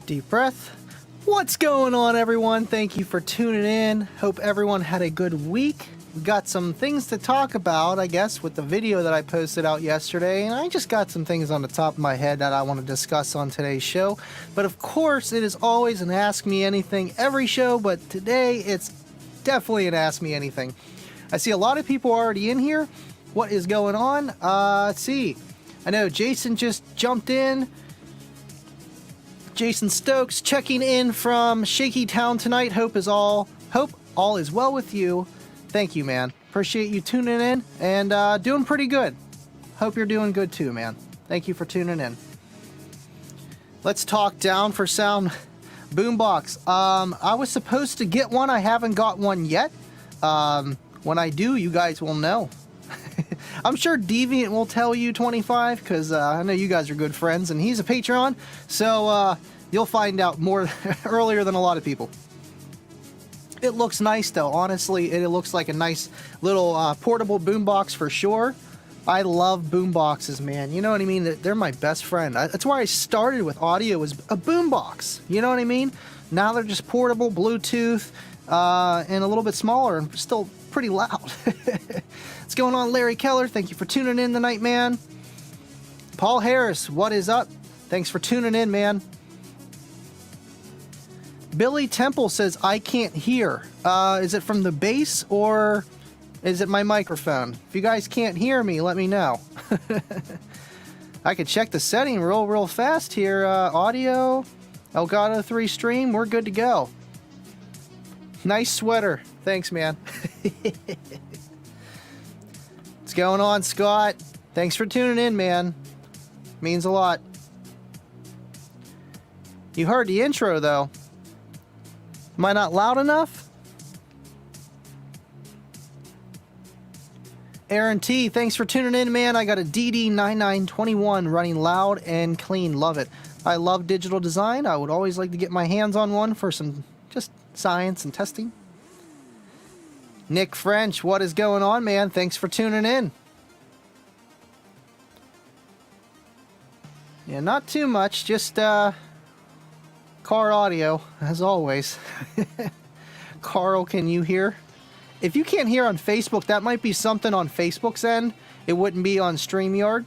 Deep breath. What's going on, everyone? Thank you for tuning in. Hope everyone had a good week. We got some things to talk about, I guess, with the video that I posted out yesterday, and I just got some things on the top of my head that I want to discuss on today's show. But of course, it is always an Ask Me Anything every show, but today it's definitely an Ask Me Anything. I see a lot of people already in here. What is going on? Let's see. I know Jason just jumped in. Jason Stokes checking in from Shaky Town tonight. Hope all is well with you. Thank you, man. Appreciate you tuning in and doing pretty good. Hope you're doing good too, man. Thank you for tuning in. Let's talk down for sound boombox. I was supposed to get one. I haven't got one yet. When I do, you guys will know. I'm sure Deviant will tell you 25 because I know you guys are good friends and he's a Patreon, so you'll find out more earlier than a lot of people. It looks nice though, honestly. It looks like a nice little portable boombox for sure. I love boomboxes, man. You know what I mean? They're my best friend. That's why I started with audio, was a boombox. You know what I mean? Now they're just portable, Bluetooth, and a little bit smaller and still pretty loud. What's going on, Larry Keller? Thank you for tuning in tonight, man. Paul Harris, what is up? Thanks for tuning in, man. Billy Temple says, I can't hear. Is it from the bass or is it my microphone? If you guys can't hear me, let me know. I could check the setting real fast here. Audio. Elgato 3 stream, we're good to go. Nice sweater. Thanks, man. What's going on, Scott? Thanks for tuning in, man. Means a lot. You heard the intro, though. Am I not loud enough? Aaron T, thanks for tuning in, man. I got a DD9921 running loud and clean. Love it. I love digital design. I would always like to get my hands on one for some just science and testing. Nick French, what is going on, man? Thanks for tuning in. Yeah, not too much. Just car audio, as always. Carl, can you hear? If you can't hear on Facebook, that might be something on Facebook's end. It wouldn't be on StreamYard.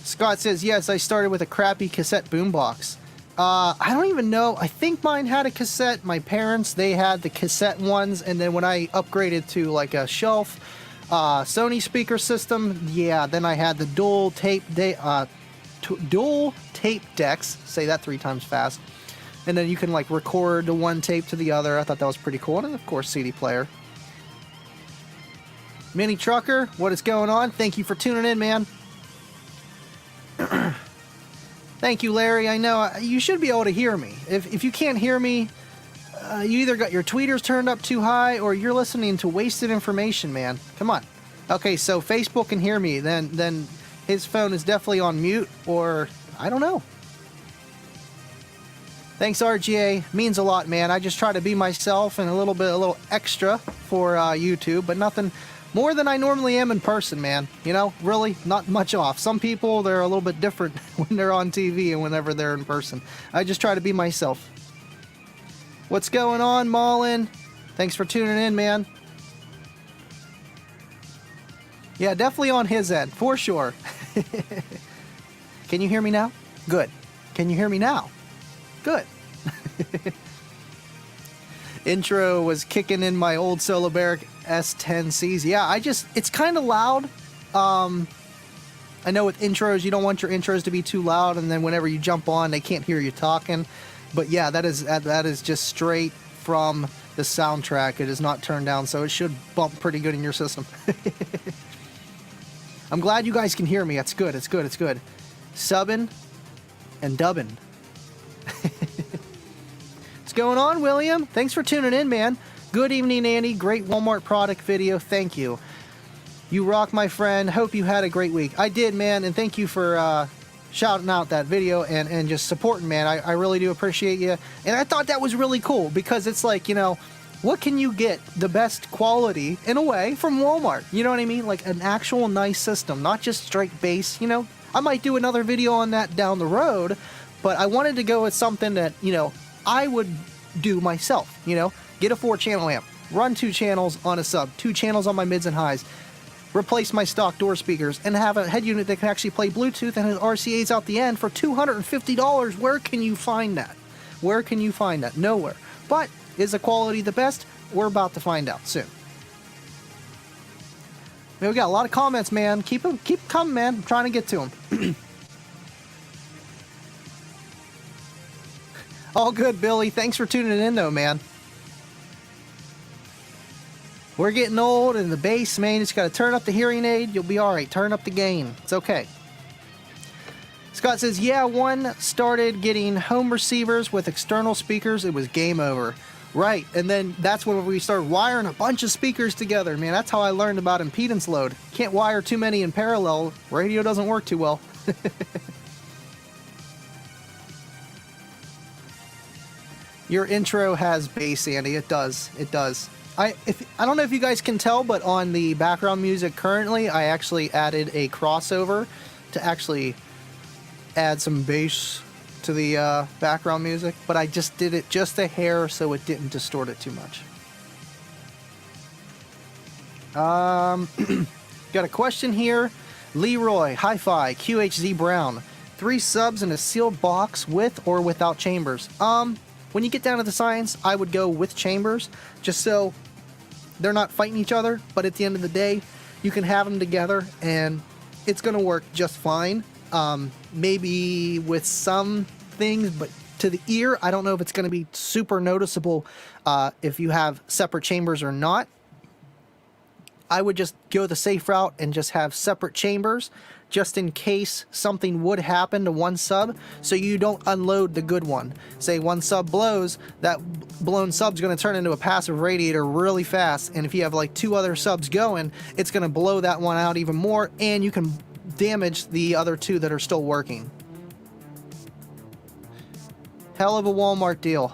Scott says, yes, I started with a crappy cassette boombox. I don't even know. I think mine had a cassette. My parents, they had the cassette ones. And then when I upgraded to like a shelf Sony speaker system, yeah, then I had the dual tape decks. Say that 3 times fast. And then you can like record the one tape to the other. I thought that was pretty cool. And of course, CD player. Mini Trucker, what is going on? Thank you for tuning in, man. Thank you, Larry. I know you should be able to hear me. If you can't hear me, you either got your tweeters turned up too high or you're listening to wasted information, man. Come on. Okay, so Facebook can hear me. Then his phone is definitely on mute, or I don't know. Thanks, RGA. Means a lot, man. I just try to be myself and a little extra for YouTube, but nothing more than I normally am in person, man. You know, really not much off. Some people, they're a little bit different when they're on TV and whenever they're in person. I just try to be myself. What's going on, Malin? Thanks for tuning in, man. Yeah, definitely on his end, for sure. Can you hear me now? Good. Can you hear me now? Good. Intro was kicking in my old Solo Barrack S10Cs. Yeah, it's kind of loud. I know with intros, you don't want your intros to be too loud, and then whenever you jump on, they can't hear you talking. But yeah, that is just straight from the soundtrack. It is not turned down, so it should bump pretty good in your system. I'm glad you guys can hear me. It's good. It's good. It's good. Subbing and dubbing. What's going on, William? Thanks for tuning in, man. Good evening, Andy. Great Walmart product video. Thank you. You rock, my friend. Hope you had a great week. I did, man, and thank you for shouting out that video and just supporting, man. I really do appreciate you. And I thought that was really cool because it's like, you know, what can you get the best quality, in a way, from Walmart? You know what I mean? Like an actual nice system, not just straight bass, you know? I might do another video on that down the road, but I wanted to go with something that, you know, I would do myself, you know? Get a 4-channel amp, run 2 channels on a sub, 2 channels on my mids and highs, replace my stock door speakers, and have a head unit that can actually play Bluetooth and has RCAs out the end for $250. Where can you find that? Where can you find that? Nowhere. But is the quality the best? We're about to find out soon. Man, we got a lot of comments, man. Keep coming, man. I'm trying to get to them. All good, Billy. Thanks for tuning in, though, man. We're getting old, and the bass, man, you just got to turn up the hearing aid. You'll be all right. Turn up the gain. It's okay. Scott says, yeah, one started getting home receivers with external speakers. It was game over. Right, and then that's when we started wiring a bunch of speakers together. Man, that's how I learned about impedance load. Can't wire too many in parallel. Radio doesn't work too well. Your intro has bass, Andy. It does. It does. I don't know if you guys can tell, but on the background music currently, I actually added a crossover to actually add some bass to the background music, but I just did it just a hair so it didn't distort it too much. Got a question here. Leroy, Hi-Fi, QHZ Brown. 3 subs in a sealed box with or without chambers. When you get down to the science, I would go with chambers, just so they're not fighting each other, but at the end of the day, you can have them together, and it's going to work just fine. maybe with some things, but to the ear, I don't know if it's going to be super noticeable if you have separate chambers or not. I would just go the safe route and just have separate chambers just in case something would happen to one sub, so you don't unload the good one. Say one sub blows, that blown sub's going to turn into a passive radiator really fast, and if you have like 2 other subs going, it's going to blow that one out even more, and you can damage the other 2 that are still working. Hell of a Walmart deal.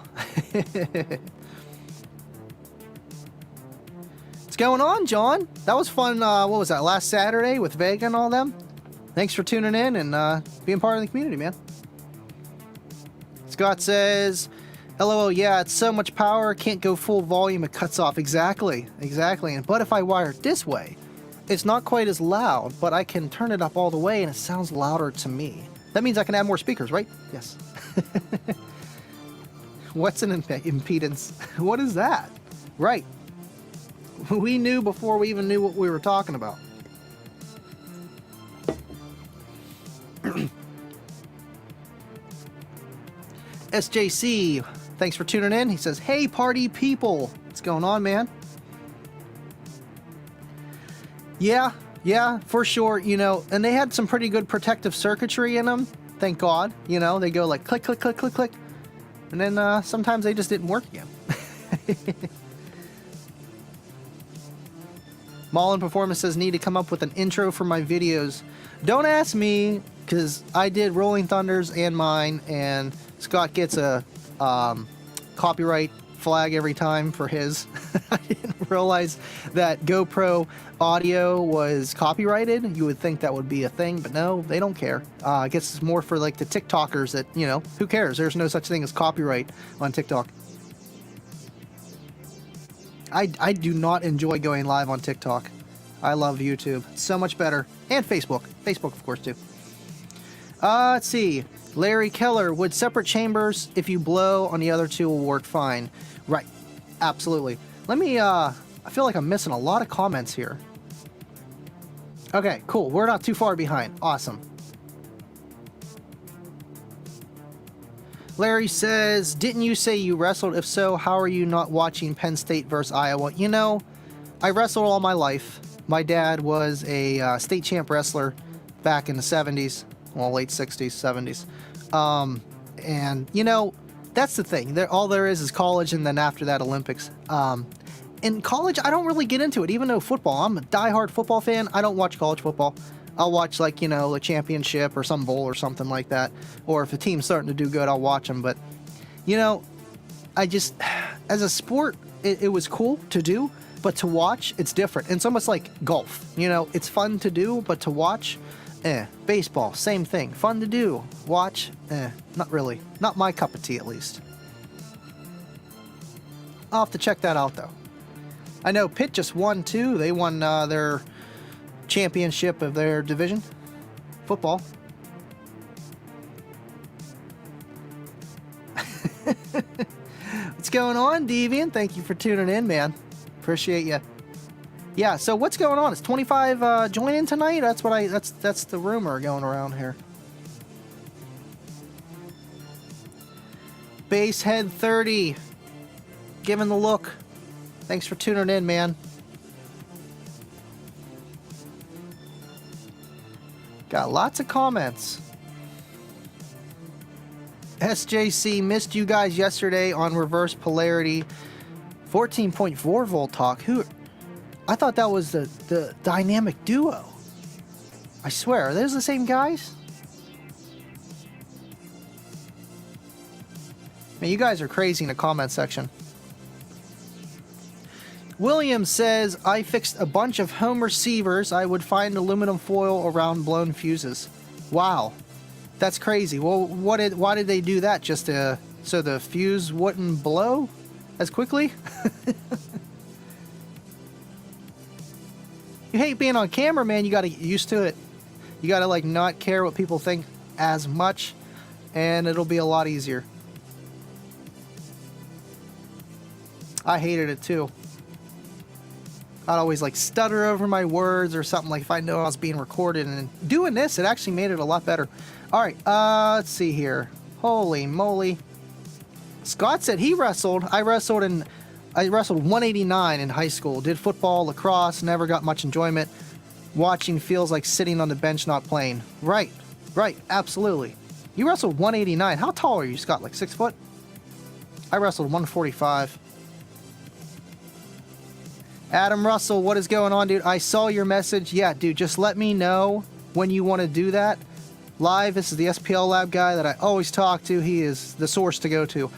What's going on, John? That was fun. What was that, last Saturday with Vega and all them? Thanks for tuning in and being part of the community, man. Scott says, LOL, yeah, it's so much power, can't go full volume, it cuts off. Exactly. But if I wire it this way, it's not quite as loud, but I can turn it up all the way and it sounds louder to me. That means I can add more speakers, right? Yes. What's an impedance? What is that? Right. We knew before we even knew what we were talking about. SJC, thanks for tuning in. He says, hey, party people. What's going on, man? Yeah, for sure. You know, and they had some pretty good protective circuitry in them. Thank God. You know, they go like click, click, click, click, click. And then sometimes they just didn't work again. Mullen Performance says, need to come up with an intro for my videos. Don't ask me, because I did Rolling Thunders and mine, and Scott gets a copyright flag every time for his. I didn't realize that GoPro audio was copyrighted. You would think that would be a thing, but no, they don't care. I guess it's more for like the TikTokers that, you know, who cares? There's no such thing as copyright on TikTok. I do not enjoy going live on TikTok. I love YouTube. It's so much better. And Facebook. Facebook, of course, too. Let's see. Larry Keller, would separate chambers, if you blow on the other 2, will work fine? Right. Absolutely. Let me, I feel like I'm missing a lot of comments here. Okay, cool. We're not too far behind. Awesome. Larry says, didn't you say you wrestled? If so, how are you not watching Penn State versus Iowa? You know, I wrestled all my life. My dad was a state champ wrestler back in the 70s. Well, late 60s, 70s. And, you know, that's the thing. All there is college, and then after that, Olympics. In college, I don't really get into it, even though football. I'm a diehard football fan. I don't watch college football. I'll watch, like, you know, a championship or some bowl or something like that. Or if a team's starting to do good, I'll watch them. But, you know, I just, as a sport, it was cool to do. But to watch, it's different. It's almost like golf. You know, it's fun to do, but to watch, Baseball, same thing. Fun to do. Watch, not really. Not my cup of tea, at least. I'll have to check that out, though. I know Pitt just won, too. They won their championship of their division. Football. What's going on, Deviant? Thank you for tuning in, man. Appreciate you. Yeah, so what's going on? Is 25 joining tonight? That's what that's the rumor going around here. Basehead 30. Giving the look. Thanks for tuning in, man. Got lots of comments. SJC, missed you guys yesterday on reverse polarity. 14.4 volt talk. I thought that was the dynamic duo. I swear, are those the same guys? Man, you guys are crazy in the comment section. William says, I fixed a bunch of home receivers. I would find aluminum foil around blown fuses. Wow. That's crazy. Well, why did they do that? Just so the fuse wouldn't blow as quickly? You hate being on camera, man. You got to get used to it. You got to, like, not care what people think as much, and it'll be a lot easier. I hated it, too. I'd always like stutter over my words or something, like if I know I was being recorded. And doing this, it actually made it a lot better. All right, let's see here. Holy moly. Scott said he wrestled. I wrestled 189 in high school. Did football, lacrosse, never got much enjoyment. Watching feels like sitting on the bench not playing. Right, absolutely. You wrestled 189. How tall are you, Scott? Like 6 foot? I wrestled 145. Adam Russell, what is going on, dude? I saw your message. Yeah, dude, just let me know when you want to do that. Live, this is the SPL Lab guy that I always talk to. He is the source to go to.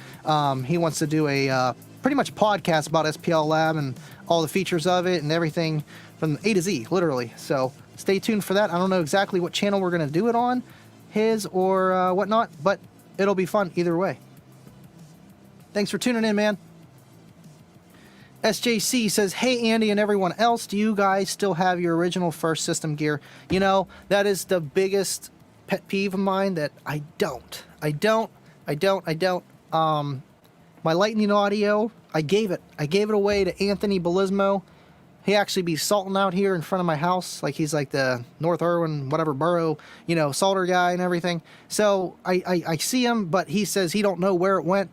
He wants to do a pretty much podcast about SPL Lab and all the features of it and everything from A to Z, literally. So stay tuned for that. I don't know exactly what channel we're going to do it on, his or whatnot, but it'll be fun either way. Thanks for tuning in, man. SJC says, hey, Andy and everyone else, do you guys still have your original first system gear? You know, that is the biggest pet peeve of mine, that I don't. My Lightning audio, I gave it away to Anthony Belismo. He actually be salting out here in front of my house. Like, he's like the North Irwin, whatever borough, you know, salter guy and everything. So I see him, but he says he don't know where it went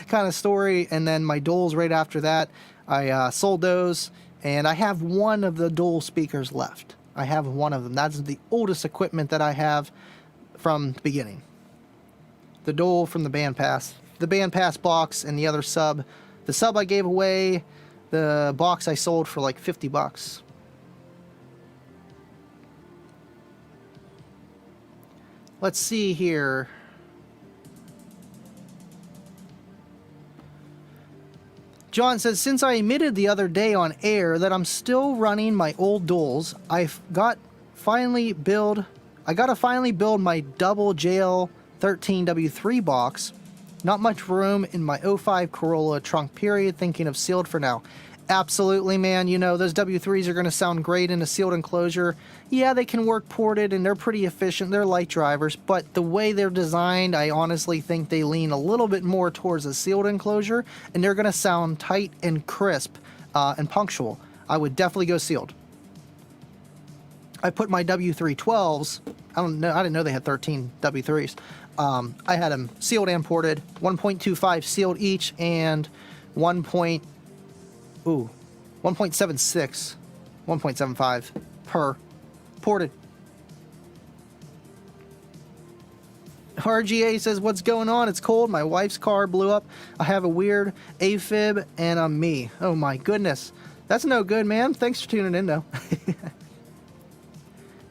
kind of story. And then my duals right after that, I sold those, and I have one of the dual speakers left. I have one of them. That's the oldest equipment that I have from the beginning. The dual from the Bandpass. The Bandpass box and the other sub. The sub I gave away. The box I sold for like $50. Let's see here. John says, since I admitted the other day on air that I'm still running my old duals, I gotta finally build my double JL 13W3 box. Not much room in my '05 Corolla trunk period, thinking of sealed for now. Absolutely, man. You know, those W3s are going to sound great in a sealed enclosure. Yeah, they can work ported, and they're pretty efficient. They're light drivers, but the way they're designed, I honestly think they lean a little bit more towards a sealed enclosure, and they're going to sound tight and crisp and punctual. I would definitely go sealed. I put my W312s, I didn't know they had 13 W3s. I had them sealed and ported, 1.25 sealed each, and 1.76, 1.75 per ported. RGA says, what's going on? It's cold. My wife's car blew up. I have a weird AFib, and I'm me. Oh my goodness. That's no good, man. Thanks for tuning in, though.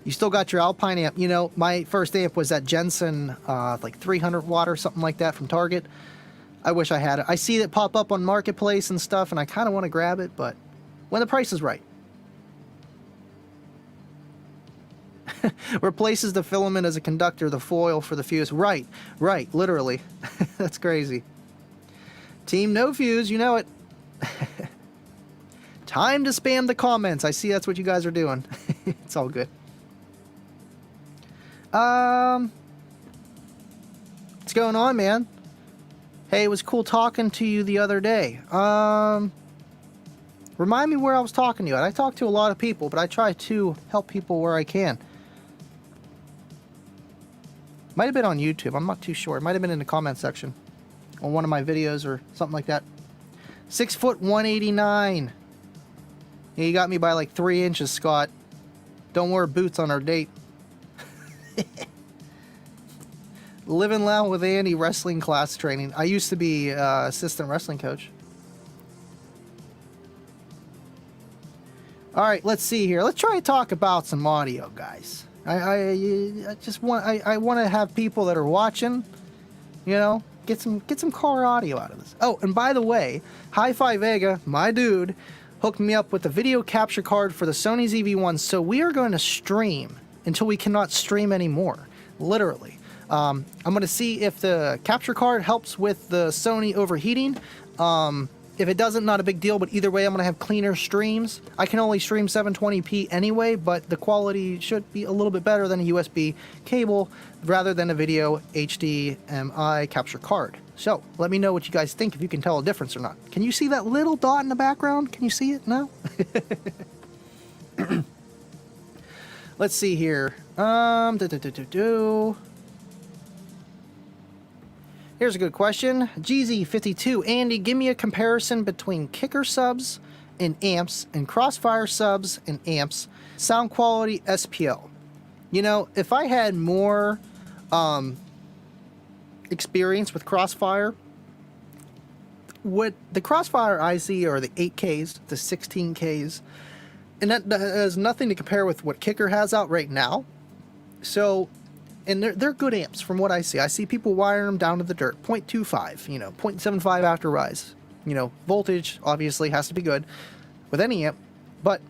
You still got your Alpine amp. You know, my first amp was that Jensen, like 300 watt or something like that from Target. I wish I had it. I see it pop up on Marketplace and stuff, and I kind of want to grab it, but when the price is right. Replaces the filament as a conductor, the foil for the fuse. Right, literally. That's crazy. Team No Fuse, you know it. Time to spam the comments. I see that's what you guys are doing. It's all good. What's going on, man? Hey, it was cool talking to you the other day. Remind me where I was talking to you at. I talk to a lot of people, but I try to help people where I can. Might have been on YouTube. I'm not too sure. It might have been in the comment section on one of my videos or something like that. 6 foot 189. Yeah, you got me by like 3 inches, Scott. Don't wear boots on our date. Living loud with Andy wrestling class training. I used to be assistant wrestling coach. All right, let's see here. Let's try to talk about some audio, guys. I just want to have people that are watching, you know, get some car audio out of this. Oh, and by the way, Hi-Fi Vega, my dude, hooked me up with a video capture card for the Sony ZV-1. So we are going to stream until we cannot stream anymore, literally. I'm going to see if the capture card helps with the Sony overheating. If it doesn't, not a big deal, but either way, I'm going to have cleaner streams. I can only stream 720p anyway, but the quality should be a little bit better than a USB cable rather than a video HDMI capture card. So let me know what you guys think, if you can tell a difference or not. Can you see that little dot in the background? Can you see it? No? Let's see here. Here's a good question. GZ52, Andy, give me a comparison between kicker subs and amps and crossfire subs and amps, sound quality, SPL. You know, if I had more experience with crossfire, what the crossfire I see are the 8Ks, the 16Ks, and that has nothing to compare with what kicker has out right now. So, and they're good amps from what I see. I see people wiring them down to the dirt, 0.25, you know, 0.75 after rise. You know, voltage obviously has to be good with any amp, but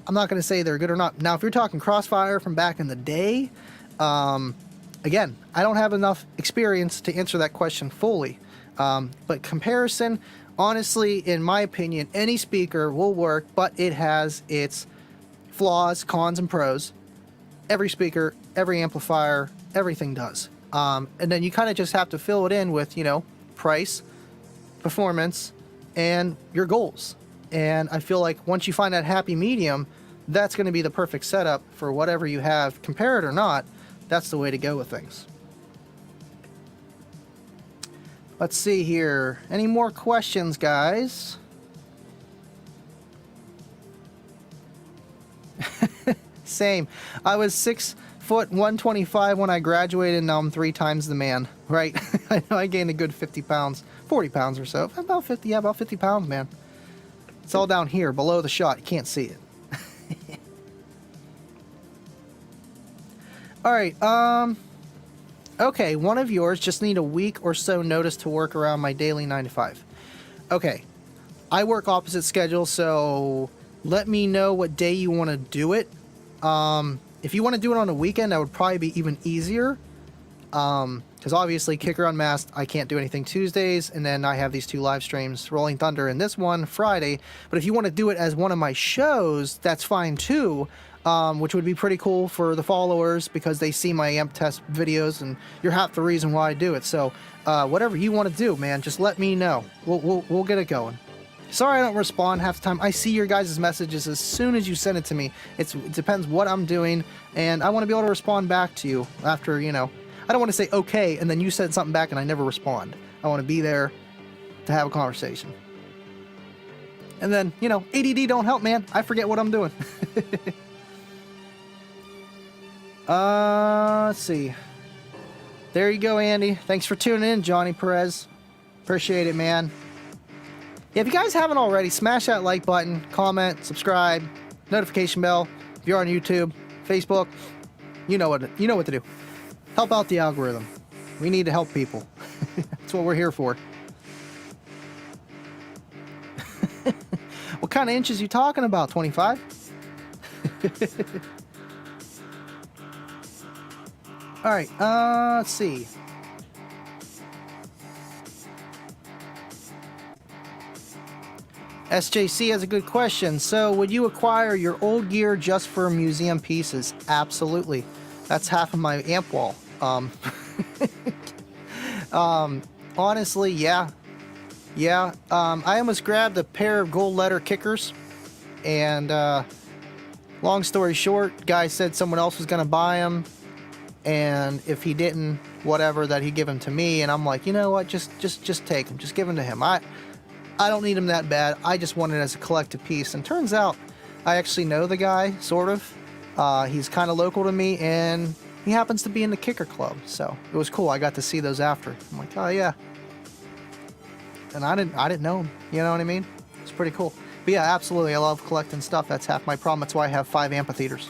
I'm not going to say they're good or not. Now, if you're talking crossfire from back in the day, again, I don't have enough experience to answer that question fully. But comparison, honestly, in my opinion, any speaker will work, but it has its flaws, cons, and pros. Every speaker, every amplifier, everything does. And then you kind of just have to fill it in with, you know, price, performance, and your goals. And I feel like once you find that happy medium, that's going to be the perfect setup for whatever you have. Compare it or not, that's the way to go with things. Let's see here. Any more questions, guys? Same. I was 6 foot 125 when I graduated, and now I'm 3 times the man. Right? I know I gained a good 50 pounds, 40 pounds or so. About 50, yeah, about 50 pounds, man. It's all down here, below the shot. You can't see it. All right, okay, one of yours, just need a week or so notice to work around my daily 9 to 5. Okay, I work opposite schedule, so let me know what day you want to do it. If you want to do it on a weekend, that would probably be even easier. Because obviously, Kicker Unmasked, I can't do anything Tuesdays, and then I have these 2 live streams, Rolling Thunder and this one, Friday. But if you want to do it as one of my shows, that's fine too. Which would be pretty cool for the followers because they see my amp test videos and you're half the reason why I do it. So whatever you want to do, man, just let me know. We'll get it going. Sorry I don't respond half the time. I see your guys' messages as soon as you send it to me. It depends what I'm doing, and I want to be able to respond back to you after, you know. I don't want to say okay and then you said something back and I never respond. I want to be there to have a conversation. And then, you know, ADD don't help, man. I forget what I'm doing. Let's see. There you go, Andy. Thanks for tuning in, Johnny Perez. Appreciate it, man. Yeah, if you guys haven't already, smash that like button, comment, subscribe, notification bell. If you're on YouTube, Facebook, you know what to do. Help out the algorithm. We need to help people. That's what we're here for. What kind of inches you talking about? 25? All right, let's see. SJC has a good question. So, would you acquire your old gear just for museum pieces? Absolutely. That's half of my amp wall. Honestly, yeah. Yeah, I almost grabbed a pair of gold letter kickers, and long story short, guy said someone else was going to buy them. And if he didn't, whatever, that he'd give him to me. And I'm like, you know what? Just take him. Just give him to him. I don't need him that bad. I just want it as a collective piece. And turns out, I actually know the guy, sort of. He's kind of local to me, and he happens to be in the kicker club. So it was cool. I got to see those after. I'm like, oh yeah. And I didn't know him. You know what I mean? It's pretty cool. But yeah, absolutely. I love collecting stuff. That's half my problem. That's why I have 5 amphitheaters.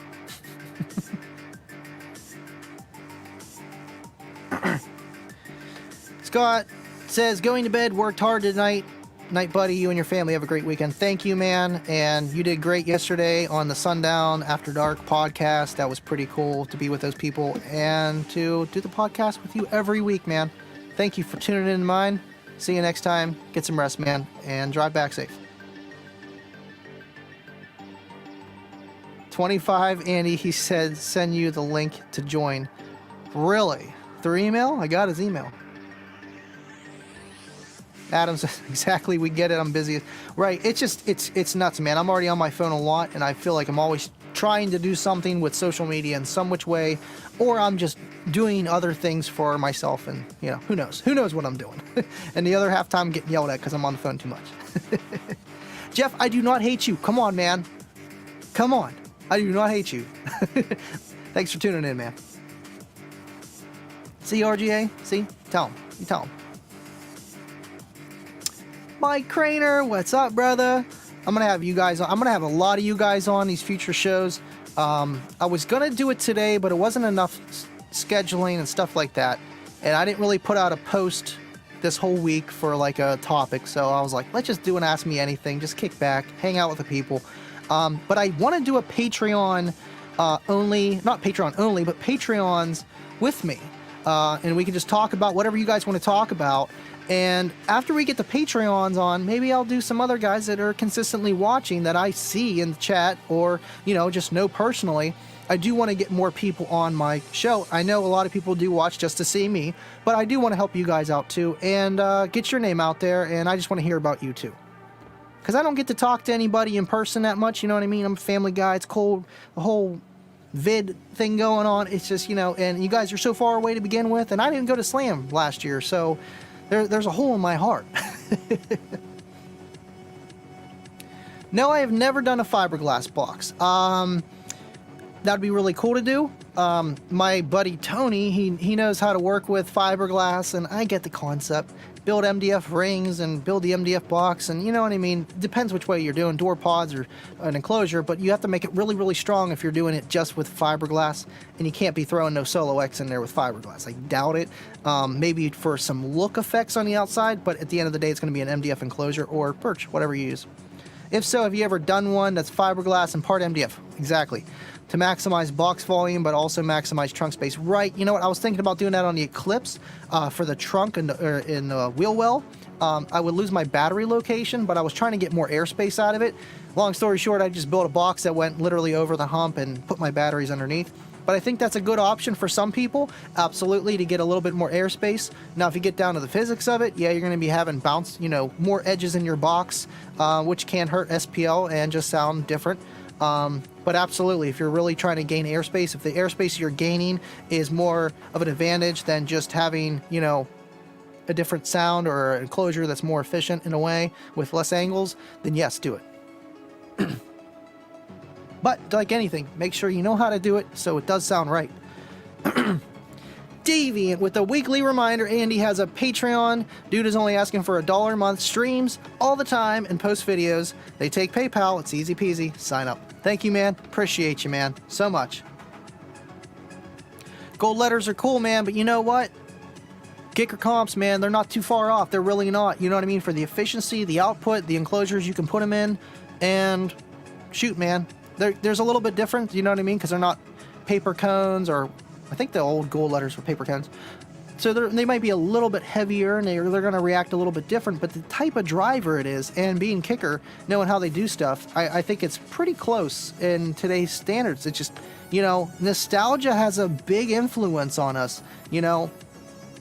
Scott says, going to bed, worked hard tonight. Night, buddy. You and your family have a great weekend. Thank you, man. And you did great yesterday on the Sundown After Dark podcast. That was pretty cool to be with those people and to do the podcast with you every week, man. Thank you for tuning in to mine. See you next time. Get some rest, man, and drive back safe. 25, Andy, he said, send you the link to join. Really? Through email? I got his email. Adam says, exactly, we get it, I'm busy. Right, it's nuts, man. I'm already on my phone a lot, and I feel like I'm always trying to do something with social media in some which way, or I'm just doing other things for myself, and, you know, who knows what I'm doing. And the other half time I'm getting yelled at because I'm on the phone too much. Jeff, I do not hate you. Come on, man. Come on. I do not hate you. Thanks for tuning in, man. See, RGA? See? Tell him. You tell him. Mike Craner, what's up, brother? I'm gonna have you guys on. I'm gonna have a lot of you guys on these future shows. I was gonna do it today, but it wasn't enough scheduling and stuff like that, and I didn't really put out a post this whole week for like a topic. So I was like, let's just do an Ask Me Anything. Just kick back, hang out with the people. But I want to do a Patreon only, not Patreon only, but Patreons with me, and we can just talk about whatever you guys want to talk about. And after we get the Patreons on, maybe I'll do some other guys that are consistently watching that I see in the chat, or, you know, just know personally. I do want to get more people on my show. I know a lot of people do watch just to see me, but I do want to help you guys out too, and get your name out there, and I just want to hear about you too. Because I don't get to talk to anybody in person that much, you know what I mean? I'm a family guy, it's cold, the whole vid thing going on, it's just, you know, and you guys are so far away to begin with, and I didn't go to Slam last year, so there's a hole in my heart. No, I have never done a fiberglass box. That'd be really cool to do. My buddy Tony, he knows how to work with fiberglass, and I get the concept. Build MDF rings and build the MDF box, and you know what I mean? Depends which way you're doing, door pods or an enclosure, but you have to make it really, really strong if you're doing it just with fiberglass, and you can't be throwing no Solo X in there with fiberglass. I doubt it. Maybe for some look effects on the outside, but at the end of the day, it's going to be an MDF enclosure or birch, whatever you use. If so, have you ever done one that's fiberglass and part MDF? Exactly. To maximize box volume, but also maximize trunk space. Right, you know what? I was thinking about doing that on the Eclipse for the trunk and in the wheel well. I would lose my battery location, but I was trying to get more airspace out of it. Long story short, I just built a box that went literally over the hump and put my batteries underneath. But I think that's a good option for some people, absolutely, to get a little bit more airspace. Now, if you get down to the physics of it, yeah, you're going to be having bounce, you know, more edges in your box, which can hurt SPL and just sound different. But absolutely, if you're really trying to gain airspace, if the airspace you're gaining is more of an advantage than just having, you know, a different sound or an enclosure that's more efficient in a way with less angles, then yes, do it. But like anything, make sure you know how to do it so it does sound right. Deviant with a weekly reminder, Andy has a Patreon. Dude is only asking for $1 a month, streams all the time and posts videos. They take PayPal, it's easy peasy, sign up. Thank you, man. Appreciate you, man, so much. Gold letters are cool, man, but you know what? Kicker comps, man, they're not too far off. They're really not. You know what I mean? For the efficiency, the output, the enclosures you can put them in, and shoot, man. There's a little bit different, you know what I mean? Because they're not paper cones, or I think the old gold letters were paper cones. So they might be a little bit heavier, and they're going to react a little bit different, but the type of driver it is, and being kicker, knowing how they do stuff, I think it's pretty close in today's standards. It's just, you know, nostalgia has a big influence on us, you know,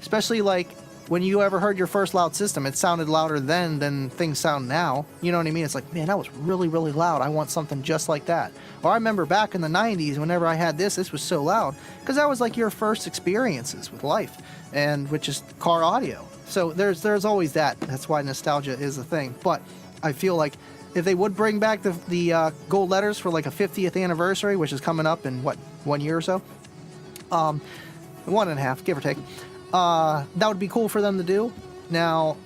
especially like when you ever heard your first loud system, it sounded louder then than things sound now. You know what I mean? It's like, man, that was really, really loud. I want something just like that. Or I remember back in the 90s, whenever I had this was so loud, because that was like your first experiences with life and with just car audio. So there's always that. That's why nostalgia is a thing. But I feel like if they would bring back the gold letters for like a 50th anniversary, which is coming up in what, 1 year or so? 1.5, give or take. That would be cool for them to do. Now,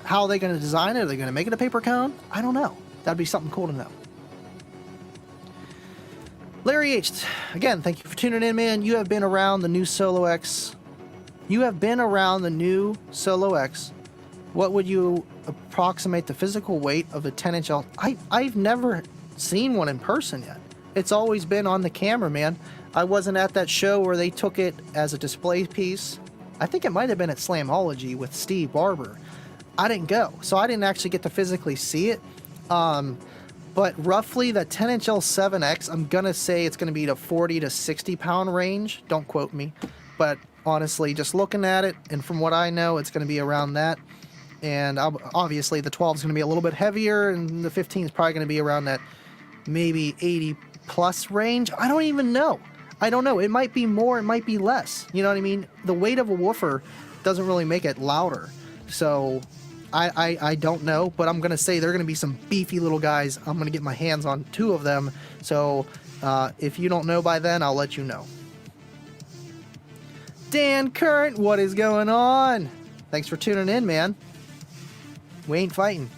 how are they going to design it? Are they going to make it a paper cone? I don't know. That'd be something cool to know. Larry H. Again, thank you for tuning in, man. You have been around the new Solo X. You have been around the new Solo X. What would you approximate the physical weight of a 10-inch L? I've never seen one in person yet. It's always been on the camera, man. I wasn't at that show where they took it as a display piece. I think it might have been at Slamology with Steve Barber. I didn't go, so I didn't actually get to physically see it. But roughly the 10-inch L7X, I'm going to say it's going to be the 40 to 60 pound range. Don't quote me. But honestly, just looking at it, and from what I know, it's going to be around that. And obviously the 12 is going to be a little bit heavier, and the 15 is probably going to be around that maybe 80 plus range. I don't even know. I don't know. It might be more, it might be less. You know what I mean? The weight of a woofer doesn't really make it louder. So I don't know, but I'm going to say they're going to be some beefy little guys. I'm going to get my hands on 2 of them. So if you don't know by then, I'll let you know. Dan Current, what is going on? Thanks for tuning in, man. We ain't fighting.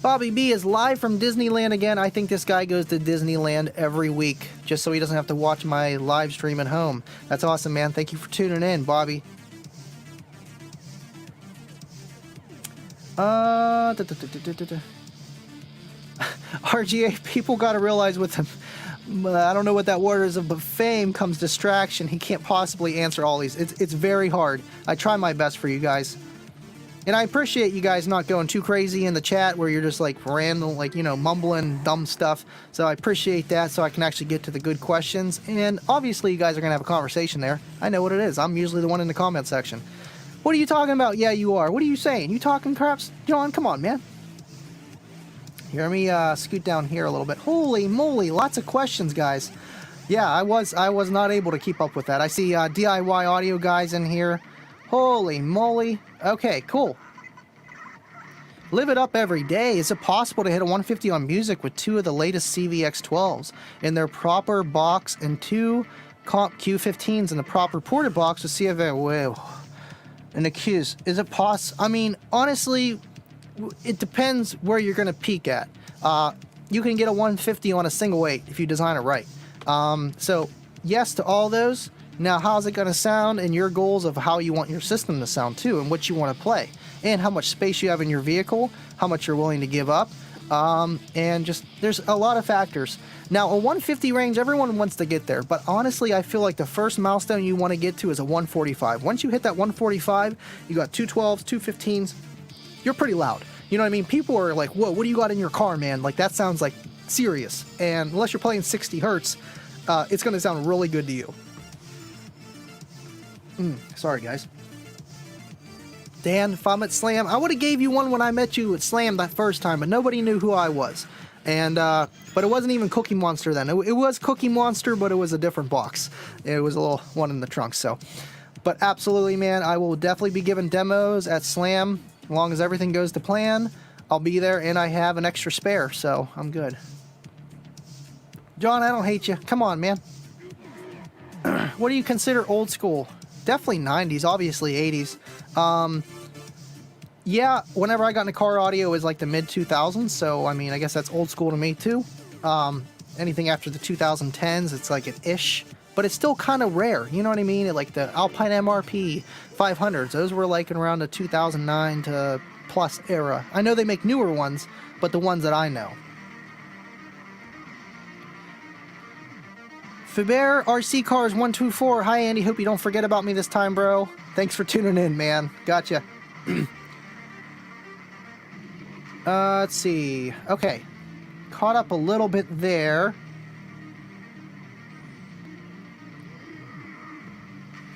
Bobby B is live from Disneyland again. I think this guy goes to Disneyland every week just so he doesn't have to watch my live stream at home. That's awesome, man. Thank you for tuning in, Bobby. RGA, people got to realize with him, I don't know what that word is, but fame comes distraction. He can't possibly answer all these. It's very hard. I try my best for you guys. And I appreciate you guys not going too crazy in the chat where you're just like random, like, you know, mumbling dumb stuff. So I appreciate that so I can actually get to the good questions. And obviously you guys are going to have a conversation there. I know what it is. I'm usually the one in the comment section. What are you talking about? Yeah, you are. What are you saying? You talking craps? John, come on, man. Here, let me scoot down here a little bit. Holy moly, lots of questions, guys. Yeah, I was not able to keep up with that. I see DIY audio guys in here. Holy moly. Okay, cool. Live it up every day. Is it possible to hit a 150 on music with 2 of the latest CVX12s in their proper box and 2 comp Q15s in the proper ported box with CFA? Whoa. And the Qs. Is it I mean, honestly, it depends where you're going to peak at. You can get a 150 on a single 8 if you design it right. So, yes to all those. Now, how's it going to sound and your goals of how you want your system to sound too and what you want to play and how much space you have in your vehicle, how much you're willing to give up, and just there's a lot of factors. Now, a 150 range, everyone wants to get there, but honestly, I feel like the first milestone you want to get to is a 145. Once you hit that 145, you got 212s, 215s, you're pretty loud. You know what I mean? People are like, whoa, what do you got in your car, man? Like, that sounds like serious. And unless you're playing 60 hertz, it's going to sound really good to you. Sorry, guys. Dan, if I'm at Slam, I would have gave you one when I met you at Slam that first time, but nobody knew who I was. And, but it wasn't even Cookie Monster then. It was Cookie Monster, but it was a different box. It was a little one in the trunk, so. But absolutely, man, I will definitely be giving demos at Slam. As long as everything goes to plan, I'll be there, and I have an extra spare, so I'm good. John, I don't hate you. Come on, man. What do you consider old school? Definitely 90s, obviously 80s. Yeah, whenever I got into car audio, it was like the mid-2000s, so, I mean, I guess that's old school to me, too. Anything after the 2010s, it's like an ish, but it's still kind of rare, you know what I mean? Like the Alpine MRP 500s, those were like around the 2009 to plus era. I know they make newer ones, but the ones that I know. Fiber RC Cars 124. Hi, Andy. Hope you don't forget about me this time, bro. Thanks for tuning in, man. Gotcha. Let's see. Okay. Caught up a little bit there.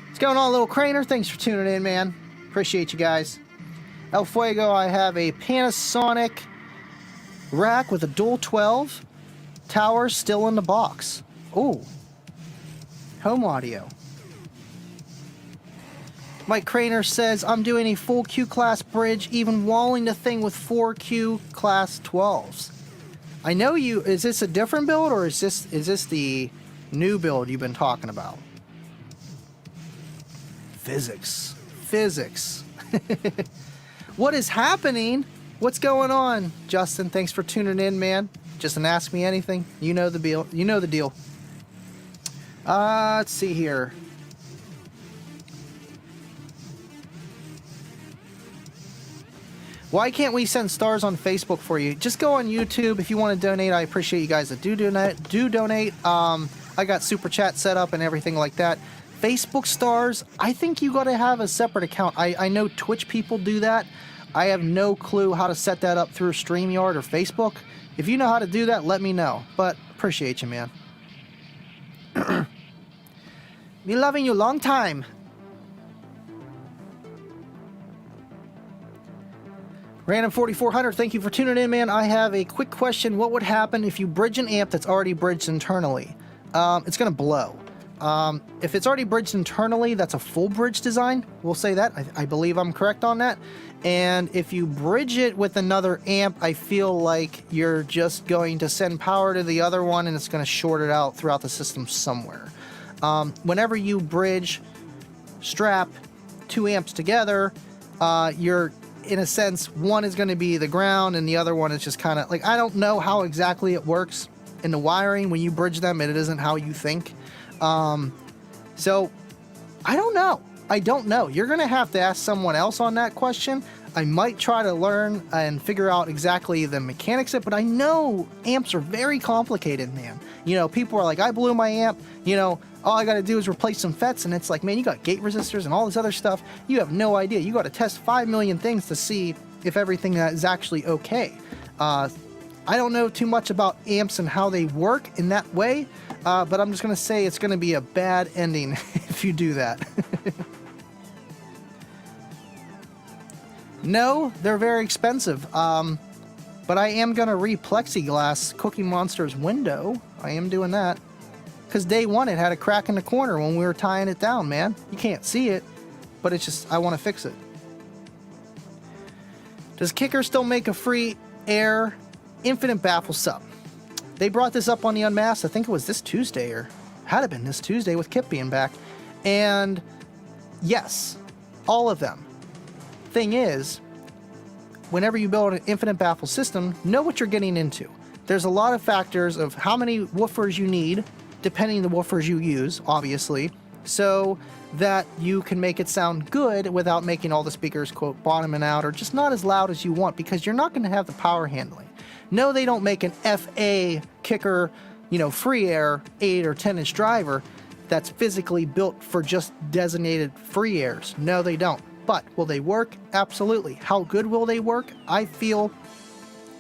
What's going on, Little Craner? Thanks for tuning in, man. Appreciate you guys. El Fuego, I have a Panasonic rack with a dual 12. Tower still in the box. Ooh. Home audio. Mike Craner says, I'm doing a full Q class bridge, even walling the thing with 4 Q class 12s. I know you, is this a different build or is this the new build you've been talking about? Physics. What is happening? What's going on? Justin, thanks for tuning in, man. Just an Ask Me Anything. You know the deal. You know the deal. Let's see here. Why can't we send stars on Facebook for you? Just go on YouTube if you want to donate. I appreciate you guys that do donate. I got super chat set up and everything like that. Facebook stars, I think you got to have a separate account. I know Twitch people do that. I have no clue how to set that up through StreamYard or Facebook. If you know how to do that, let me know. But appreciate you, man. Be loving you long time. Random 4400, thank you for tuning in, man. I have a quick question. What would happen if you bridge an amp that's already bridged internally? It's going to blow. If it's already bridged internally, that's a full bridge design. We'll say that. I believe I'm correct on that. And if you bridge it with another amp, I feel like you're just going to send power to the other one and it's going to short it out throughout the system somewhere. Whenever you bridge, strap 2 amps together, you're, in a sense, one is going to be the ground and the other one is just kind of like, I don't know how exactly it works in the wiring when you bridge them. It isn't how you think. So I don't know. I don't know. You're going to have to ask someone else on that question. I might try to learn and figure out exactly the mechanics of it, but I know amps are very complicated, man. You know, people are like, I blew my amp, you know, all I got to do is replace some FETs, and it's like, man, you got gate resistors and all this other stuff. You have no idea. You got to test 5 million things to see if everything is actually okay. I don't know too much about amps and how they work in that way, but I'm just going to say it's going to be a bad ending if you do that. No, they're very expensive, but I am going to re-plexiglass Cookie Monster's window. I am doing that. Because day one, it had a crack in the corner when we were tying it down, man. You can't see it, but it's just, I want to fix it. Does Kicker still make a free air infinite baffle sub? They brought this up on the Unmasked. I think it was this Tuesday, or had it been this Tuesday with Kip being back. And yes, all of them. Thing is, whenever you build an infinite baffle system, know what you're getting into. There's a lot of factors of how many woofers you need, depending on the woofers you use, obviously, so that you can make it sound good without making all the speakers, quote, bottoming out or just not as loud as you want, because you're not going to have the power handling. No, they don't make an FA Kicker, you know, free air 8 or 10 inch driver that's physically built for just designated free airs. No, they don't. But will they work? Absolutely. How good will they work? I feel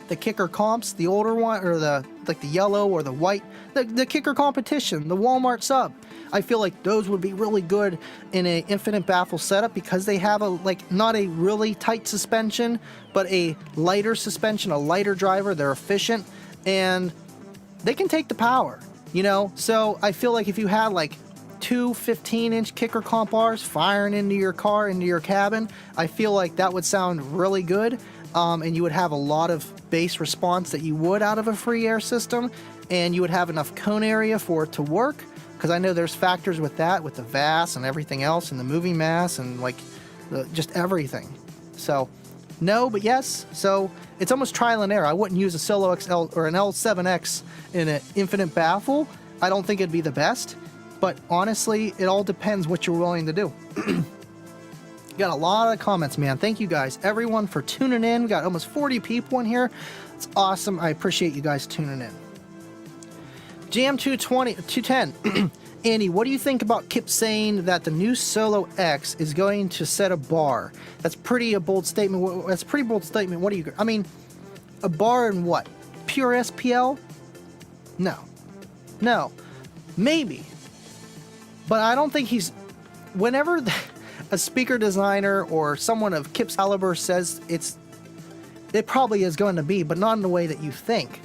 the Kicker comps, the older one, or the yellow or the white, the Kicker competition, the Walmart sub, I feel like those would be really good in an infinite baffle setup because they have a, like, not a really tight suspension, but a lighter suspension, a lighter driver. They're efficient and they can take the power, you know? So I feel like if you had like 2 15-inch Kicker comp bars firing into your car, into your cabin, I feel like that would sound really good. And you would have a lot of bass response that you would out of a free air system, and you would have enough cone area for it to work, because I know there's factors with that, with the VAS and everything else, and the moving mass, and like just everything. So no, but yes. So it's almost trial and error. I wouldn't use a Solo XL or an L7X in an infinite baffle. I don't think it'd be the best, but honestly, it all depends what you're willing to do. Got a lot of comments, man. Thank you guys, everyone, for tuning in. We got almost 40 people in here. It's awesome. I appreciate you guys tuning in. Jam 210. Andy, what do you think about Kip saying that the new Solo X is going to set a bar? That's pretty a bold statement. That's a pretty bold statement. What do you? I mean, a bar in what? Pure SPL? No, maybe, but I don't think he's. Whenever a speaker designer or someone of Kip's caliber says it probably is going to be, but not in the way that you think.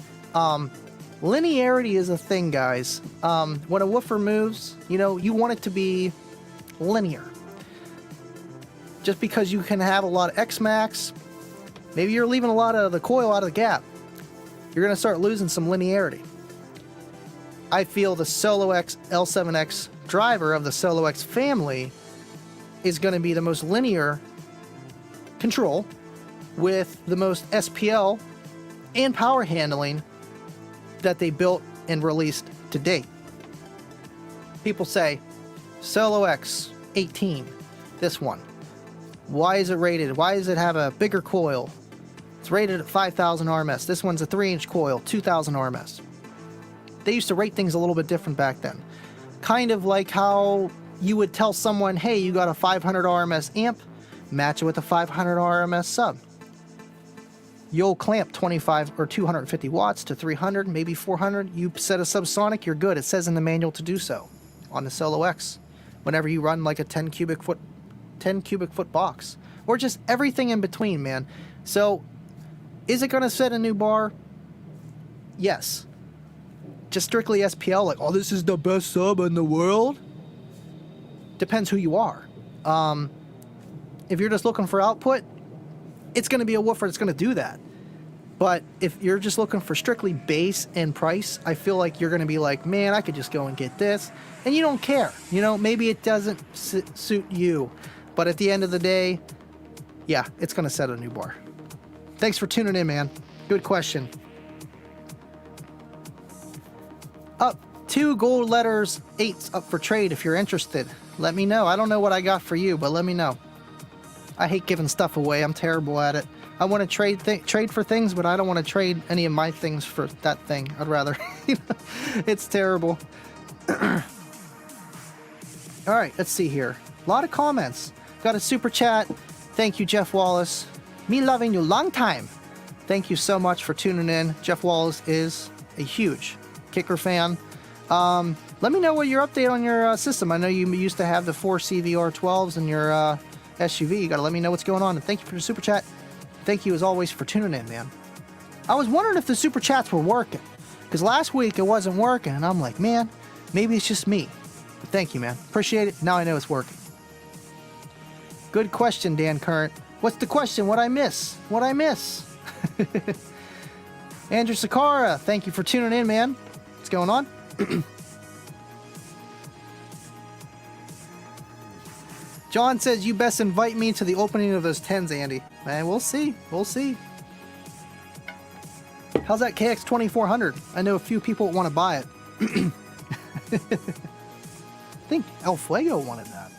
Linearity is a thing, guys. When a woofer moves, you know, you want it to be linear. Just because you can have a lot of X-Max, maybe you're leaving a lot of the coil out of the gap, you're going to start losing some linearity. I feel the Solo X L7X driver of the Solo X family is going to be the most linear control with the most SPL and power handling that they built and released to date. People say, Solo X 18, this one. Why is it rated? Why does it have a bigger coil? It's rated at 5,000 RMS. This one's a 3-inch coil, 2,000 RMS. They used to rate things a little bit different back then. Kind of like how you would tell someone, hey, you got a 500 RMS amp, match it with a 500 RMS sub. You'll clamp 25 or 250 watts to 300, maybe 400. You set a subsonic, you're good. It says in the manual to do so on the Solo X. Whenever you run like a 10 cubic foot box, or just everything in between, man. So Is it going to set a new bar? Yes. Just strictly SPL, like, oh, this is the best sub in the world? Depends who you are. If you're just looking for output, it's going to be a woofer that's going to do that. But if you're just looking for strictly bass and price, I feel like you're going to be like, man, I could just go and get this. And you don't care. You know, maybe it doesn't suit you. But at the end of the day, yeah, it's going to set a new bar. Thanks for tuning in, man. Good question. Up 2 gold letters, 8s up for trade if you're interested. Let me know. I don't know what I got for you, but let me know. I hate giving stuff away. I'm terrible at it. I want to trade for things, but I don't want to trade any of my things for that thing. I'd rather. It's terrible. All right, let's see here. A lot of comments. Got a super chat. Thank you, Jeff Wallace. Me loving you long time. Thank you so much for tuning in. Jeff Wallace is a huge Kicker fan. Let me know what your update on your system. I know you used to have the 4 CVR12s in your SUV. You got to let me know what's going on. And thank you for the super chat. Thank you as always for tuning in, man. I was wondering if the super chats were working, because last week it wasn't working, and I'm like, man, maybe it's just me. But thank you, man. Appreciate it. Now I know it's working. Good question, Dan Current. What's the question? What'd I miss? What'd I miss? Andrew Sakara, thank you for tuning in, man. What's going on? John says you best invite me to the opening of those 10s, Andy. Man, we'll see. We'll see. How's that KX 2400? I know a few people want to buy it. I think El Fuego wanted that.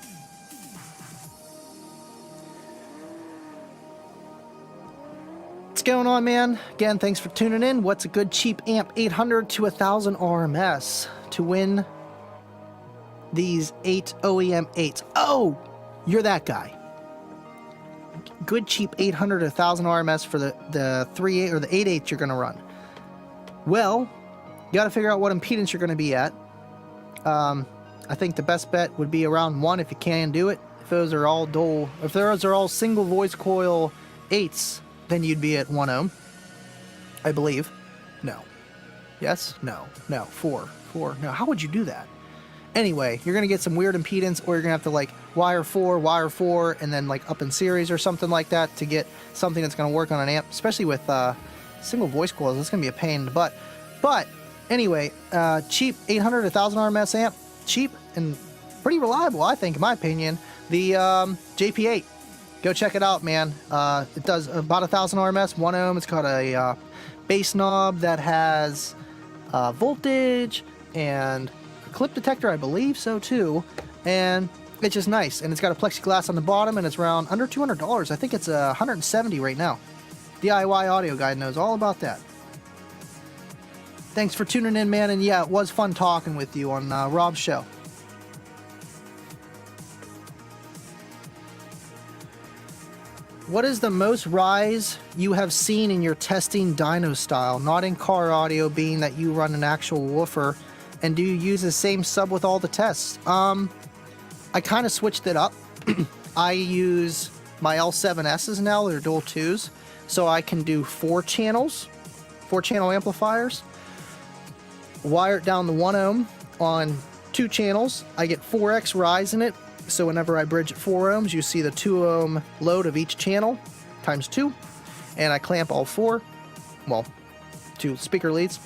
What's going on, man? Again, thanks for tuning in. What's a good cheap amp 800 to 1000 RMS to win these 8 OEM 8s? Oh, you're that guy. Good cheap 800 to 1000 RMS for the 3.8 or the 8.8 you're going to run. Well, you got to figure out what impedance you're going to be at. I think the best bet would be around 1 if you can do it. If those are all dual, if those are all single voice coil 8s, then you'd be at 1 ohm, I believe. No. Yes? No. No. 4. No. How would you do that? Anyway, you're going to get some weird impedance, or you're going to have to like wire 4, and then like up in series or something like that to get something that's going to work on an amp, especially with single voice coils. It's going to be a pain in the butt. But anyway, cheap 800 to 1000 RMS amp, cheap and pretty reliable, I think, in my opinion. The JP8. Go check it out, man. It does about 1000 RMS, 1 ohm. It's got a bass knob that has voltage and clip detector, I believe so too, and it's just nice. And it's got a plexiglass on the bottom, and it's around under $200. I think it's $170 right now. DIY Audio Guide knows all about that. Thanks for tuning in, man. And yeah, it was fun talking with you on Rob's show. What is the most rise you have seen in your testing dyno style, not in car audio, being that you run an actual woofer? And do you use the same sub with all the tests? I kind of switched it up. I use my L7S's now. They're dual 2s. So I can do 4 channels, 4-channel amplifiers. Wire it down to 1 ohm on 2 channels. I get 4x rise in it. So whenever I bridge at 4 ohms, you see the 2 ohm load of each channel times 2. And I clamp all 4. Well, 2 speaker leads.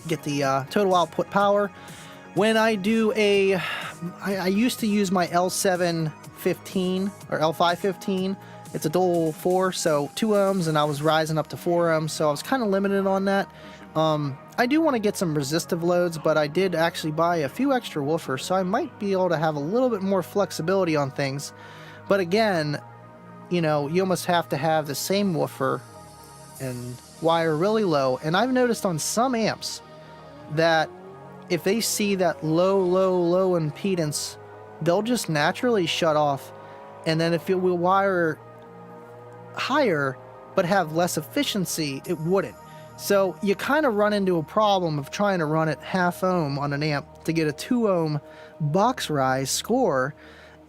Get the total output power. When I do I used to use my L715 or L515. It's a dual 4, so 2 ohms, and I was rising up to 4 ohms, so I was kind of limited on that. I do want to get some resistive loads, but I did actually buy a few extra woofers, so I might be able to have a little bit more flexibility on things. But again, you know, you almost have to have the same woofer and wire really low. And I've noticed on some amps that if they see that low impedance, they'll just naturally shut off. And then if it will wire higher but have less efficiency, it wouldn't. So you kind of run into a problem of trying to run it half ohm on an amp to get a 2 ohm box rise score,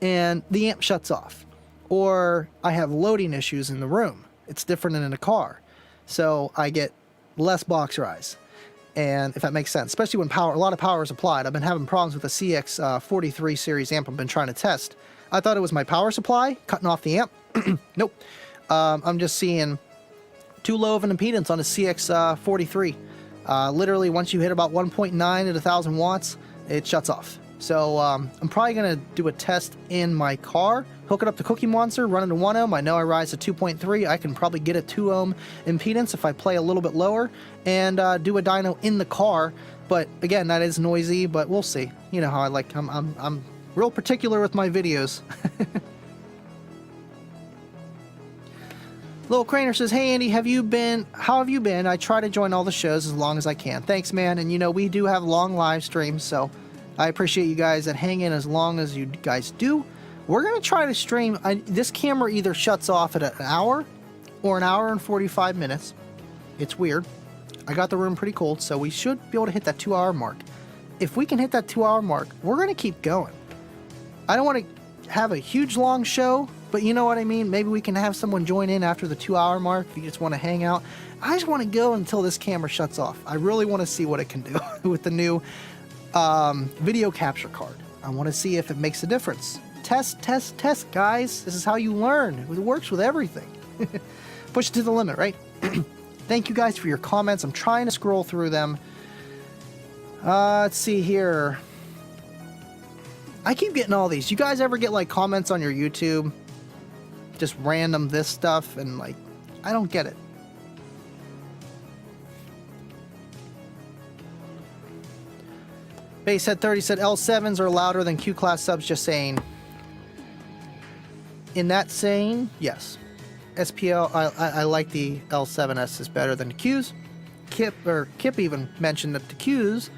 and the amp shuts off. Or I have loading issues in the room. It's different than in a car. so I get less box rise. And if that makes sense, especially when a lot of power is applied. I've been having problems with the CX43 series amp I've been trying to test. I thought it was my power supply cutting off the amp. Nope. I'm just seeing too low of an impedance on a CX43. Literally, once you hit about 1.9 at 1,000 watts, it shuts off. So I'm probably going to do a test in my car, hook it up to Cookie Monster, run it to 1 ohm. I know I rise to 2.3. I can probably get a 2 ohm impedance if I play a little bit lower, and do a dyno in the car. But again, that is noisy, but we'll see. You know how I like, I'm real particular with my videos. Little Craner says, hey Andy, how have you been? I try to join all the shows as long as I can. Thanks, man. And you know, we do have long live streams, so I appreciate you guys that hang in as long as you guys do. We're going to try to stream. This camera either shuts off at an hour or an hour and 45 minutes. It's weird. I got the room pretty cold, so we should be able to hit that 2-hour mark. If we can hit that 2-hour mark, we're going to keep going. I don't want to have a huge long show, but you know what I mean? Maybe we can have someone join in after the 2-hour mark if you just want to hang out. I just want to go until this camera shuts off. I really want to see what it can do with the new video capture card. I want to see if it makes a difference. Test, test, test, guys. This is how you learn. It works with everything. Push it to the limit, right? Thank you guys for your comments. I'm trying to scroll through them. Let's see here. I keep getting all these. You guys ever get like comments on your YouTube? Just random this stuff, and like, I don't get it. Basehead 30 said L7s are louder than Q-Class subs, just saying. In that saying, yes. SPL, I like the L7S is better than the Qs. Kip even mentioned that the Qs,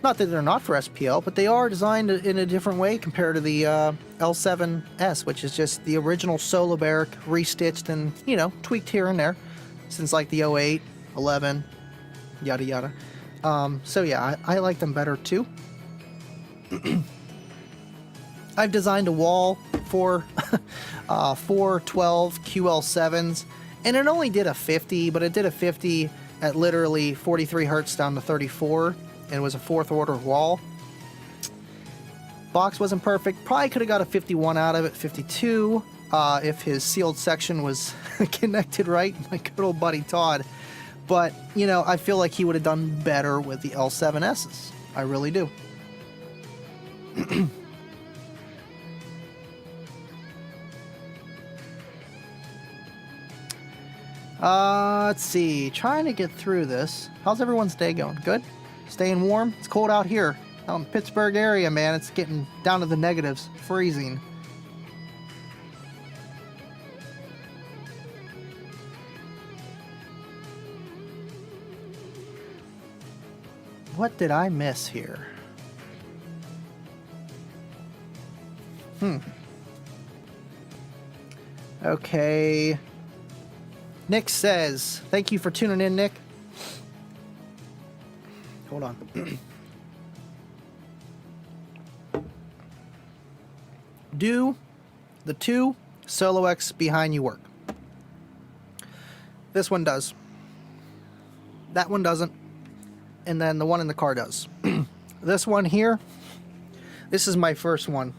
not that they're not for SPL, but they are designed in a different way compared to the L7S, which is just the original Solo Barrack restitched and, you know, tweaked here and there since like the 08, 11, yada yada. So yeah, I like them better too. I've designed a wall for 412 QL7s, and it only did a 50, but it did a 50 at literally 43 hertz down to 34, and it was a 4th order wall. Box wasn't perfect. Probably could have got a 51 out of it, 52, if his sealed section was connected right, my good old buddy Todd. But, you know, I feel like he would have done better with the L7Ss. I really do. Let's see. Trying to get through this. How's everyone's day going? Good? Staying warm? It's cold out here. Out in Pittsburgh area, man. It's getting down to the negatives. Freezing. What did I miss here? Okay. Nick says, thank you for tuning in, Nick. Hold on. Do the 2 Solo X behind you work? This one does. That one doesn't. And then the one in the car does. This one here, this is my first one.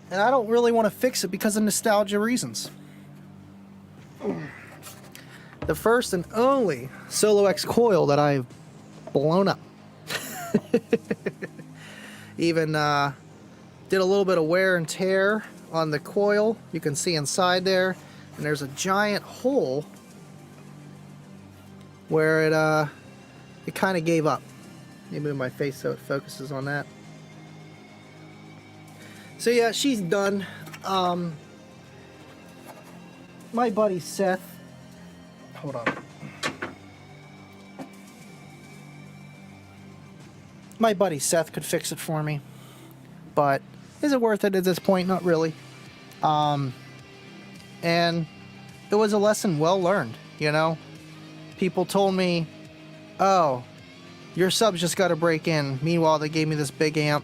And I don't really want to fix it because of nostalgia reasons. The first and only Solo X coil that I've blown up. Even did a little bit of wear and tear on the coil. You can see inside there. And there's a giant hole where it kind of gave up. Let me move my face so it focuses on that. So yeah, she's done. My buddy Seth, hold on. My buddy Seth could fix it for me, but is it worth it at this point? Not really. And it was a lesson well learned, you know? People told me, oh, your subs just got to break in. Meanwhile, they gave me this big amp.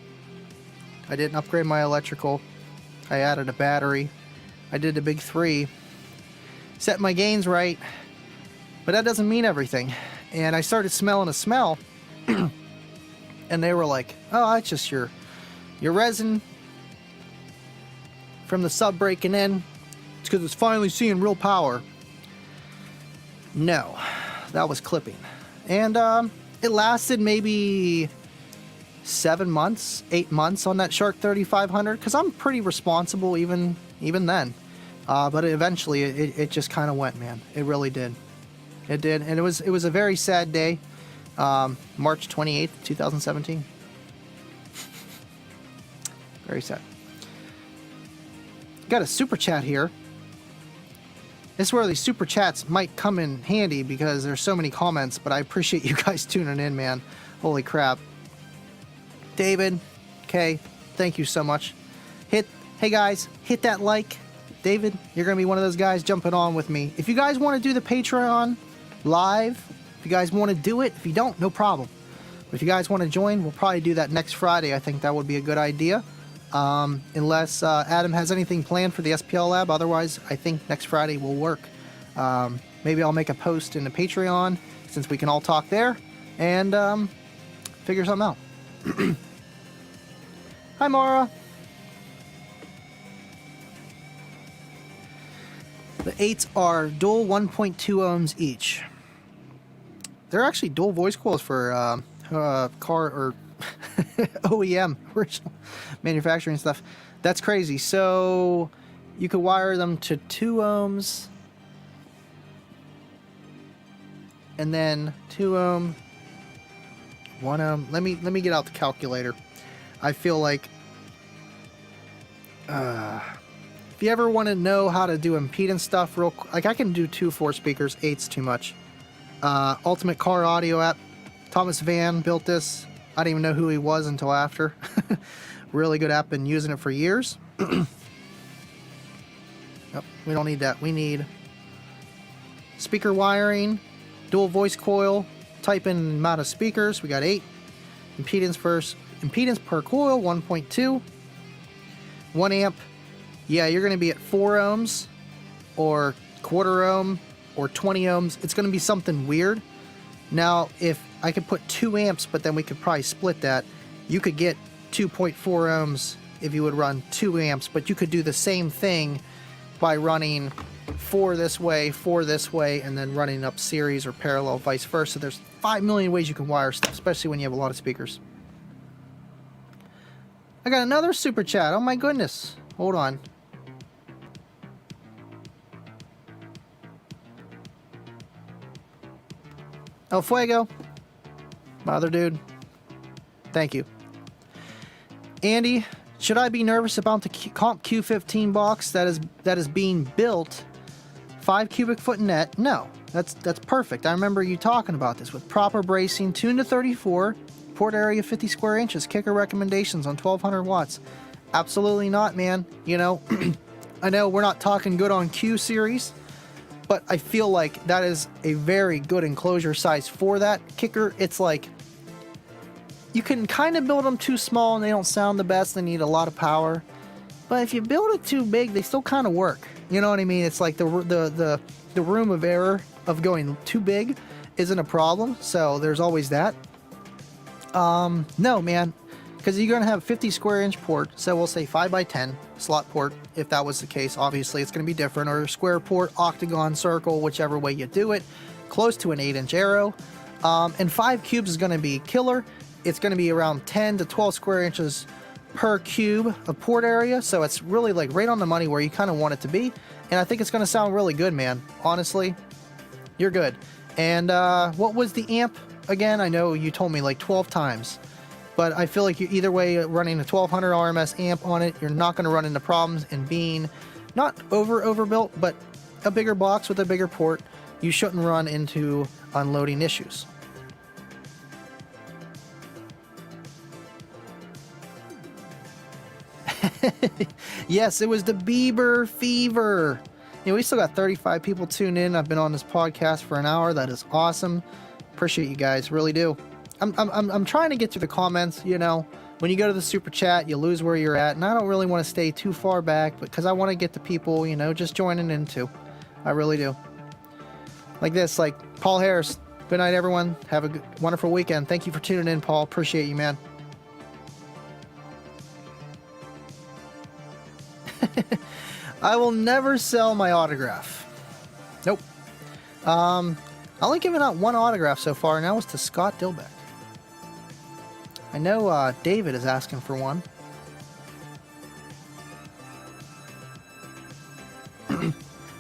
I didn't upgrade my electrical. I added a battery. I did the big 3. Set my gains right. But that doesn't mean everything. And I started smelling a smell, and they were like, oh, that's just your resin from the sub breaking in. It's because it's finally seeing real power. No, that was clipping. And it lasted maybe 7 months, 8 months on that Shark 3500, because I'm pretty responsible even then. But eventually it just kind of went, man. It really did. It did. And it was a very sad day. March 28th, 2017. Very sad. Got a super chat here. This is where these super chats might come in handy because there's so many comments, but I appreciate you guys tuning in, man. Holy crap. David, okay, thank you so much. Hey guys, hit that like. David, you're going to be one of those guys jumping on with me. If you guys want to do the Patreon live, if you guys want to do it, if you don't, no problem. But if you guys want to join, we'll probably do that next Friday. I think that would be a good idea. Unless Adam has anything planned for the SPL lab. Otherwise, I think next Friday will work. Maybe I'll make a post in the Patreon since we can all talk there and figure something out. Hi, Mara. The 8s are dual 1.2 ohms each. They're actually dual voice coils for car or OEM, original manufacturing stuff. That's crazy. So you could wire them to 2 ohms and then 2 ohm, 1 ohm. Let me get out the calculator. I feel like if you ever want to know how to do impedance stuff real quick, like I can do 2 4 speakers, 8's too much. Ultimate Car Audio app. Thomas Van built this. I didn't even know who he was until after. Really good app, been using it for years. Nope, we don't need that. We need speaker wiring, dual voice coil, type in amount of speakers. We got 8. Impedance per coil, 1.2. 1 amp. Yeah, you're going to be at 4 ohms or quarter ohm or 20 ohms. It's going to be something weird. Now, if I could put 2 amps, but then we could probably split that, you could get 2.4 ohms if you would run 2 amps, but you could do the same thing by running 4 this way, and then running up series or parallel, vice versa. There's 5 million ways you can wire stuff, especially when you have a lot of speakers. I got another super chat. Oh my goodness. Hold on. El Fuego. My other dude. Thank you. Andy, should I be nervous about the Comp Q15 box that is being built 5 cubic foot net? No. That's perfect. I remember you talking about this with proper bracing, tuned to 34, port area 50 square inches, kicker recommendations on 1200 watts. Absolutely not, man. You know, I know we're not talking good on Q series, but I feel like that is a very good enclosure size for that kicker. It's like you can kind of build them too small and they don't sound the best. They need a lot of power. But if you build it too big, they still kind of work. You know what I mean? It's like the room of error of going too big isn't a problem. So there's always that. No, man, because you're going to have 50 square inch port. So we'll say 5x10 slot port. If that was the case, obviously it's going to be different, or square port, octagon, circle, whichever way you do it, close to an 8-inch arrow. And 5 cubes is going to be killer. It's going to be around 10 to 12 square inches per cube of port area. So it's really like right on the money where you kind of want it to be. And I think it's going to sound really good, man. Honestly, you're good. And what was the amp again? I know you told me like 12 times. But I feel like you either way, running a 1200 RMS amp on it, you're not going to run into problems. And being not overbuilt, but a bigger box with a bigger port, you shouldn't run into unloading issues. Yes, it was the Bieber fever. You know, we still got 35 people tuned in. I've been on this podcast for an hour. That is awesome. Appreciate you guys, really do. I'm trying to get to the comments. You know, when you go to the super chat, you lose where you're at, and I don't really want to stay too far back, because I want to get the people, you know, just joining in too. I really do. like this, like Paul Harris. Good night, everyone. Have a wonderful weekend. Thank you for tuning in, Paul. Appreciate you, man. I will never sell my autograph. Nope. I only given out one autograph so far, and that was to Scott Dilbeck. I know David is asking for one.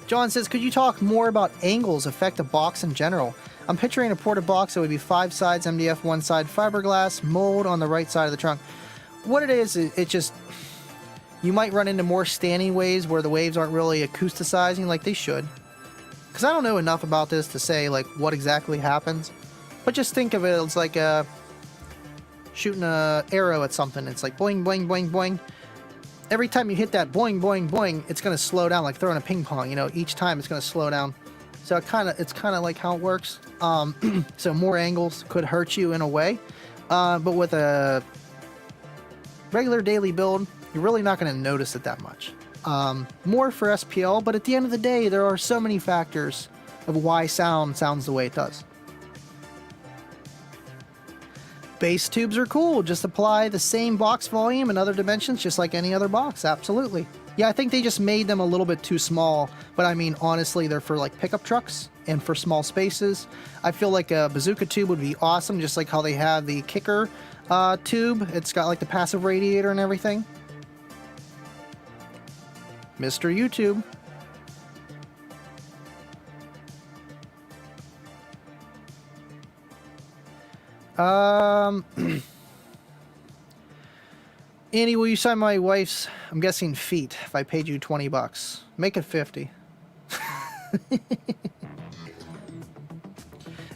John says, could you talk more about angles affect a box in general? I'm picturing a ported box that would be 5 sides MDF, 1 side fiberglass, mold on the right side of the trunk. What it is, it just... You might run into more standing waves where the waves aren't really acousticizing like they should. Because I don't know enough about this to say like what exactly happens. But just think of it as like shooting an arrow at something. It's like boing, boing, boing, boing. Every time you hit that boing, boing, boing, it's going to slow down like throwing a ping pong. You know, each time it's going to slow down. So it's kind of like how it works. So more angles could hurt you in a way. But with a regular daily build, you're really not going to notice it that much. More for SPL, but at the end of the day, there are so many factors of why sound sounds the way it does. Base tubes are cool. Just apply the same box volume and other dimensions just like any other box. Absolutely. Yeah, I think they just made them a little bit too small, but I mean, honestly, they're for like pickup trucks and for small spaces. I feel like a bazooka tube would be awesome, just like how they have the kicker tube. It's got like the passive radiator and everything. Mr. YouTube. Andy, will you sign my wife's, I'm guessing, feet if I paid you $20? Make it 50.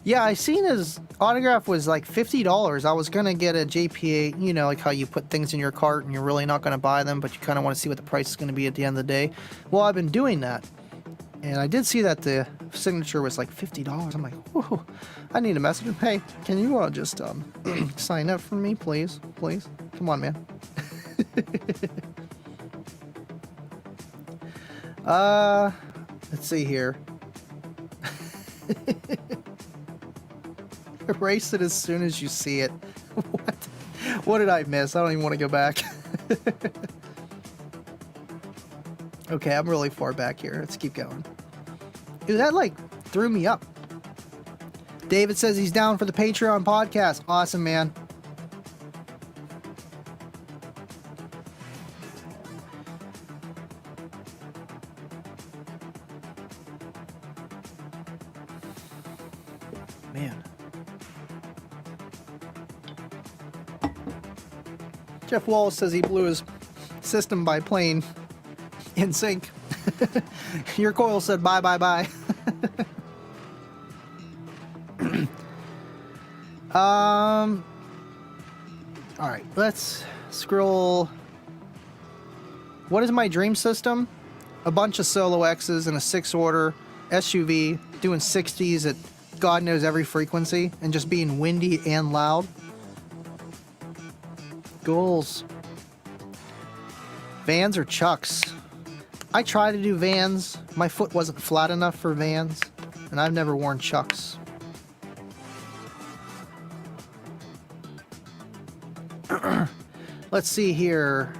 Yeah, I seen his autograph was like $50. I was gonna get a JPA, you know, like how you put things in your cart and you're really not gonna buy them, but you kind of want to see what the price is gonna be at the end of the day. Well, I've been doing that, and I did see that the signature was like $50. I'm like, whoa, I need a message. Hey, can you just sign up for me, please? Please, come on, man. Let's see here. Erase it as soon as you see it. What did I miss? I don't even want to go back. Okay, I'm really far back here. Let's keep going. Dude, that like threw me up. David says he's down for the Patreon podcast. Awesome, man. Man. Jeff Wallace says he blew his system by playing in sync. Your coil said bye, bye, bye. All right, let's scroll. What is my dream system? A bunch of Solo X's and a 6-order SUV doing 60s at God knows every frequency and just being windy and loud. Goals. Vans or Chucks? I tried to do Vans. My foot wasn't flat enough for Vans, and I've never worn Chucks. Let's see here.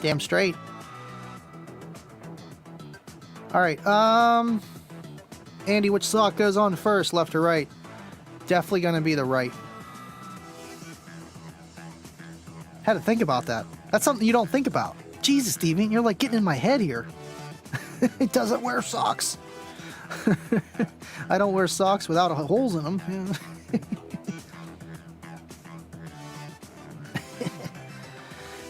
Damn straight. All right. Andy, which sock goes on first, left or right? Definitely gonna be the right. Had to think about that. That's something you don't think about. Jesus, Steven, you're like getting in my head here. It doesn't wear socks. I don't wear socks without holes in them.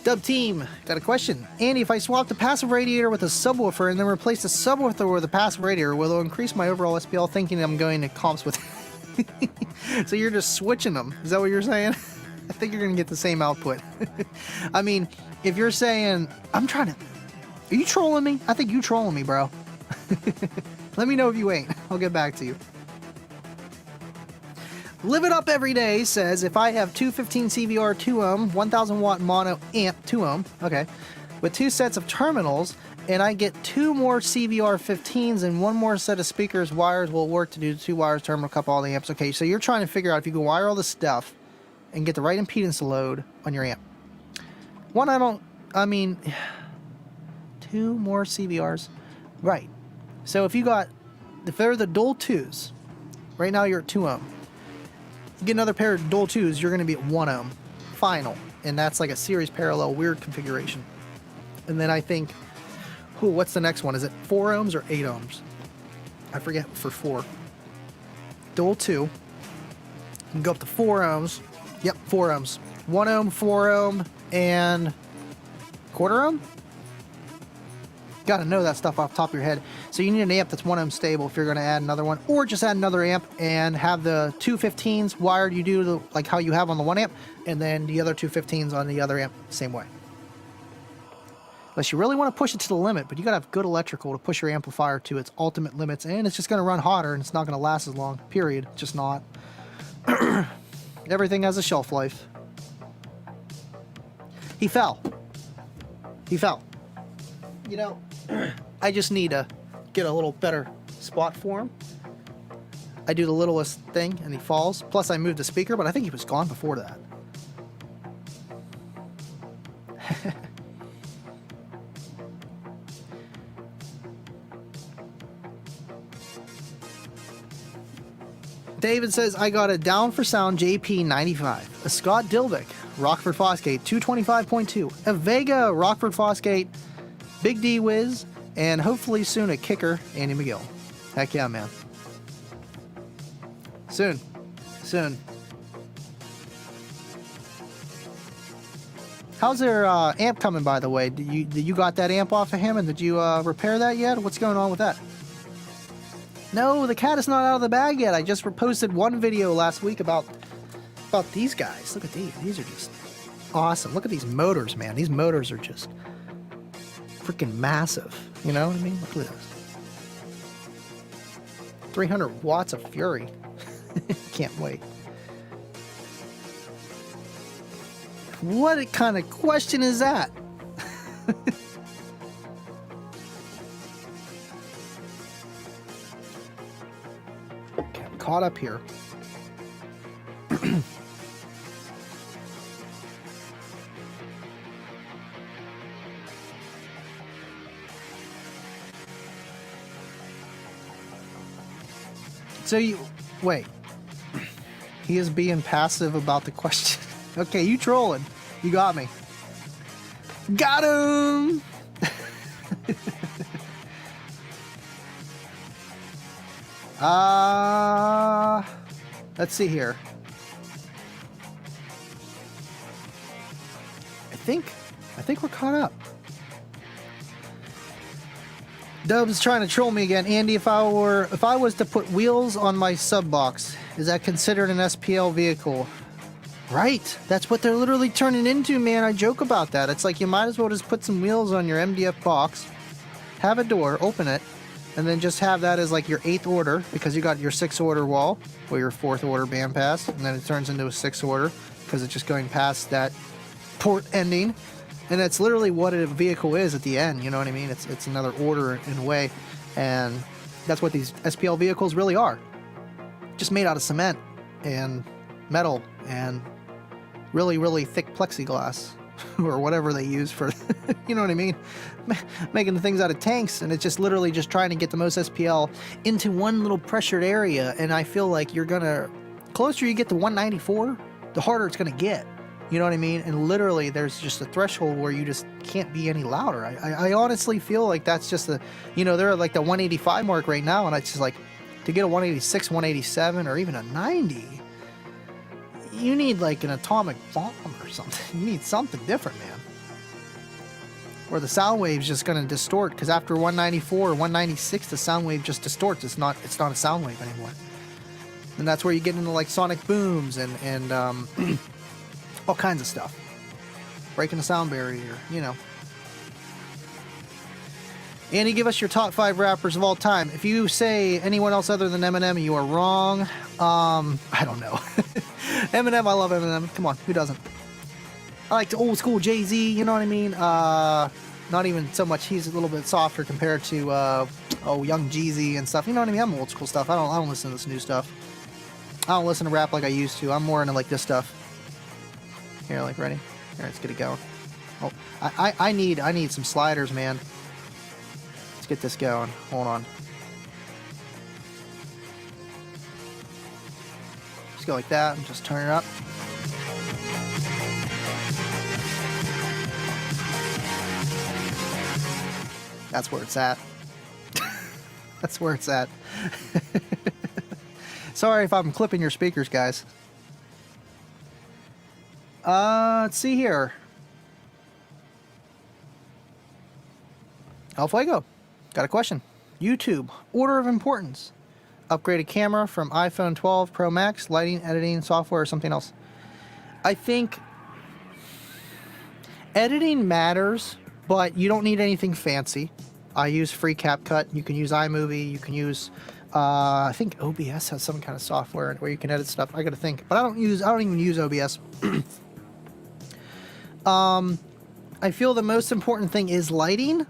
Dub Team, got a question. Andy, if I swap the passive radiator with a subwoofer and then replace the subwoofer with a passive radiator, will it increase my overall SPL, thinking I'm going to comps with So you're just switching them. Is that what you're saying? I think you're going to get the same output. I mean, if you're saying, are you trolling me? I think you trolling me, bro. Let me know if you ain't. I'll get back to you. Live It Up Every Day says, if I have 215 CVR 2 ohm, 1000 watt mono amp 2 ohm, okay, with 2 sets of terminals and I get 2 more CVR 15s and 1 more set of speakers. Wires will work to do the 2 wires, terminal, couple all the amps. Okay, so you're trying to figure out if you can wire all this stuff and get the right impedance load on your amp. I mean, 2 more CVRs. Right. So if they're the dual 2s, right now you're at 2 ohm. You get another pair of dual 2s, you're going to be at 1 ohm. Final. And that's like a series parallel weird configuration. And then I think, what's the next one? Is it 4 ohms or 8 ohms? I forget for 4. Dual 2. You can go up to 4 ohms. Yep, 4 ohms. 1 ohm, 4 ohm, and quarter ohm? Got to know that stuff off the top of your head. So you need an amp that's 1 ohm stable if you're going to add another one, or just add another amp and have the 2 15s wired. You do like how you have on the 1 amp, and then the other 2 15s on the other amp, same way. Unless you really want to push it to the limit, but you got to have good electrical to push your amplifier to its ultimate limits, and it's just going to run hotter and it's not going to last as long. Period. It's just not. Everything has a shelf life. He fell. You know, I just need to get a little better spot for him. I do the littlest thing and he falls. Plus I moved the speaker, but I think he was gone before that. David says, I got a Down for Sound JP95, a Scott Dilvick Rockford Fosgate 225.2, a Vega Rockford Fosgate, Big D Wiz, and hopefully soon a kicker, Andy McGill. Heck yeah, man. Soon. How's their amp coming, by the way? Did you got that amp off of him, and did you repair that yet? What's going on with that? No, the cat is not out of the bag yet. I just posted one video last week about these guys. Look at these. These are just awesome. Look at these motors, man. These motors are just freaking massive. You know what I mean? Look at this. 300 watts of fury. Can't wait. What kind of question is that? Okay, I'm caught up here. So wait. He is being passive about the question. Okay, you trolling. You got me. Got him! Let's see here. I think we're caught up. Dub's trying to troll me again. Andy, if I was to put wheels on my sub box, is that considered an SPL vehicle? Right. That's what they're literally turning into, man. I joke about that. It's like you might as well just put some wheels on your MDF box, have a door, open it, and then just have that as like your 8th order, because you got your 6th order wall or your 4th order bandpass, and then it turns into a 6th order because it's just going past that port ending. And that's literally what a vehicle is at the end, you know what I mean? It's another order in a way, and that's what these SPL vehicles really are. Just made out of cement and metal and really, really thick plexiglass or whatever they use for, you know what I mean? Making the things out of tanks, and it's just literally just trying to get the most SPL into one little pressured area, and I feel like closer you get to 194, the harder it's gonna get. You know what I mean? And literally there's just a threshold where you just can't be any louder. I honestly feel like that's just they're at like the 185 mark right now, and it's just like, to get a 186, 187, or even a 90, you need like an atomic bomb or something. You need something different, man. Or the sound wave's just going to distort, because after 194 or 196, the sound wave just distorts. It's not a sound wave anymore. And that's where you get into like sonic booms and all kinds of stuff. Breaking the sound barrier, you know. Andy, give us your top 5 rappers of all time. If you say anyone else other than Eminem, you are wrong. I don't know. Eminem, I love Eminem. Come on, who doesn't? I like the old school Jay-Z, you know what I mean? Not even so much. He's a little bit softer compared to Young Jeezy and stuff. You know what I mean? I'm old school stuff. I don't listen to this new stuff. I don't listen to rap like I used to. I'm more into like this stuff. Here, like ready? Here, let's get it going. Oh, I need some sliders, man. Let's get this going. Hold on. Just go like that and just turn it up. That's where it's at. That's where it's at. Sorry if I'm clipping your speakers, guys. Let's see here. El Fuego, got a question. YouTube, order of importance. Upgraded camera from iPhone 12 Pro Max, lighting, editing, software, or something else. I think editing matters, but you don't need anything fancy. I use free CapCut. You can use iMovie. You can use, I think OBS has some kind of software where you can edit stuff. I got to think, but I don't even use OBS. I feel the most important thing is lighting,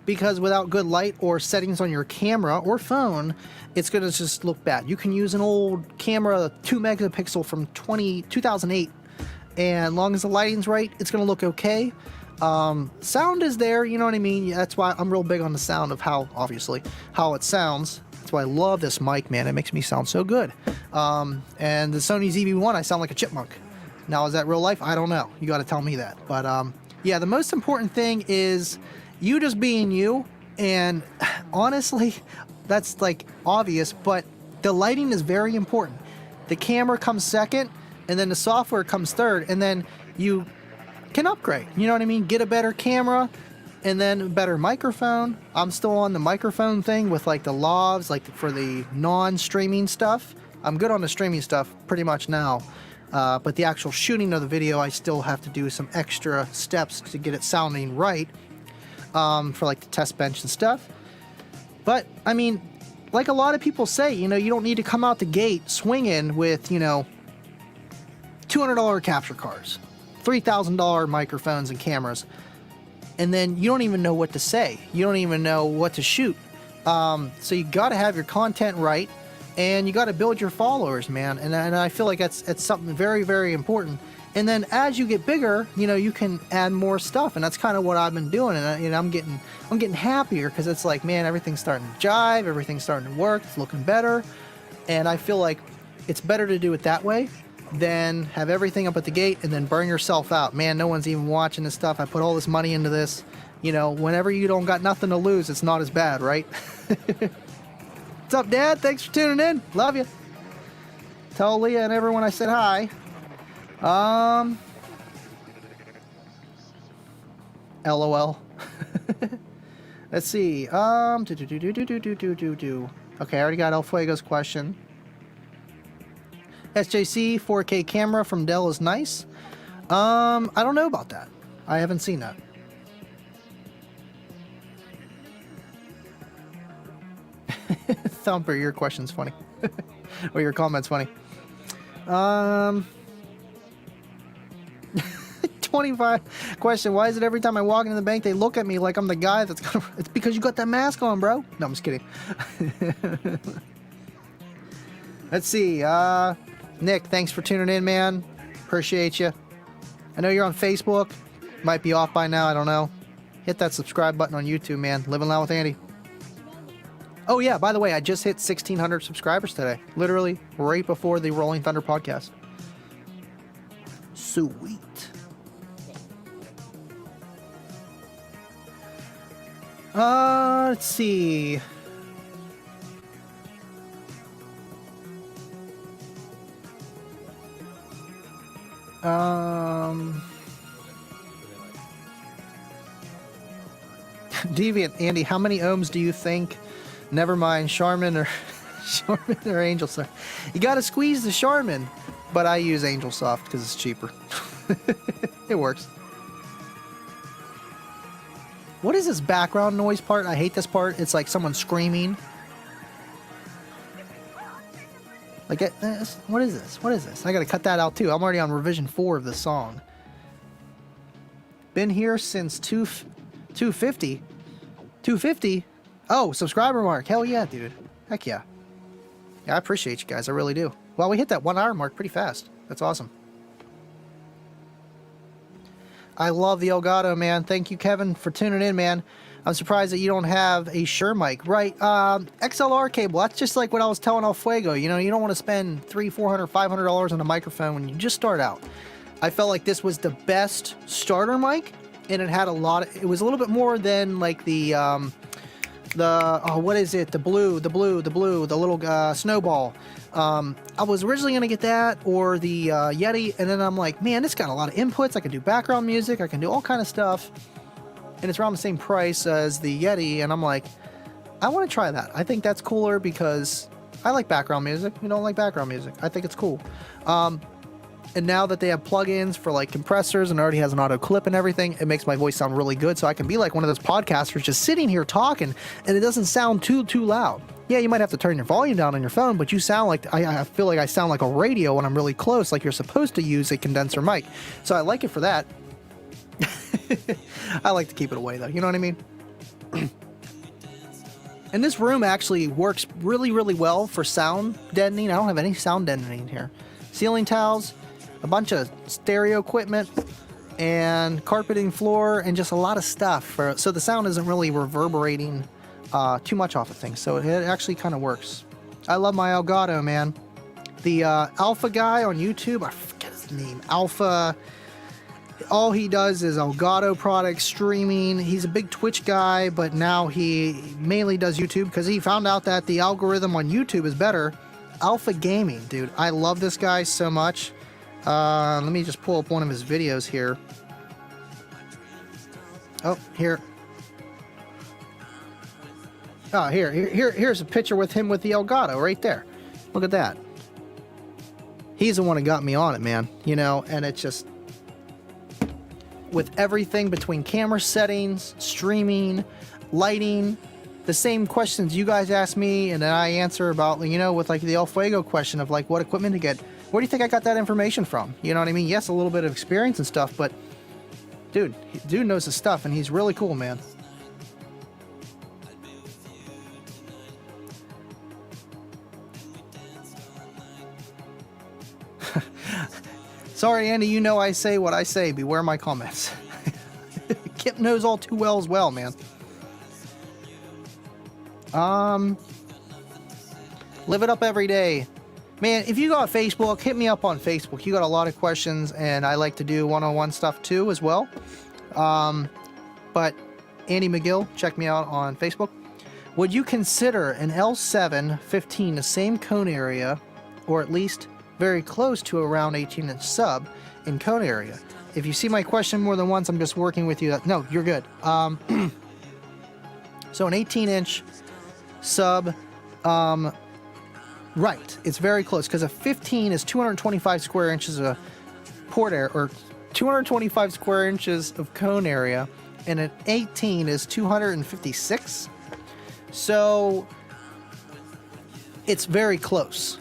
because without good light or settings on your camera or phone, it's going to just look bad. You can use an old camera, 2 megapixel from 2008, and as long as the lighting's right, it's going to look okay. Sound is there, you know what I mean? That's why I'm real big on the sound of obviously, how it sounds. That's why I love this mic, man. It makes me sound so good. And the Sony ZV-1, I sound like a chipmunk. Now, is that real life? I don't know. You got to tell me that. But, yeah, the most important thing is you just being you. And honestly, that's like obvious, but the lighting is very important. The camera comes second, and then the software comes third, and then you can upgrade. You know what I mean? Get a better camera, and then a better microphone. I'm still on the microphone thing with like the lavs, like for the non-streaming stuff. I'm good on the streaming stuff pretty much now. But the actual shooting of the video, I still have to do some extra steps to get it sounding right, for like the test bench and stuff. But, I mean, like a lot of people say, you know, you don't need to come out the gate swinging with, you know, $200 capture cards, $3,000 microphones and cameras, and then you don't even know what to say. You don't even know what to shoot. So you got to have your content right, and you got to build your followers, man. And I feel like it's something very, very important. And then as you get bigger, you know, you can add more stuff, and that's kind of what I've been doing. And you know, I'm getting happier, because it's like, man, everything's starting to jive, everything's starting to work, it's looking better, and I feel like it's better to do it that way than have everything up at the gate and then burn yourself out. Man, no one's even watching this stuff. I put all this money into this. You know, whenever you don't got nothing to lose, it's not as bad, right? What's up, Dad? Thanks for tuning in. Love you. Tell Leah and everyone I said hi. LOL. Let's see. Okay, I already got El Fuego's question. SJC 4K camera from Dell is nice. I don't know about that. I haven't seen that. Thumper, your question's funny. Or your comment's funny. 25 question. Why is it every time I walk into the bank they look at me like I'm the guy that's gonna... It's because you got that mask on, bro. No, I'm just kidding. Let's see. Nick, thanks for tuning in, man. Appreciate you. I know you're on Facebook. Might be off by now. I don't know. Hit that subscribe button on YouTube, man. Living Loud with Andy. Oh, yeah. By the way, I just hit 1,600 subscribers today. Literally right before the Rolling Thunder podcast. Sweet. Let's see. Deviant, Andy, how many ohms do you think? Never mind, Charmin or Charmin or Angel Soft. You gotta squeeze the Charmin, but I use Angel Soft because it's cheaper. It works. What is this background noise part? I hate this part. It's like someone screaming. Like, what is this? What is this? I gotta cut that out too. I'm already on revision 4 of this song. Been here since 250. 250. Oh, subscriber mark. Hell yeah, dude. Heck yeah. Yeah, I appreciate you guys. I really do. Well, we hit that 1 hour mark pretty fast. That's awesome. I love the Elgato, man. Thank you, Kevin, for tuning in, man. I'm surprised that you don't have a Shure mic. Right, XLR cable. That's just like what I was telling El Fuego. You know, you don't want to spend $300, $400, $500 on a microphone when you just start out. I felt like this was the best starter mic, and it had a lot of, it was a little bit more than like the oh, what is it? The little snowball. I was originally going to get that or the Yeti, and then I'm like, man, this got a lot of inputs. I can do background music. I can do all kind of stuff. And it's around the same price as the Yeti, and I'm like, I want to try that. I think that's cooler because I like background music. You don't like background music. I think it's cool. And now that they have plugins for like compressors and already has an auto clip and everything, it makes my voice sound really good. So I can be like one of those podcasters just sitting here talking and it doesn't sound too loud. Yeah, you might have to turn your volume down on your phone, but you sound like, I feel like I sound like a radio when I'm really close, like you're supposed to use a condenser mic. So I like it for that. I like to keep it away though, you know what I mean? And this room actually works really well for sound deadening. I don't have any sound deadening here. Ceiling tiles, a bunch of stereo equipment, and carpeting floor, and just a lot of stuff. So the sound isn't really reverberating too much off of things. So it actually kind of works. I love my Elgato, man. The Alpha guy on YouTube, I forget his name. Alpha. All he does is Elgato products, streaming. He's a big Twitch guy, but now he mainly does YouTube because he found out that the algorithm on YouTube is better. Alpha Gaming, dude. I love this guy so much. Let me just pull up one of his videos here. Oh, here. Oh, here's a picture with him with the Elgato right there. Look at that. He's the one that got me on it, man. You know, and it's just with everything between camera settings, streaming, lighting, the same questions you guys ask me and then I answer about, you know, with like the El Fuego question of like what equipment to get. Where do you think I got that information from? You know what I mean? Yes, a little bit of experience and stuff, but dude knows his stuff and he's really cool, man. Sorry, Andy, you know I say what I say. Beware my comments. Kip knows all too well as well, man. Live it up every day. Man, if you got Facebook, hit me up on Facebook. You got a lot of questions, and I like to do one-on-one stuff too as well. But Andy McGill, check me out on Facebook. Would you consider an L7 15 the same cone area, or at least very close to around 18-inch sub in cone area? If you see my question more than once, I'm just working with you. No, you're good. So an 18-inch sub, right, it's very close because a 15 is 225 square inches of port area, or 225 square inches of cone area, and an 18 is 256. So it's very close.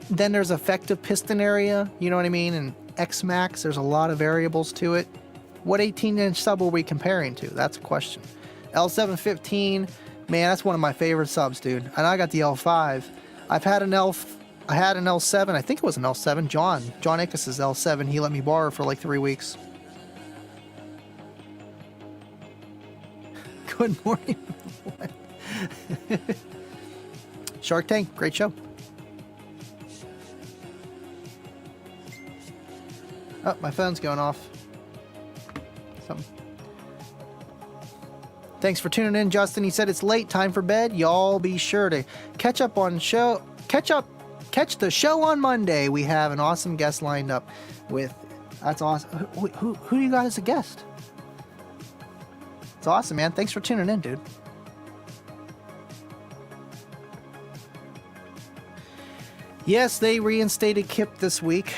Then there's effective piston area, you know what I mean, and X-Max, there's a lot of variables to it. What 18-inch sub are we comparing to? That's a question. L715, man, that's one of my favorite subs, dude. And I got the L5. I had an L7, I think it was an L7. John Ickes' L7, he let me borrow for like 3 weeks. Good morning. Shark Tank, great show. Oh, my phone's going off. Thanks for tuning in, Justin. He said it's late, time for bed. Y'all be sure to catch the show on Monday. We have an awesome guest lined up with. That's awesome. Who you got as a guest? It's awesome, man. Thanks for tuning in, dude. Yes, they reinstated Kip this week.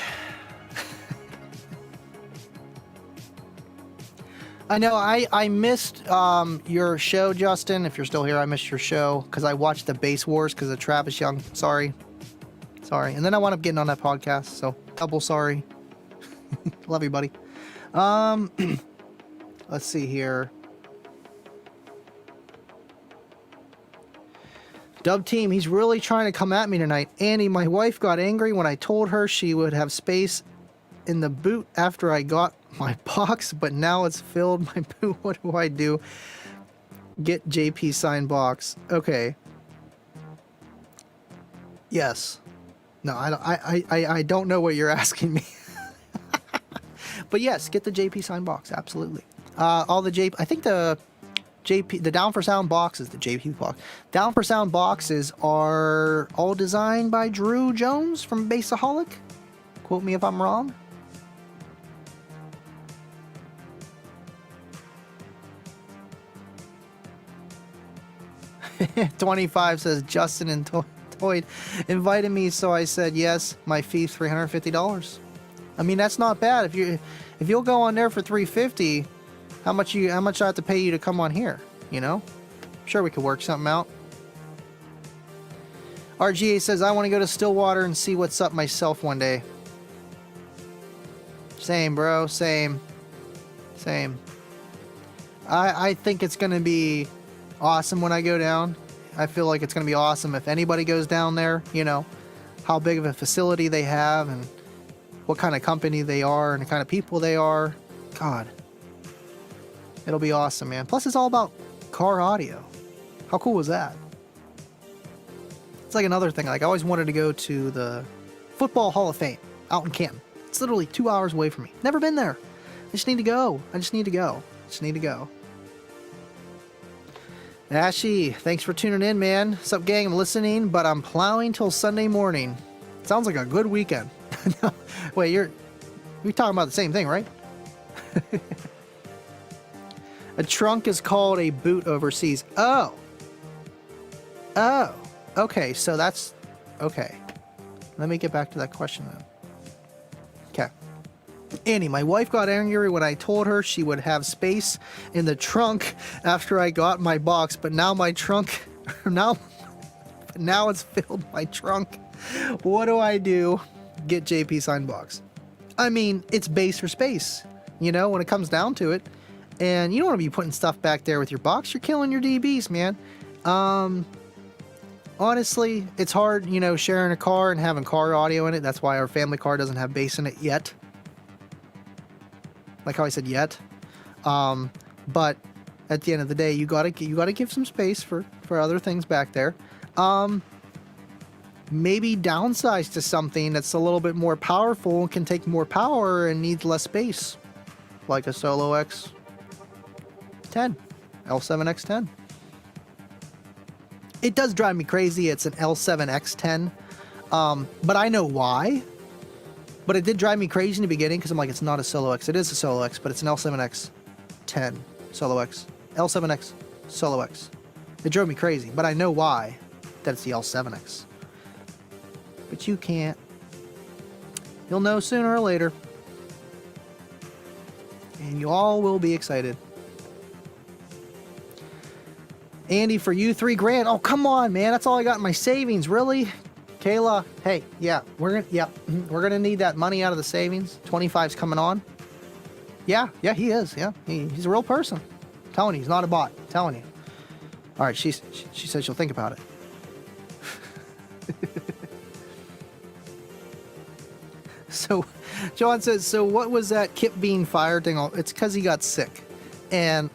I know I missed your show, Justin. If you're still here, I missed your show because I watched the Base Wars because of Travis Young. Sorry. And then I wound up getting on that podcast, so double sorry. Love you, buddy. Let's Let's see here. Dub team, he's really trying to come at me tonight. Andy, my wife got angry when I told her she would have space in the boot after I got my box, but now it's filled my boot. What do I do? Get JP signed box. Okay. Yes. No, I don't know what you're asking me. But yes, get the JP signed box. Absolutely. All the JP, I think the Down for Sound boxes, the JP box. Down for Sound boxes are all designed by Drew Jones from Bassaholic. Quote me if I'm wrong. $25 says Justin and Toyd invited me, so I said yes. My fee $350. I mean, that's not bad. If you'll go on there for $350, how much I have to pay you to come on here? You know, sure we could work something out. RGA says I want to go to Stillwater and see what's up myself one day. Same, bro. Same. I think it's gonna be awesome when I go down. I feel like it's going to be awesome if anybody goes down there, you know, how big of a facility they have and what kind of company they are and the kind of people they are. God, it'll be awesome, man. Plus, it's all about car audio. How cool was that? It's like another thing. Like, I always wanted to go to the Football Hall of Fame out in Canton. It's literally 2 hours away from me. Never been there. I just need to go. Ashy, thanks for tuning in, man. What's up, gang? I'm listening, but I'm plowing till Sunday morning. Sounds like a good weekend. No, wait, we're talking about the same thing, right? A trunk is called a boot overseas. Oh, okay, so that's okay. Let me get back to that question then. Okay. Annie, my wife got angry when I told her she would have space in the trunk after I got my box, but now my trunk, now it's filled my trunk. What do I do? Get JP signed box. I mean, it's base for space, you know, when it comes down to it. And you don't want to be putting stuff back there with your box. You're killing your DBs, man. Honestly, it's hard, you know, sharing a car and having car audio in it. That's why our family car doesn't have bass in it yet. Like how I said yet. But at the end of the day, you gotta give some space for other things back there. Maybe downsize to something that's a little bit more powerful and can take more power and needs less space. Like a Solo X10. L7X10. It does drive me crazy. It's an L7X10. But I know why. But it did drive me crazy in the beginning because I'm like, it's not a Solo X. It is a Solo X, but it's an L7X10 Solo X. L7X Solo X. It drove me crazy, but I know why. That it's the L7X. But you can't. You'll know sooner or later. And you all will be excited. Andy, for you, $3,000. Oh, come on, man. That's all I got in my savings. Really? Kayla, hey, yeah, we're gonna need that money out of the savings. 25's coming on. Yeah, he is. Yeah, he's a real person. I'm telling you, he's not a bot. I'm telling you. All right, she said she'll think about it. So, John says, so what was that Kip being fired thing? It's because he got sick, and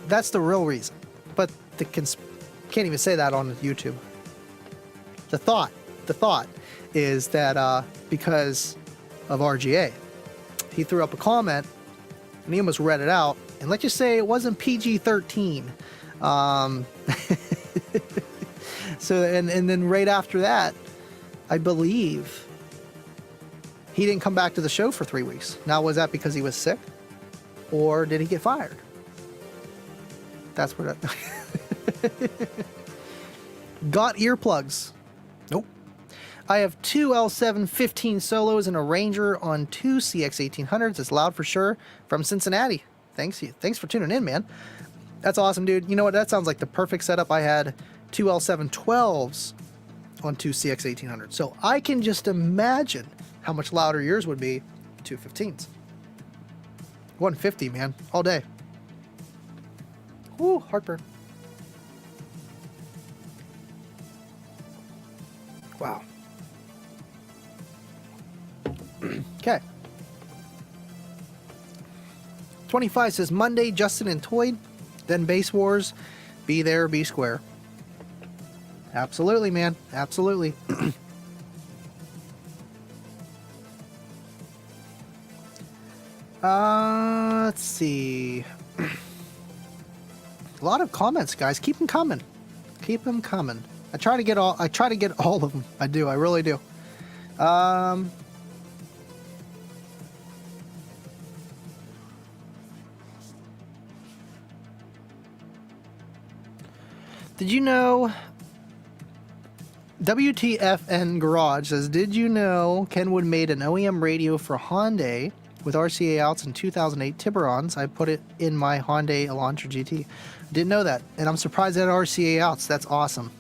that's the real reason. But can't even say that on YouTube. The thought is that because of RGA, he threw up a comment and he almost read it out. And let's just say it wasn't PG-13. So and then right after that, I believe he didn't come back to the show for 3 weeks. Now, was that because he was sick, or did he get fired? That's what. Got earplugs. Nope. I have two L715 Solos and a Ranger on two CX1800s. It's loud for sure. From Cincinnati. Thanks for tuning in, man. That's awesome, dude. You know what? That sounds like the perfect setup. I had two L712s on two CX1800s. So I can just imagine how much louder yours would be. Two 15s. 150, man. All day. Woo, heartburn. Wow. Okay. 25 says Monday, Justin and Toyd. Then Base Wars. Be there, be square. Absolutely, man. Absolutely. Let's see. A lot of comments, guys. Keep them coming. Keep them coming. I try to get all of them. I do. I really do. Did you know? WTFN Garage says, did you know Kenwood made an OEM radio for Hyundai with RCA outs in 2008 Tiburons? I put it in my Hyundai Elantra GT. Didn't know that, and I'm surprised at RCA outs. That's awesome.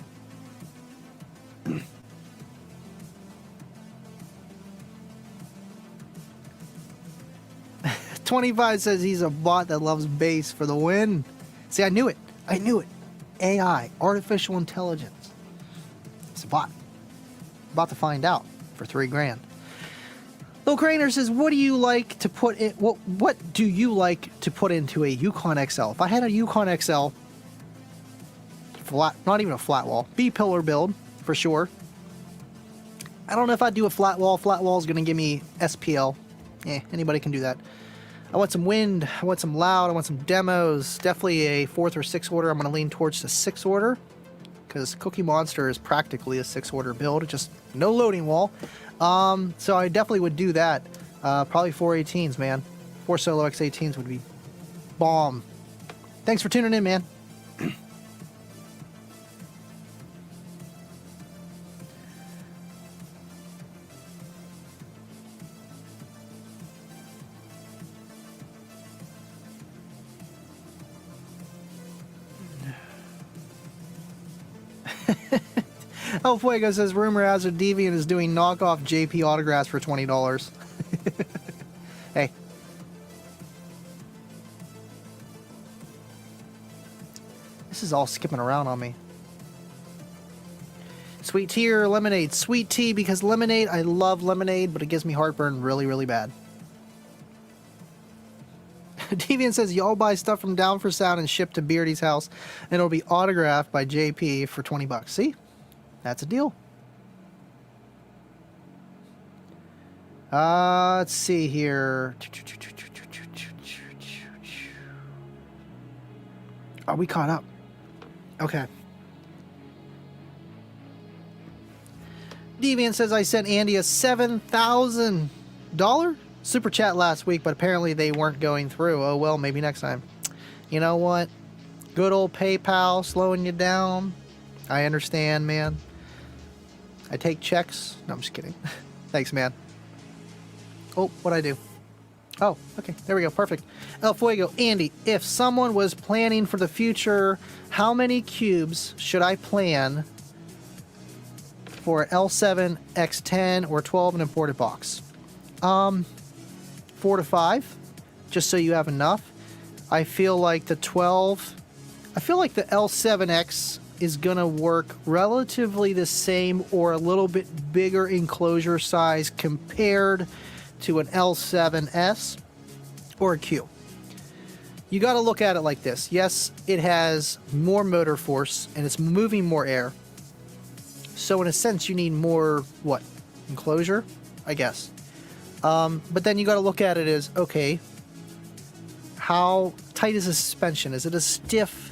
25 says he's a bot that loves bass for the win. See, I knew it. I knew it. AI, artificial intelligence. It's a bot. About to find out for $3,000. Lil Craner says, "What do you like to put in? What do you like to put into a Yukon XL? If I had a Yukon XL, flat, not even a flat wall, B-pillar build for sure. I don't know if I'd do a flat wall. Flat wall is going to give me SPL. Anybody can do that. I want some wind. I want some loud. I want some demos. Definitely a 4th or 6th order. I'm going to lean towards the 6th order because Cookie Monster is practically a 6th order build. Just no loading wall. So I definitely would do that. Probably 418s, man. 4 Solo X18s would be bomb. Thanks for tuning in, man. El Fuego says, rumor has it Deviant is doing knockoff JP autographs for $20. Hey. This is all skipping around on me. Sweet tea or lemonade? Sweet tea, because lemonade, I love lemonade, but it gives me heartburn really, really bad. Deviant says, y'all buy stuff from Down for Sound and ship to Beardy's house, and it'll be autographed by JP for $20. See? That's a deal. Let's see here. Are we caught up? Okay. Deviant says, I sent Andy a $7,000 super chat last week, but apparently they weren't going through. Oh, well, maybe next time. You know what? Good old PayPal slowing you down. I understand, man. I take checks. No, I'm just kidding. Thanks, man. Oh, what'd I do? Oh, okay. There we go. Perfect. El Fuego. Andy, if someone was planning for the future, how many cubes should I plan for L7, X10, or 12 in imported box? 4 to 5, just so you have enough. I feel like the 12... I feel like the L7X is going to work relatively the same or a little bit bigger enclosure size compared to an L7S or a Q. You got to look at it like this. Yes, it has more motor force and it's moving more air. So in a sense, you need more, what, enclosure? I guess. But then you got to look at it as, okay, how tight is the suspension? Is it a stiff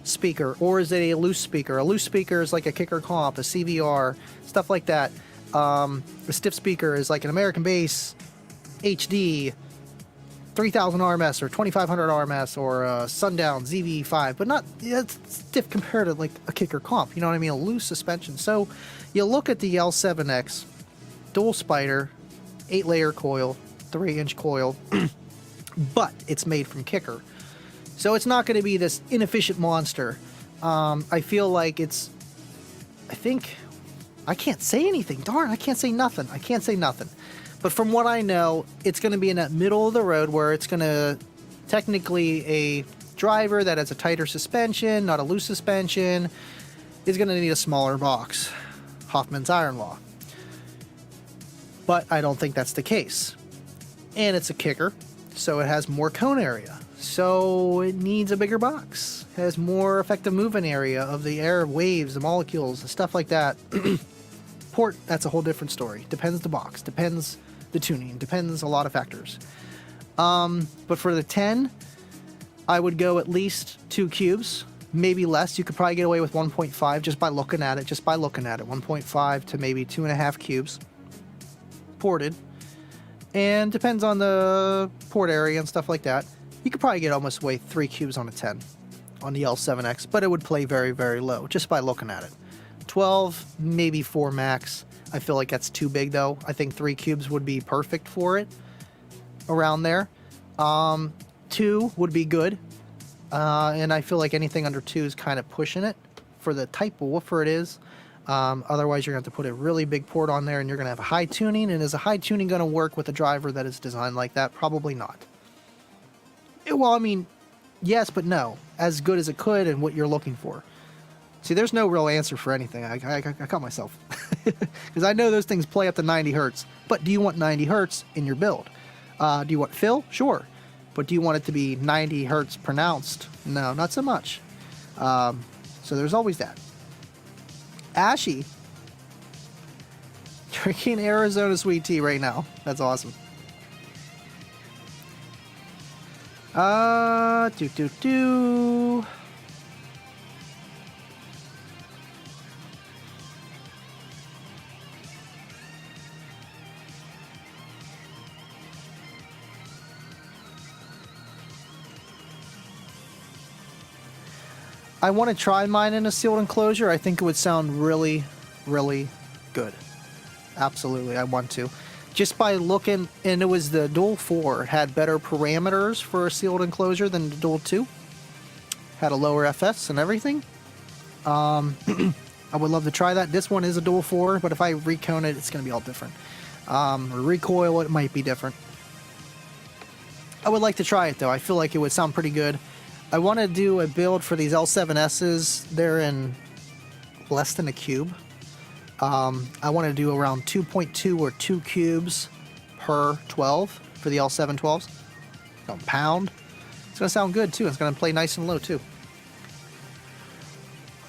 speaker or is it a loose speaker? A loose speaker is like a kicker comp, a CVR, stuff like that. A stiff speaker is like an American Bass HD 3000 RMS or 2500 RMS or a Sundown ZV5, but not, it's stiff compared to like a kicker comp, you know what I mean? A loose suspension. So you look at the L7X, dual spider, 8-layer coil, 3-inch coil, but it's made from kicker. So it's not going to be this inefficient monster. I feel like it's... I think... I can't say anything. Darn, I can't say nothing. I can't say nothing. But from what I know, it's going to be in that middle of the road where it's going to... Technically, a driver that has a tighter suspension, not a loose suspension, is going to need a smaller box. Hoffman's iron law. But I don't think that's the case. And it's a kicker, so it has more cone area. So it needs a bigger box. It has more effective movement area of the air, waves, the molecules, and stuff like that. Port, that's a whole different story. Depends the box, depends the tuning, depends a lot of factors. But for the 10, I would go at least 2 cubes, maybe less. You could probably get away with 1.5 just by looking at it. 1.5 to maybe 2.5 cubes ported. And depends on the port area and stuff like that. You could probably get almost away 3 cubes on a 10 on the L7X, but it would play very, very low just by looking at it. 12, maybe 4 max. I feel like that's too big though. I think 3 cubes would be perfect for it, around there. 2 would be good, and I feel like anything under 2 is kind of pushing it for the type of woofer it is. Otherwise you're going to have to put a really big port on there and you're going to have a high tuning. And is a high tuning going to work with a driver that is designed like that? Probably not. Well, I mean, yes, but no. As good as it could and what you're looking for. See, there's no real answer for anything. I caught myself. Because I know those things play up to 90 hertz. But do you want 90 hertz in your build? Do you want fill? Sure. But do you want it to be 90 hertz pronounced? No, not so much. So there's always that. Ashy. Drinking Arizona sweet tea right now. That's awesome. I want to try mine in a sealed enclosure. I think it would sound really, really good. Absolutely, I want to. Just by looking, and it was the Dual 4, had better parameters for a sealed enclosure than the Dual 2. Had a lower FS and everything. I would love to try that. This one is a Dual 4, but if I recone it, it's going to be all different. Or recoil it might be different. I would like to try it though. I feel like it would sound pretty good. I want to do a build for these L7Ss. They're in less than a cube. I want to do around 2.2 or 2 cubes per 12 for the L712s. Going pound. It's going to sound good too. It's going to play nice and low too.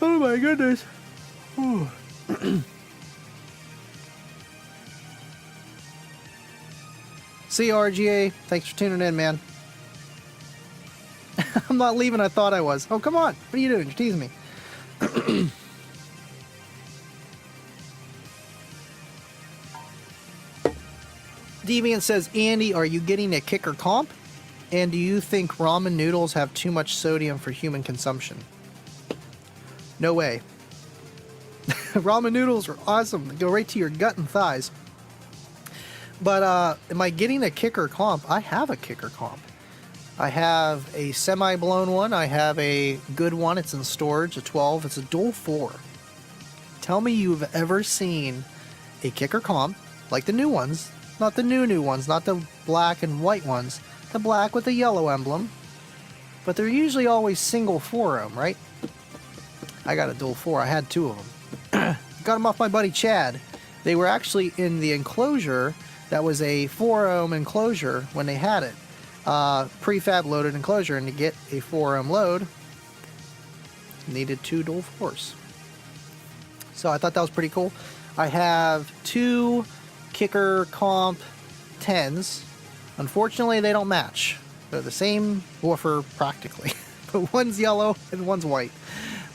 Oh my goodness. See you, RGA. Thanks for tuning in, man. I'm not leaving. I thought I was. Oh, come on. What are you doing? You're teasing me. Deviant says, Andy, are you getting a kicker comp? And do you think ramen noodles have too much sodium for human consumption? No way. Ramen noodles are awesome. They go right to your gut and thighs. But am I getting a kicker comp? I have a kicker comp. I have a semi-blown one. I have a good one. It's in storage, a 12. It's a Dual 4. Tell me you've ever seen a kicker comp, like the new ones. Not the new ones, not the black and white ones. The black with the yellow emblem. But they're usually always single 4-ohm, right? I got a Dual 4. I had 2 of them. Got them off my buddy Chad. They were actually in the enclosure that was a 4-ohm enclosure when they had it. Prefab loaded enclosure, and to get a 4-ohm load needed 2 Dual 4s. So I thought that was pretty cool. I have 2 kicker comp 10s. Unfortunately, they don't match. They're the same woofer practically, but one's yellow and one's white.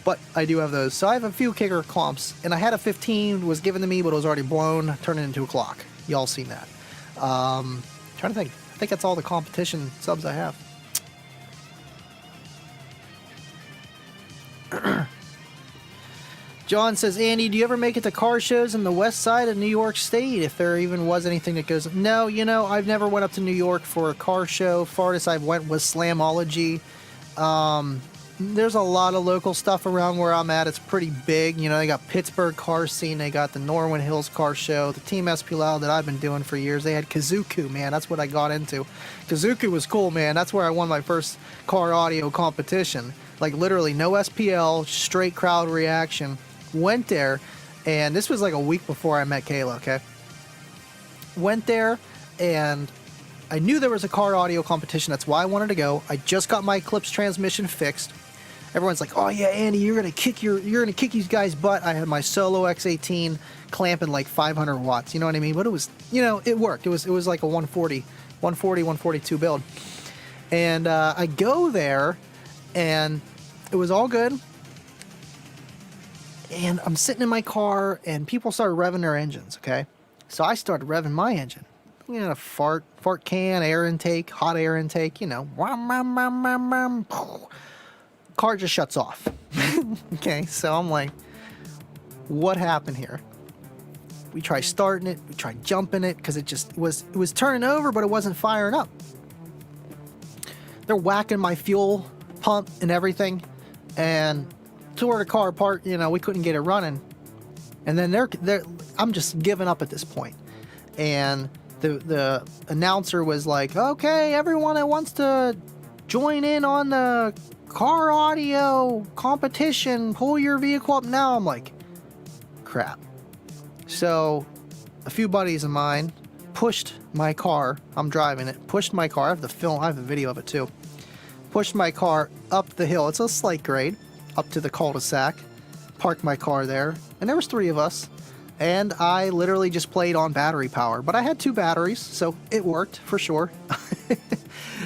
But I do have those. So I have a few kicker comps, and I had a 15 was given to me, but it was already blown, turned it into a clock. Y'all seen that. Trying to think. I think that's all the competition subs I have. John says, Andy, do you ever make it to car shows in the west side of New York State, if there even was anything that goes? No, you know, I've never went up to New York for a car show. Farthest I went was Slamology. there's a lot of local stuff around where I'm at. It's pretty big. You know, they got Pittsburgh car scene. They got the Norwin Hills car show. The Team SP Loud that I've been doing for years. They had Kazuku, man. That's what I got into. Kazuku was cool, man. That's where I won my first car audio competition. Like literally no SPL, straight crowd reaction. Went there, and this was like a week before I met Kayla, okay? Went there, and I knew there was a car audio competition. That's why I wanted to go. I just got my Eclipse transmission fixed. Everyone's like, "Oh yeah, Andy, you're gonna kick these guys' butt." I had my Solo X18 clamping like 500 watts. You know what I mean? But it was, you know, it worked. It was like a 142 build. And I go there, and it was all good. And I'm sitting in my car, and people started revving their engines. Okay, so I started revving my engine. You know, fart can, air intake, hot air intake. You know, car just shuts off. Okay, so I'm like, what happened here? We tried starting it, we tried jumping it, because it was turning over, but it wasn't firing up. They're whacking my fuel pump and everything, and tore the car apart. You know, we couldn't get it running. And then I'm just giving up at this point. And the announcer was like, "Okay, everyone that wants to join in on the car audio competition, pull your vehicle up now." I'm like, crap. So a few buddies of mine pushed my car. I'm driving it. Pushed my car. I have the film. I have the video of it too. Pushed my car up the hill. It's a slight grade up to the cul-de-sac. Parked my car there, and there was 3 of us. And I literally just played on battery power, but I had 2 batteries, so it worked for sure.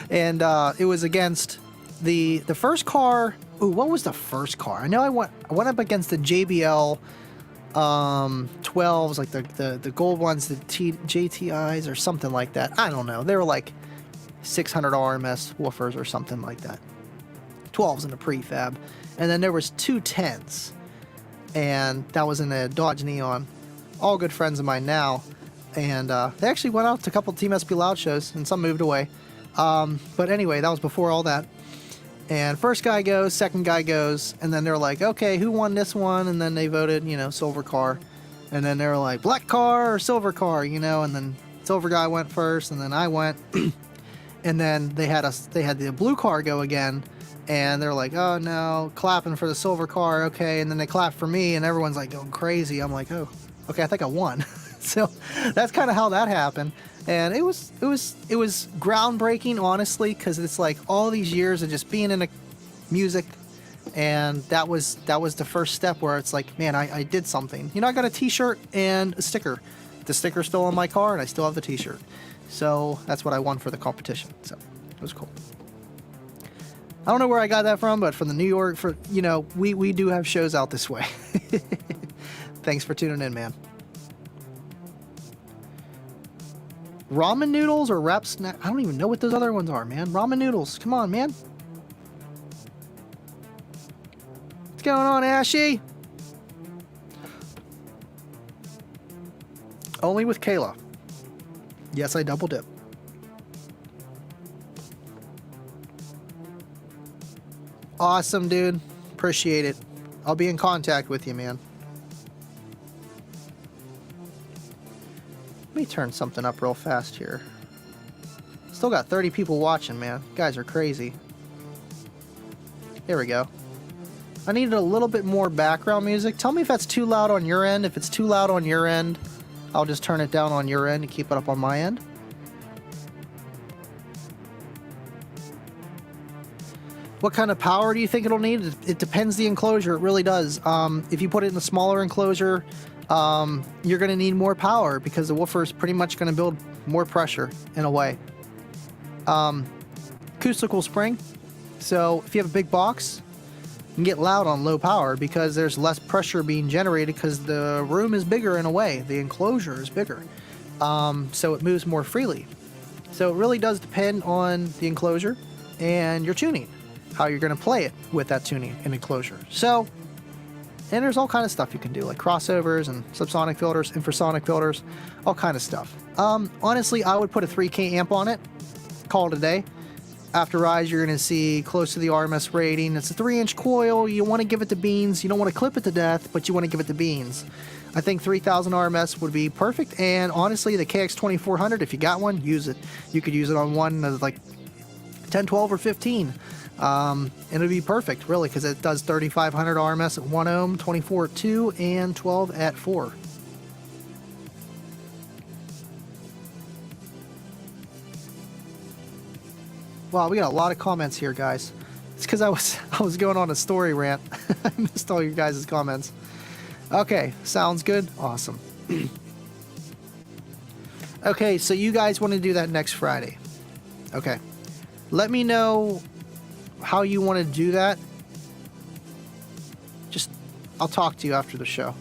And it was against the first car. Ooh, what was the first car? I know I went up against the JBL 12s, like the gold ones, the JTIs or something like that. I don't know. They were like 600 RMS woofers or something like that. 12s in a prefab, and then there was 2 10s, and that was in a Dodge Neon. All good friends of mine now, and they actually went out to a couple of Team SP Loud shows, and some moved away. But anyway, that was before all that. And first guy goes, second guy goes, and then they're like, "Okay, who won this one?" And then they voted, you know, silver car. And then they were like, black car or silver car, you know, and then silver guy went first, and then I went. And then they had the blue car go again, and they're like, "Oh no," clapping for the silver car, okay, and then they clap for me, and everyone's like going crazy. I'm like, "Oh, okay, I think I won." So that's kind of how that happened. And it was groundbreaking, honestly, because it's like all these years of just being in the music, and that was the first step where it's like, man, I did something. You know, I got a T-shirt and a sticker. The sticker's still on my car, and I still have the T-shirt. So that's what I won for the competition. So it was cool. I don't know where I got that from, but from the New York, you know, we do have shows out this way. Thanks for tuning in, man. Ramen noodles or wrap snack? I don't even know what those other ones are, man. Ramen noodles. Come on, man. What's going on, Ashy? Only with Kayla. Yes, I double dip. Awesome, dude. Appreciate it. I'll be in contact with you, man. Let me turn something up real fast here. Still got 30 people watching, man. You guys are crazy. Here we go. I needed a little bit more background music. Tell me if that's too loud on your end. If it's too loud on your end, I'll just turn it down on your end and keep it up on my end. What kind of power do you think it'll need? It depends the enclosure. It really does. If you put it in a smaller enclosure, you're going to need more power because the woofer is pretty much going to build more pressure in a way. Acoustical spring. So if you have a big box, you can get loud on low power because there's less pressure being generated because the room is bigger in a way. The enclosure is bigger. So it moves more freely. So it really does depend on the enclosure and your tuning, how you're going to play it with that tuning and enclosure. So, and there's all kind of stuff you can do, like crossovers and subsonic filters, infrasonic filters, all kind of stuff. Honestly, I would put a 3K amp on it, call it a day. after rides, you're going to see close to the RMS rating. It's a 3-inch coil. You want to give it the beans. You don't want to clip it to death, but you want to give it the beans. I think 3,000 RMS would be perfect. And honestly, the KX2400, if you got one, use it. You could use it on one like 10, 12, or 15. And it'd be perfect, really, because it does 3,500 RMS at 1 ohm, 24 at 2, and 12 at 4. Wow, we got a lot of comments here, guys. It's because I was going on a story rant. I missed all your guys' comments. Okay, sounds good. Awesome. Okay, so you guys want to do that next Friday. Okay. Let me know how you want to do that. Just, I'll talk to you after the show.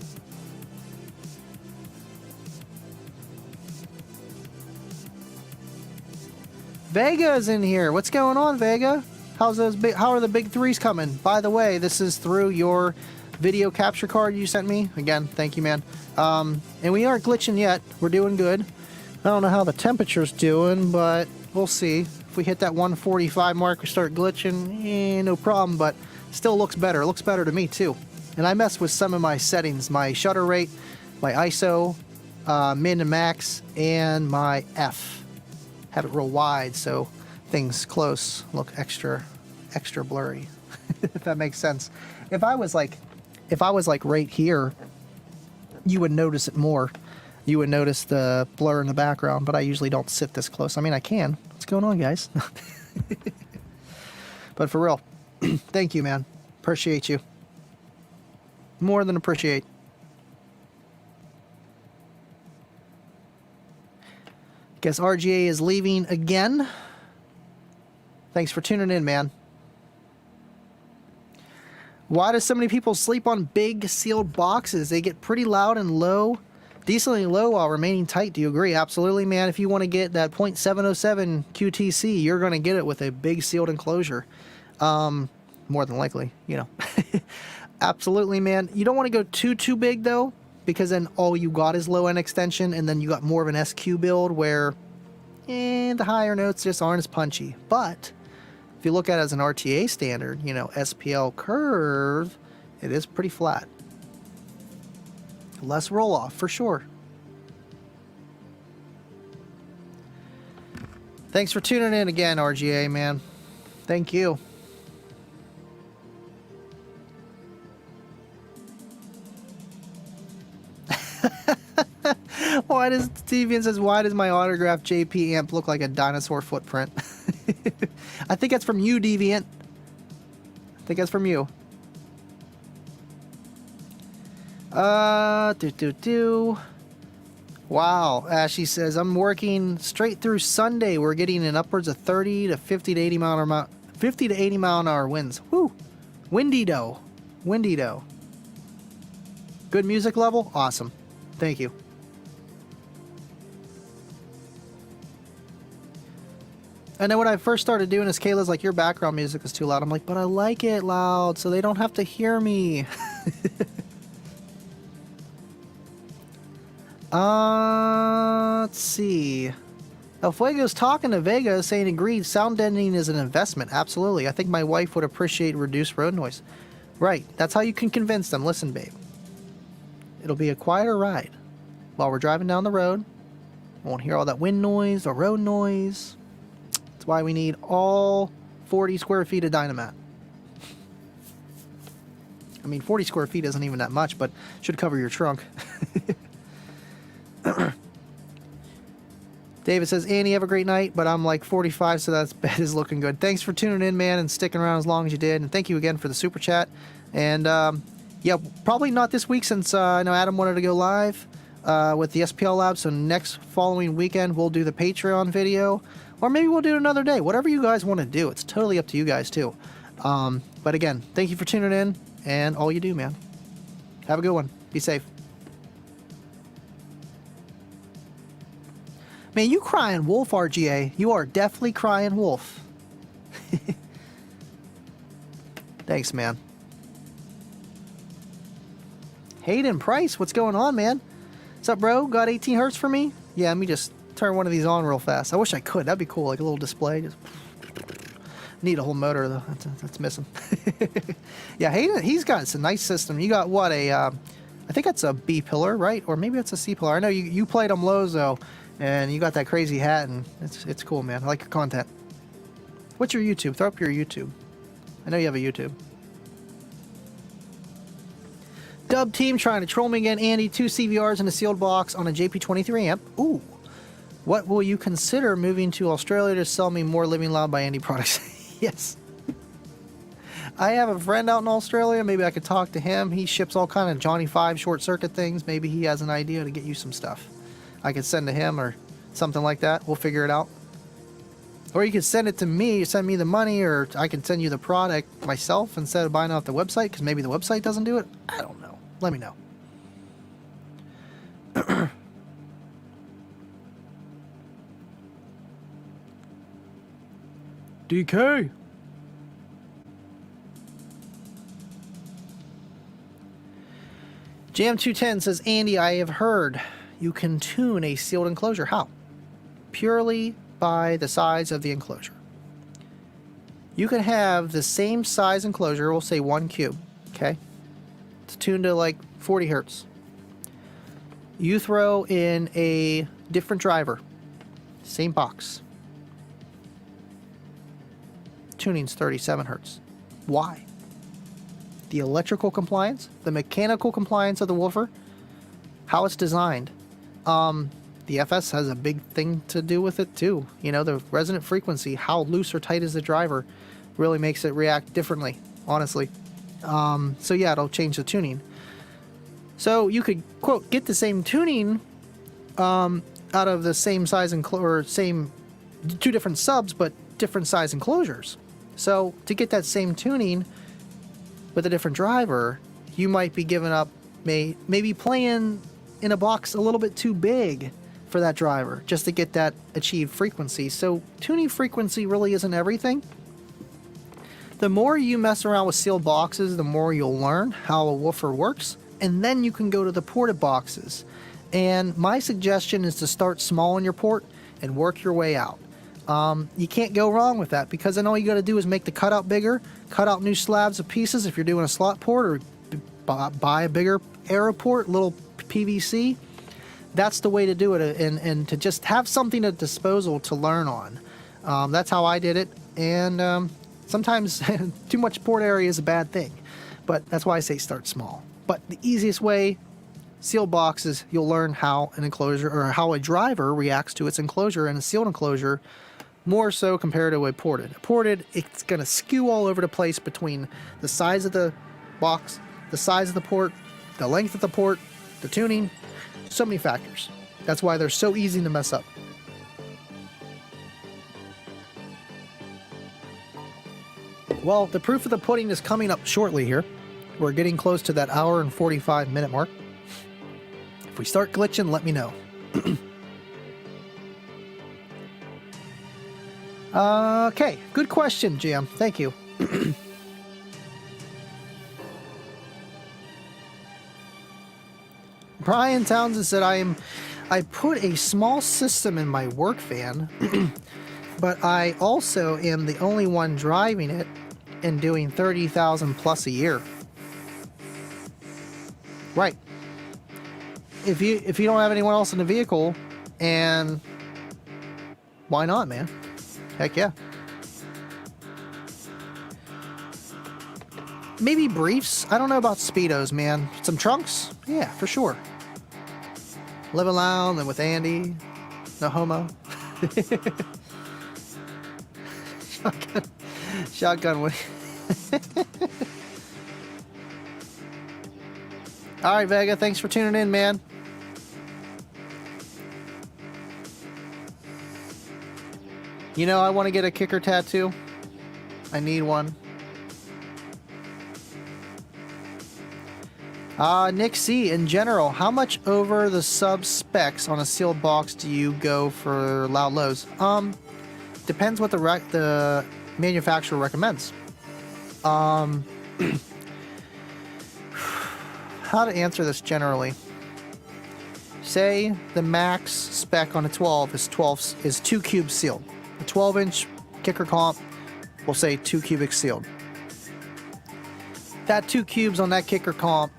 Vega's in here. What's going on, Vega? How are the big threes coming? By the way, this is through your video capture card you sent me. Again, thank you, man. And we aren't glitching yet. We're doing good. I don't know how the temperature's doing, but we'll see. If we hit that 145 mark, we start glitching, no problem, but still looks better. It looks better to me, too. And I messed with some of my settings, my shutter rate, my ISO, min and max, and my F. Have it real wide so things close look extra blurry. If that makes sense. If I was like right here, you would notice it more. You would notice the blur in the background, but I usually don't sit this close. I mean, I can. What's going on, guys? But for real, thank you, man. Appreciate you. More than appreciate. Guess RGA is leaving again. Thanks for tuning in, man. Why do so many people sleep on big sealed boxes? They get pretty loud and low, decently low while remaining tight. Do you agree? Absolutely, man. If you want to get that .707 QTC, you're going to get it with a big sealed enclosure. More than likely, you know. Absolutely, man. You don't want to go too big, though, because then all you got is low end extension, and then you got more of an SQ build where the higher notes just aren't as punchy. But if you look at it as an RTA standard, you know, SPL curve, it is pretty flat. Less roll off for sure. Thanks for tuning in again, RGA, man. Thank you. Why does Deviant says, why does my autographed JP amp look like a dinosaur footprint? I think that's from you, Deviant. I think that's from you. Wow. Ashley says, I'm working straight through Sunday. We're getting in upwards of 30 to 50 to 80 mile an hour winds. Woo. Windy dough. Windy dough. Good music level? Awesome. Thank you. I know when I first started doing this, Kayla's like, your background music is too loud. I'm like, but I like it loud so they don't have to hear me. Let's see. El Fuego's talking to Vega saying agreed, sound deadening is an investment. Absolutely. I think my wife would appreciate reduced road noise. Right. That's how you can convince them. Listen, babe. It'll be a quieter ride. While we're driving down the road, I won't hear all that wind noise or road noise. That's why we need all 40 square feet of Dynamat. I mean, 40 square feet isn't even that much, but should cover your trunk. David says, Annie, have a great night, but I'm like 45, so that bed is looking good. Thanks for tuning in, man, and sticking around as long as you did. And thank you again for the super chat. And, yeah, probably not this week since I know Adam wanted to go live with the SPL Lab. So next following weekend, we'll do the Patreon video. Or maybe we'll do it another day. Whatever you guys want to do. It's totally up to you guys, too. But again, thank you for tuning in and all you do, man. Have a good one. Be safe. Man, you crying wolf, RGA. You are definitely crying wolf. Thanks, man. Hayden Price, what's going on, man? What's up, bro? Got 18 hertz for me? Yeah, let me just turn one of these on real fast. I wish I could. That'd be cool, like a little display. Just Need a whole motor though. That's missing. Yeah, he's got a nice system. You got what, a I think that's a B pillar, right? Or maybe it's a C pillar. I know you played him lows though, and you got that crazy hat, and it's cool, man. I like your content. What's your YouTube? Throw up your YouTube. I know you have a YouTube. Dub team trying to troll me again. Andy, 2 CVRs in a sealed box on a JP23 amp. Ooh. What will you consider moving to Australia to sell me more Living Loud by Andy products? Yes. I have a friend out in Australia. Maybe I could talk to him. He ships all kind of Johnny 5 short circuit things. Maybe he has an idea to get you some stuff. I could send to him or something like that. We'll figure it out. Or you could send it to me, send me the money, or I can send you the product myself instead of buying it off the website, because maybe the website doesn't do it. I don't know. Let me know. DK. Jam210 says, Andy, I have heard you can tune a sealed enclosure. How? Purely by the size of the enclosure. You can have the same size enclosure, we'll say 1 cube, okay? It's tuned to like 40 hertz. You throw in a different driver, same box. Tuning's 37 hertz. Why? The electrical compliance, the mechanical compliance of the woofer, how it's designed. The FS has a big thing to do with it too. You know, the resonant frequency, how loose or tight is the driver, really makes it react differently, honestly. So yeah, it'll change the tuning. So you could, quote, get the same tuning out of the same size or same 2 different subs, but different size enclosures. So to get that same tuning with a different driver, you might be giving up maybe playing in a box a little bit too big for that driver just to get that achieved frequency. So tuning frequency really isn't everything. The more you mess around with sealed boxes, the more you'll learn how a woofer works, and then you can go to the ported boxes. And my suggestion is to start small in your port and work your way out. You can't go wrong with that, because then all you got to do is make the cutout bigger, cut out new slabs of pieces if you're doing a slot port, or buy a bigger arrow port, little PVC. That's the way to do it, and to just have something at disposal to learn on. That's how I did it, and sometimes too much port area is a bad thing, but that's why I say start small. But the easiest way, sealed boxes, you'll learn how an enclosure or how a driver reacts to its enclosure, and a sealed enclosure more so compared to a ported. A ported, it's going to skew all over the place between the size of the box, the size of the port, the length of the port, the tuning, so many factors. That's why they're so easy to mess up. Well, the proof of the pudding is coming up shortly here. We're getting close to that hour and 45-minute mark. If we start glitching, let me know. Okay, good question, Jam. Thank you. Brian Townsend said, I put a small system in my work van, but I also am the only one driving it and doing 30,000 plus a year. Right. If you don't have anyone else in the vehicle, and why not, man? Heck yeah. Maybe briefs. I don't know about Speedos, man. Some trunks? Yeah, for sure. Living loud and with Andy. No homo. Shotgun. All right, Vega. Thanks for tuning in, man. You know, I want to get a kicker tattoo. I need one. Nick C, in general, how much over the sub specs on a sealed box do you go for loud lows? Depends what the manufacturer recommends. How to answer this generally? Say the max spec on a 12 is 2 cubes sealed. A 12-inch kicker comp, we'll say 2 cubic sealed. That 2 cubes on that kicker comp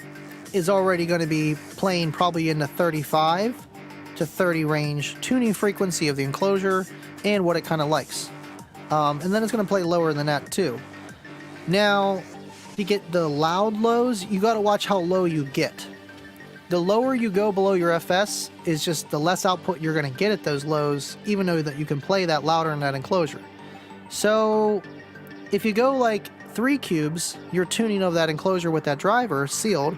is already going to be playing probably in the 35 to 30 range tuning frequency of the enclosure and what it kind of likes. And then it's going to play lower than that too. Now, to get the loud lows, you got to watch how low you get. The lower you go below your FS is just the less output you're going to get at those lows, even though that you can play that louder in that enclosure. So if you go like 3 cubes, your tuning of that enclosure with that driver sealed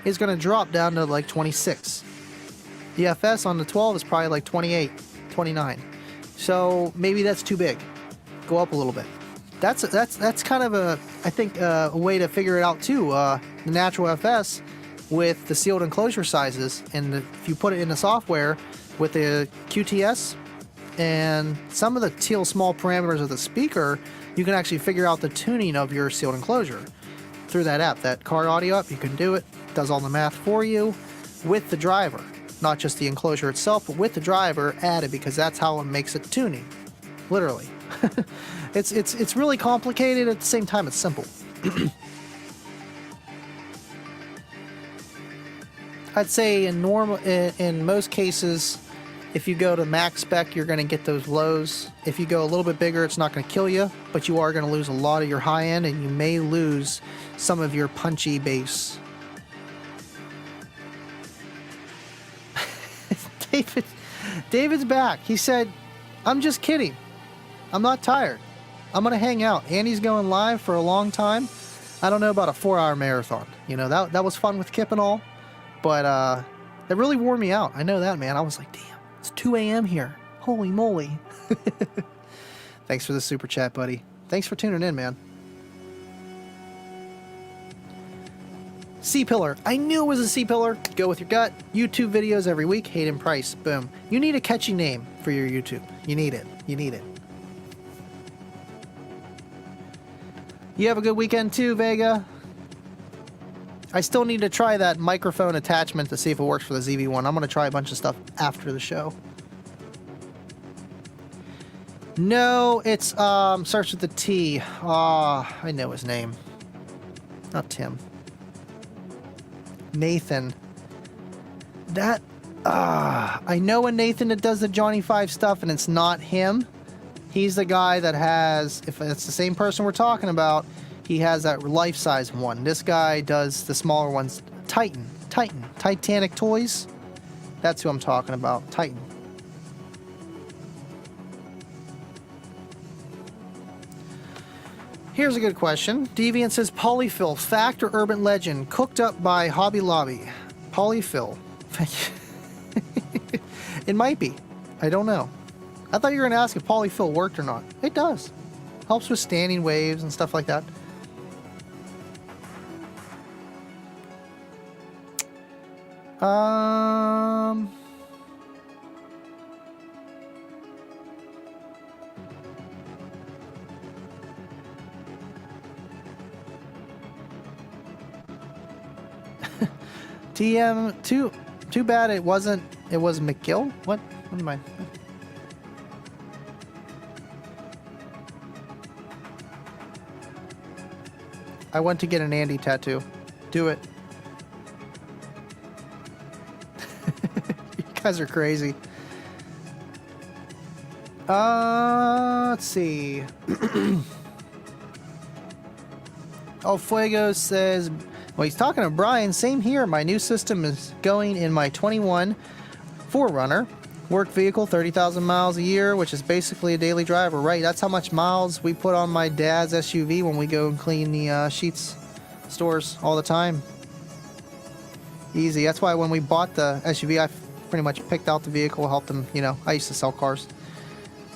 is going to drop down to like 26. The FS on the 12 is probably like 28, 29. So maybe that's too big. Go up a little bit. That's kind of I think a way to figure it out too. The natural FS with the sealed enclosure sizes, and if you put it in the software with the QTS and some of the teal small parameters of the speaker, you can actually figure out the tuning of your sealed enclosure through that app. That card audio app, you can do it. Does all the math for you with the driver, not just the enclosure itself, but with the driver added, because that's how it makes it tuning. Literally. It's really complicated. At the same time, it's simple. I'd say in most cases, if you go to max spec, you're going to get those lows. If you go a little bit bigger, it's not going to kill you, but you are going to lose a lot of your high end, and you may lose some of your punchy bass. David's back. He said, "I'm just kidding. I'm not tired. I'm going to hang out." Andy's going live for a long time. I don't know about a 4-hour marathon. You know, that was fun with Kip and all, but it really wore me out. I know that, man. I was like, damn, it's 2 a.m. here. Holy moly. Thanks for the super chat, buddy. Thanks for tuning in, man. C-Pillar. I knew it was a C-Pillar. Go with your gut. YouTube videos every week. Hayden Price. Boom. You need a catchy name for your YouTube. You need it. You need it. You have a good weekend too, Vega. I still need to try that microphone attachment to see if it works for the ZV-1. I'm going to try a bunch of stuff after the show. No, it's starts with the T. I know his name. Not Tim. Nathan. That I know a Nathan that does the Johnny 5 stuff, and it's not him. He's the guy that has, if it's the same person we're talking about, he has that life-size one. This guy does the smaller ones. Titanic Toys. That's who I'm talking about. Titan. Here's a good question. Deviant says, Polyfill, fact or urban legend? Cooked up by Hobby Lobby. Polyfill. It might be. I don't know. I thought you were going to ask if polyfill worked or not. It does. Helps with standing waves and stuff like that. TM, too bad it was McGill? What am I? I want to get an Andy tattoo. Do it. You guys are crazy. Let's see. Oh, Fuego says, well, he's talking to Brian. Same here. My new system is going in my 21 4Runner. Work vehicle, 30,000 miles a year, which is basically a daily driver, right? That's how much miles we put on my dad's SUV when we go and clean the sheets stores all the time. Easy. That's why when we bought the SUV, I pretty much picked out the vehicle, helped him, you know, I used to sell cars.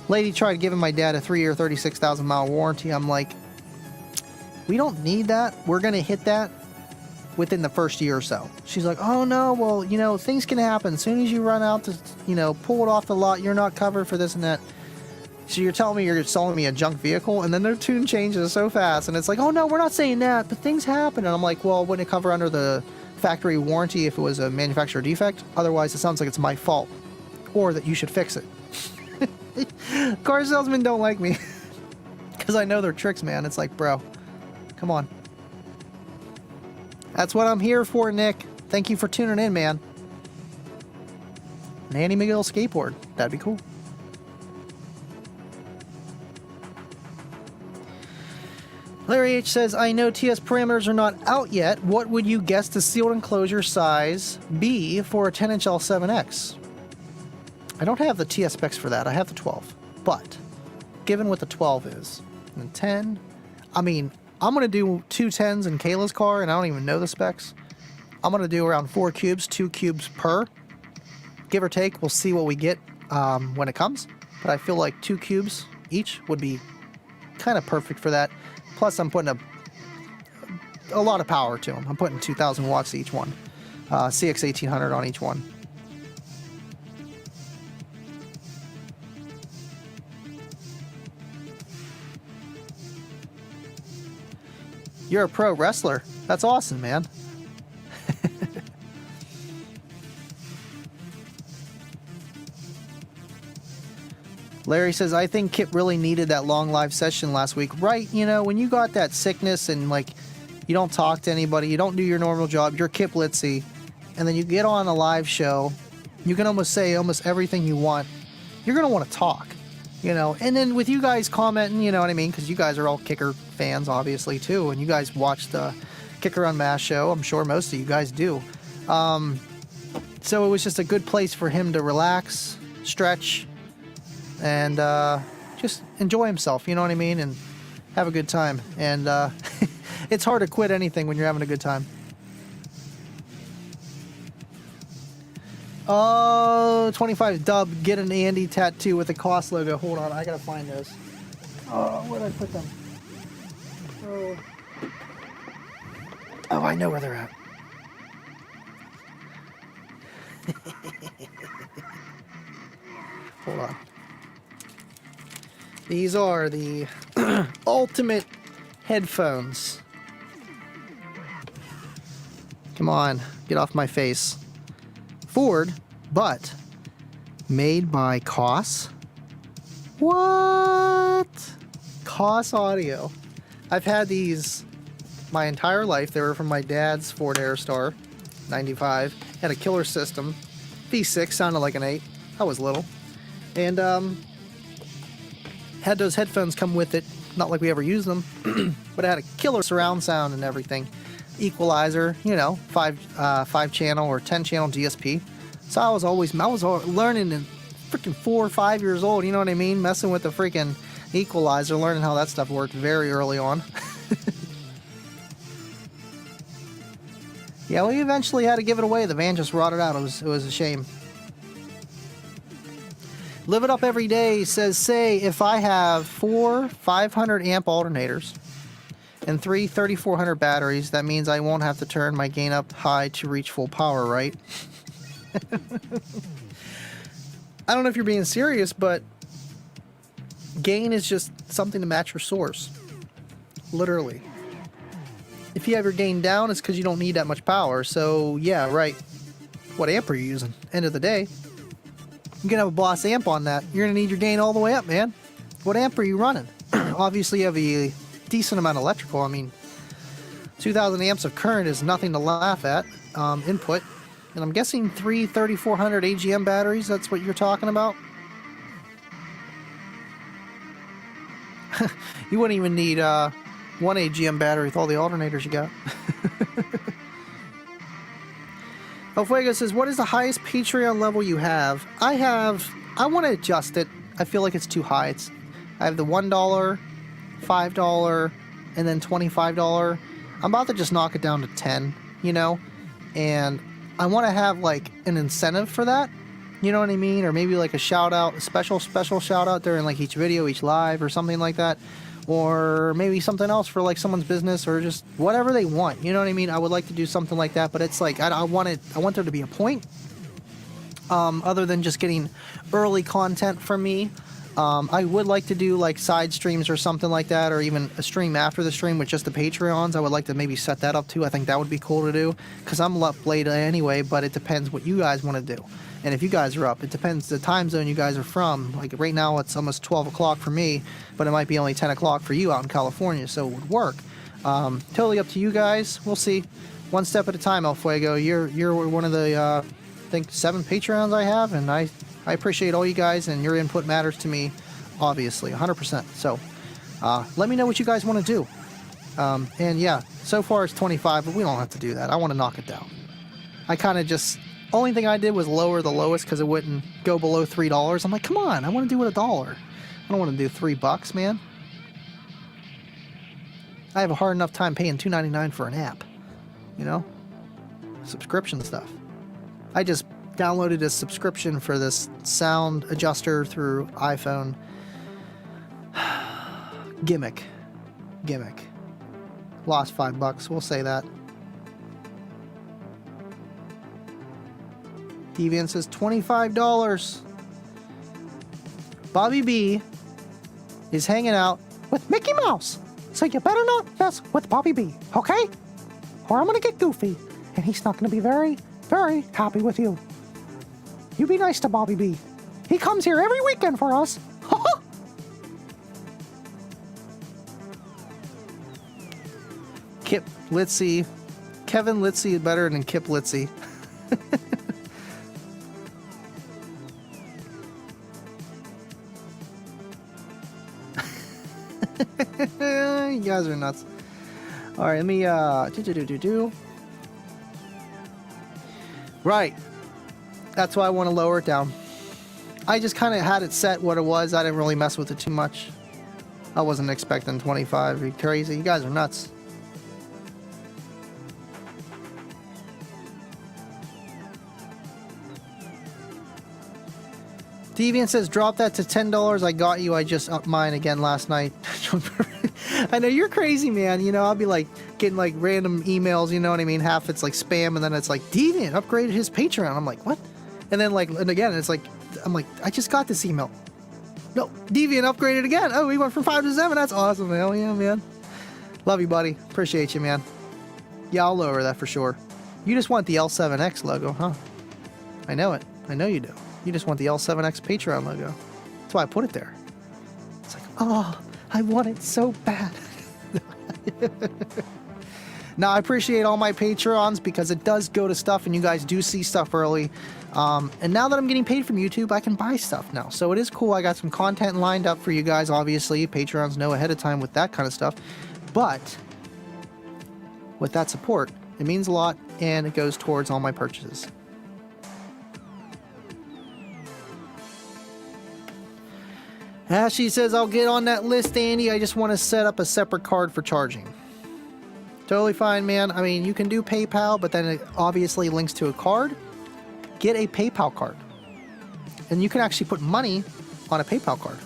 Lady tried giving my dad a 3-year, 36,000 mile warranty. I'm like, we don't need that. We're going to hit that within the first year or so. She's like, oh no, well, you know, things can happen. As soon as you run out to, you know, pull it off the lot, you're not covered for this and that. So you're telling me you're selling me a junk vehicle, and then their tune changes so fast, and it's like, oh no, we're not saying that, but things happen. And I'm like, well, wouldn't it cover under the factory warranty if it was a manufacturer defect? Otherwise, it sounds like it's my fault, or that you should fix it. Car salesmen don't like me. Because I know their tricks, man. It's like, bro, come on. That's what I'm here for, Nick. Thank you for tuning in, man. An Andy McGill skateboard. That'd be cool. Larry H says, I know TS parameters are not out yet. What would you guess the sealed enclosure size be for a 10-inch L7X? I don't have the TS specs for that. I have the 12. But, given what the 12 is, and 10, I mean, I'm going to do 2 10s in Kayla's car, and I don't even know the specs. I'm going to do around 4 cubes, 2 cubes per. Give or take, we'll see what we get when it comes. But I feel like 2 cubes each would be kind of perfect for that. Plus, I'm putting a lot of power to them. I'm putting 2,000 watts each one. CX 1800 on each one. You're a pro wrestler. That's awesome, man. Larry says, I think Kip really needed that long live session last week. Right, you know, when you got that sickness and, like, you don't talk to anybody, you don't do your normal job, you're Kip Litzy, and then you get on a live show, you can almost say almost everything you want. You're going to want to talk, you know. And then with you guys commenting, you know what I mean, because you guys are all Kicker fans, obviously, too, and you guys watch the Kicker Unmasked show. I'm sure most of you guys do. So it was just a good place for him to relax, stretch, and just enjoy himself, you know what I mean, and have a good time. And it's hard to quit anything when you're having a good time. Oh, 25 dub, get an Andy tattoo with the cost logo. Hold on, I gotta find those. Oh, where did I put them? Oh, I know where they're at. Hold on. These are the ultimate headphones. Come on, get off my face. Ford, but made by Koss. What? Koss Audio. I've had these my entire life. They were from my dad's Ford Aerostar, 95. Had a killer system. V6, sounded like an 8. I was little. And had those headphones come with it. Not like we ever used them, but it had a killer surround sound and everything. Equalizer, you know, 5 channel or 10 channel DSP. So I was learning in freaking 4 or 5 years old, you know what I mean? Messing with the freaking equalizer, learning how that stuff worked very early on. Yeah, we eventually had to give it away. The van just rotted out. It was a shame. Live It Up Every Day says, say if I have 4 500 amp alternators and 3 3400 batteries, that means I won't have to turn my gain up high to reach full power, right? I don't know if you're being serious, but gain is just something to match your source. Literally. If you have your gain down, it's because you don't need that much power. So, yeah, right. What amp are you using? End of the day. You can have a Boss amp on that. You're going to need your gain all the way up, man. What amp are you running? Obviously, you have a decent amount of electrical. I mean, 2,000 amps of current is nothing to laugh at. Input. And I'm guessing 3 3400 AGM batteries, that's what you're talking about? You wouldn't even need 1 AGM battery with all the alternators you got. El Fuego says, what is the highest Patreon level you have? I want to adjust it. I feel like it's too high. I have the $1, $5, and then $25. I'm about to just knock it down to 10, you know? And I want to have, like, an incentive for that. You know what I mean? Or maybe, like, a shout-out, a special shout-out during, like, each video, each live, or something like that. Or maybe something else for, like, someone's business, or just whatever they want. You know what I mean? I would like to do something like that, but it's like I want there to be a point, other than just getting early content from me. I would like to do like side streams or something like that, or even a stream after the stream with just the Patreons. I would like to maybe set that up too. I think that would be cool to do, because I'm up late anyway, but it depends what you guys want to do. And if you guys are up, it depends the time zone you guys are from. Like right now it's almost 12 o'clock for me, but it might be only 10 o'clock for you out in California, so it would work. Totally up to you guys. We'll see. One step at a time, El Fuego. You're one of the, I think, 7 Patreons I have, and I appreciate all you guys, and your input matters to me, obviously, 100%. So, let me know what you guys want to do. And yeah, so far it's 25, but we don't have to do that. I want to knock it down. I kind of just, only thing I did was lower the lowest because it wouldn't go below $3. I'm like, come on, I want to do it $1. I don't want to do $3, man. I have a hard enough time paying $2.99 for an app, you know, subscription stuff. I just downloaded a subscription for this sound adjuster through iPhone. Gimmick. Lost $5, we'll say that. Deviant says $25. Bobby B is hanging out with Mickey Mouse, so you better not mess with Bobby B, okay? Or I'm gonna get goofy, and he's not gonna be very, very happy with you. You be nice to Bobby B. He comes here every weekend for us. Kip Litzy. Kevin Litzy is better than Kip Litzy. You guys are nuts. Alright, let me, Right. That's why I want to lower it down. I just kind of had it set what it was. I didn't really mess with it too much. I wasn't expecting 25. Are you crazy? You guys are nuts. Deviant says, drop that to $10. I got you. I just upped mine again last night. I know you're crazy, man. You know, I'll be like getting like random emails, you know what I mean? Half it's like spam, and then it's like, Deviant upgraded his Patreon. I'm like, what? And then like, and again, it's like, I'm like, I just got this email. No, Deviant upgraded again. Oh, we went from 5 to 7. That's awesome. Hell yeah, man. Love you, buddy. Appreciate you, man. Yeah, I'll lower that for sure. You just want the L7X logo, huh? I know it. I know you do. You just want the L7X Patreon logo. That's why I put it there. It's like, oh, I want it so bad. Now, I appreciate all my Patreons because it does go to stuff and you guys do see stuff early. And now that I'm getting paid from YouTube, I can buy stuff now. So it is cool. I got some content lined up for you guys, obviously. Patreons know ahead of time with that kind of stuff. But with that support, it means a lot and it goes towards all my purchases. Ashley says, I'll get on that list, Andy. I just want to set up a separate card for charging. Totally fine, man. I mean, you can do PayPal, but then it obviously links to a card. Get a PayPal card. And you can actually put money on a PayPal card.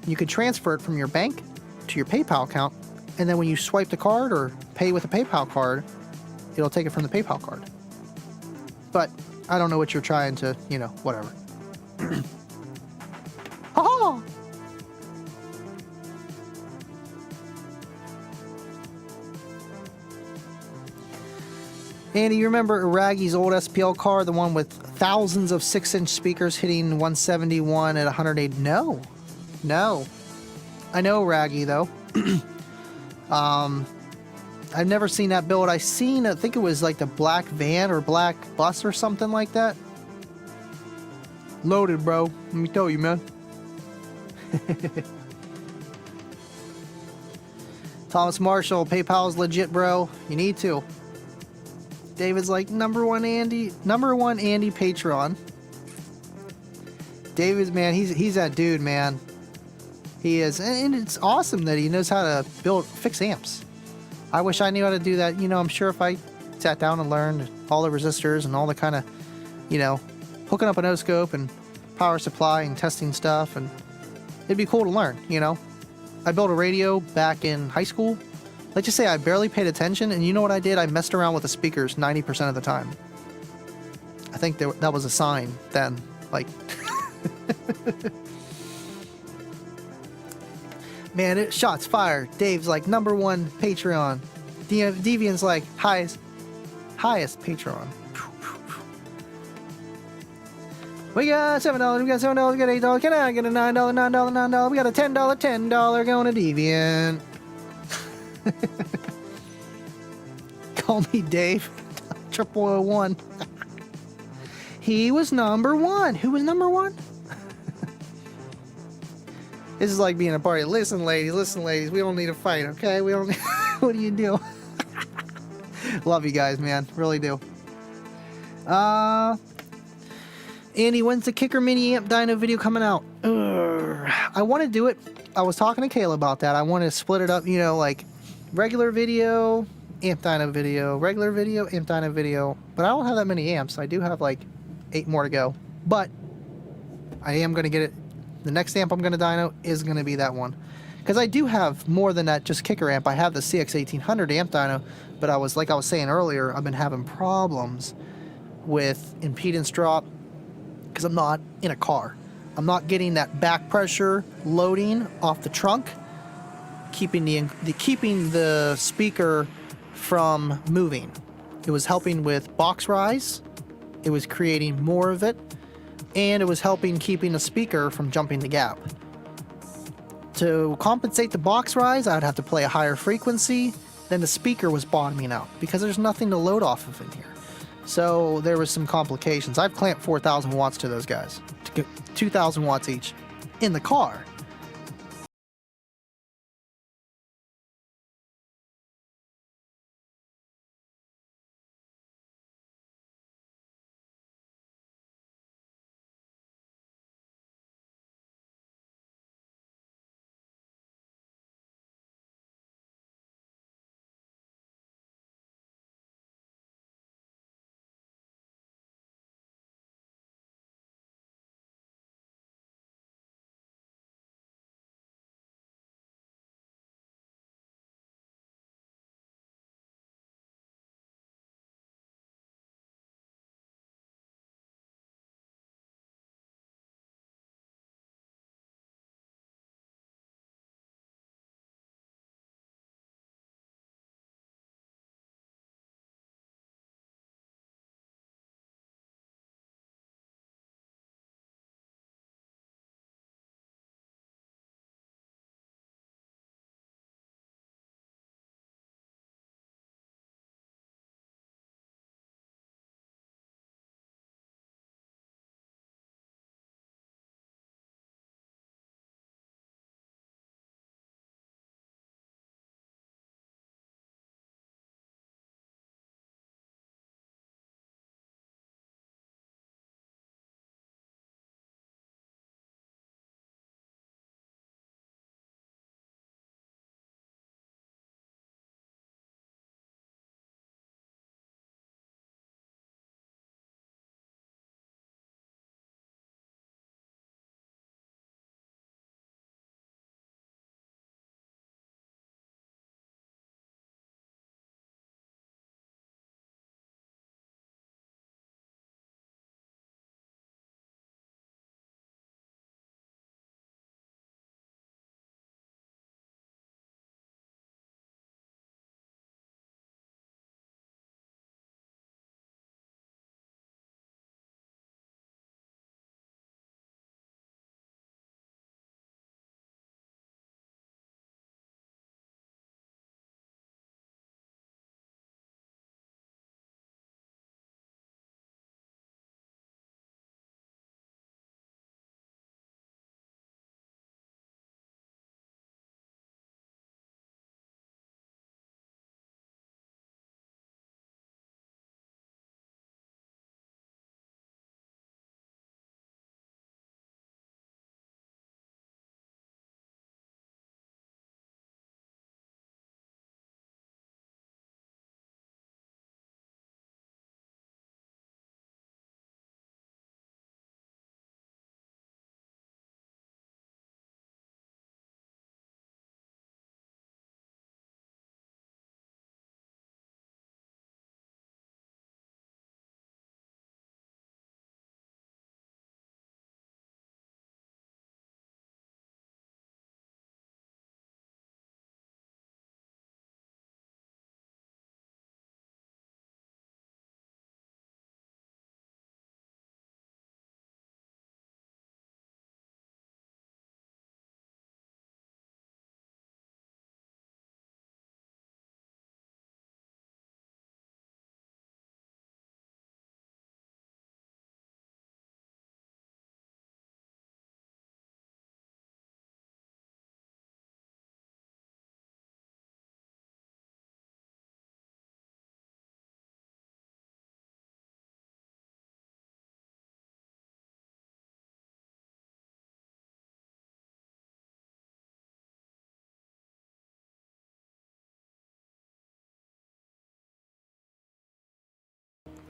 You could transfer it from your bank to your PayPal account, and then when you swipe the card or pay with a PayPal card, it'll take it from the PayPal card. But I don't know what you're trying to, you know, whatever. Oh! Andy, you remember Iraghi's old SPL car, the one with thousands of 6-inch speakers hitting 171 at 108? No. No. I know Iraghi, though. I've never seen that build. I think it was like the black van or black bus or something like that. Loaded, bro. Let me tell you, man. Thomas Marshall, PayPal's legit, bro. You need to. David's like, number one Andy Patreon. David's, man, he's that dude, man. He is, and it's awesome that he knows how to fix amps. I wish I knew how to do that. You know, I'm sure if I sat down and learned all the resistors and all the kind of, you know, hooking up an O-scope and power supply and testing stuff, and it'd be cool to learn, you know. I built a radio back in high school. Let's just say I barely paid attention, and you know what I did? I messed around with the speakers 90% of the time. I think that was a sign then. Like, Man, shots fired. Dave's like #1 Patreon. Deviant's like highest Patreon. We got $7, we got $7, we got $8. Can I get a $9, $9, $9? We got a $10, $10 going to Deviant. Call me Dave. 0001. He was #1. Who was #1? This is like being a party. Listen, ladies. We don't need a fight, okay? We don't. What do you do? Love you guys, man. Really do. Andy, when's the Kicker Mini Amp Dyno video coming out? I want to do it. I was talking to Kayla about that. I want to split it up, you know, like regular video, amp dyno video, regular video, amp dyno video. But I don't have that many amps. I do have like 8 more to go. But I am going to get it. The next amp I'm going to dyno is going to be that one. Because I do have more than that just kicker amp. I have the CX1800 amp dyno, but I was saying earlier, I've been having problems with impedance drop because I'm not in a car. I'm not getting that back pressure loading off the trunk, keeping the speaker from moving. It was helping with box rise. It was creating more of it. And it was helping keeping the speaker from jumping the gap. To compensate the box rise, I'd have to play a higher frequency. Then the speaker was bottoming out because there's nothing to load off of in here. So there was some complications. I've clamped 4,000 watts to those guys, to get 2,000 watts each in the car.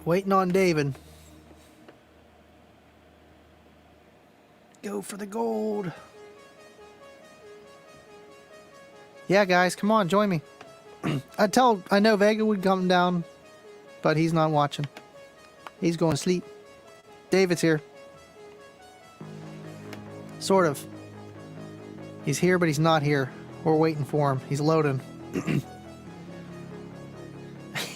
Waiting on David. Go for the gold. Yeah, guys, come on, join me. I know Vega would come down, but he's not watching. He's going to sleep. David's here. Sort of. He's here, but he's not here. We're waiting for him. He's loading.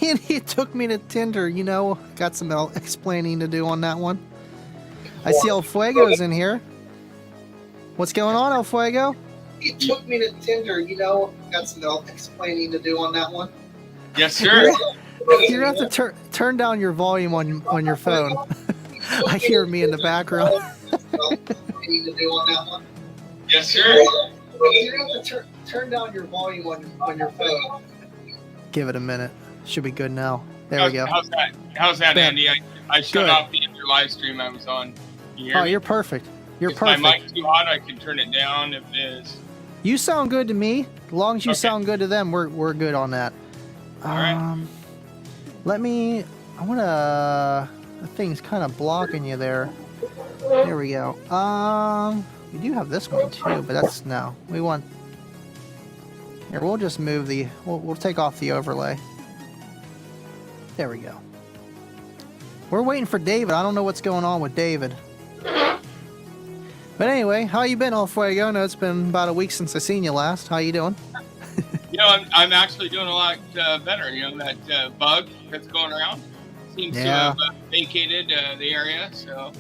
And he took me to Tinder, you know. Got some explaining to do on that one. I see El Fuego's in here. What's going on, El Fuego? He took me to Tinder, you know. Got some explaining to do on that one. Yes, sir. You're going to have to turn down your volume on your phone. I hear me in the background. to do on that one. Yes, sir. You're going to have to turn down your volume on your phone. Give it a minute. Should be good now. There we go. How's that, Bam. Andy? I shut off the other live stream I was on. You're perfect. You're perfect. If my mic's too hot, I can turn it down if it is. You sound good to me. As long as you sound good to them, we're good on that. All right. I wanna. The thing's kind of blocking you there. There we go. We do have this one too, but that's no. We want. Here, we'll just move the. We'll take off the overlay. There we go. We're waiting for David. I don't know what's going on with David. But anyway, how you been, El Fuego? I know it's been about a week since I seen you last. How you doing? You know, I'm actually doing a lot better. You know, that bug that's going around seems to have vacated the area, so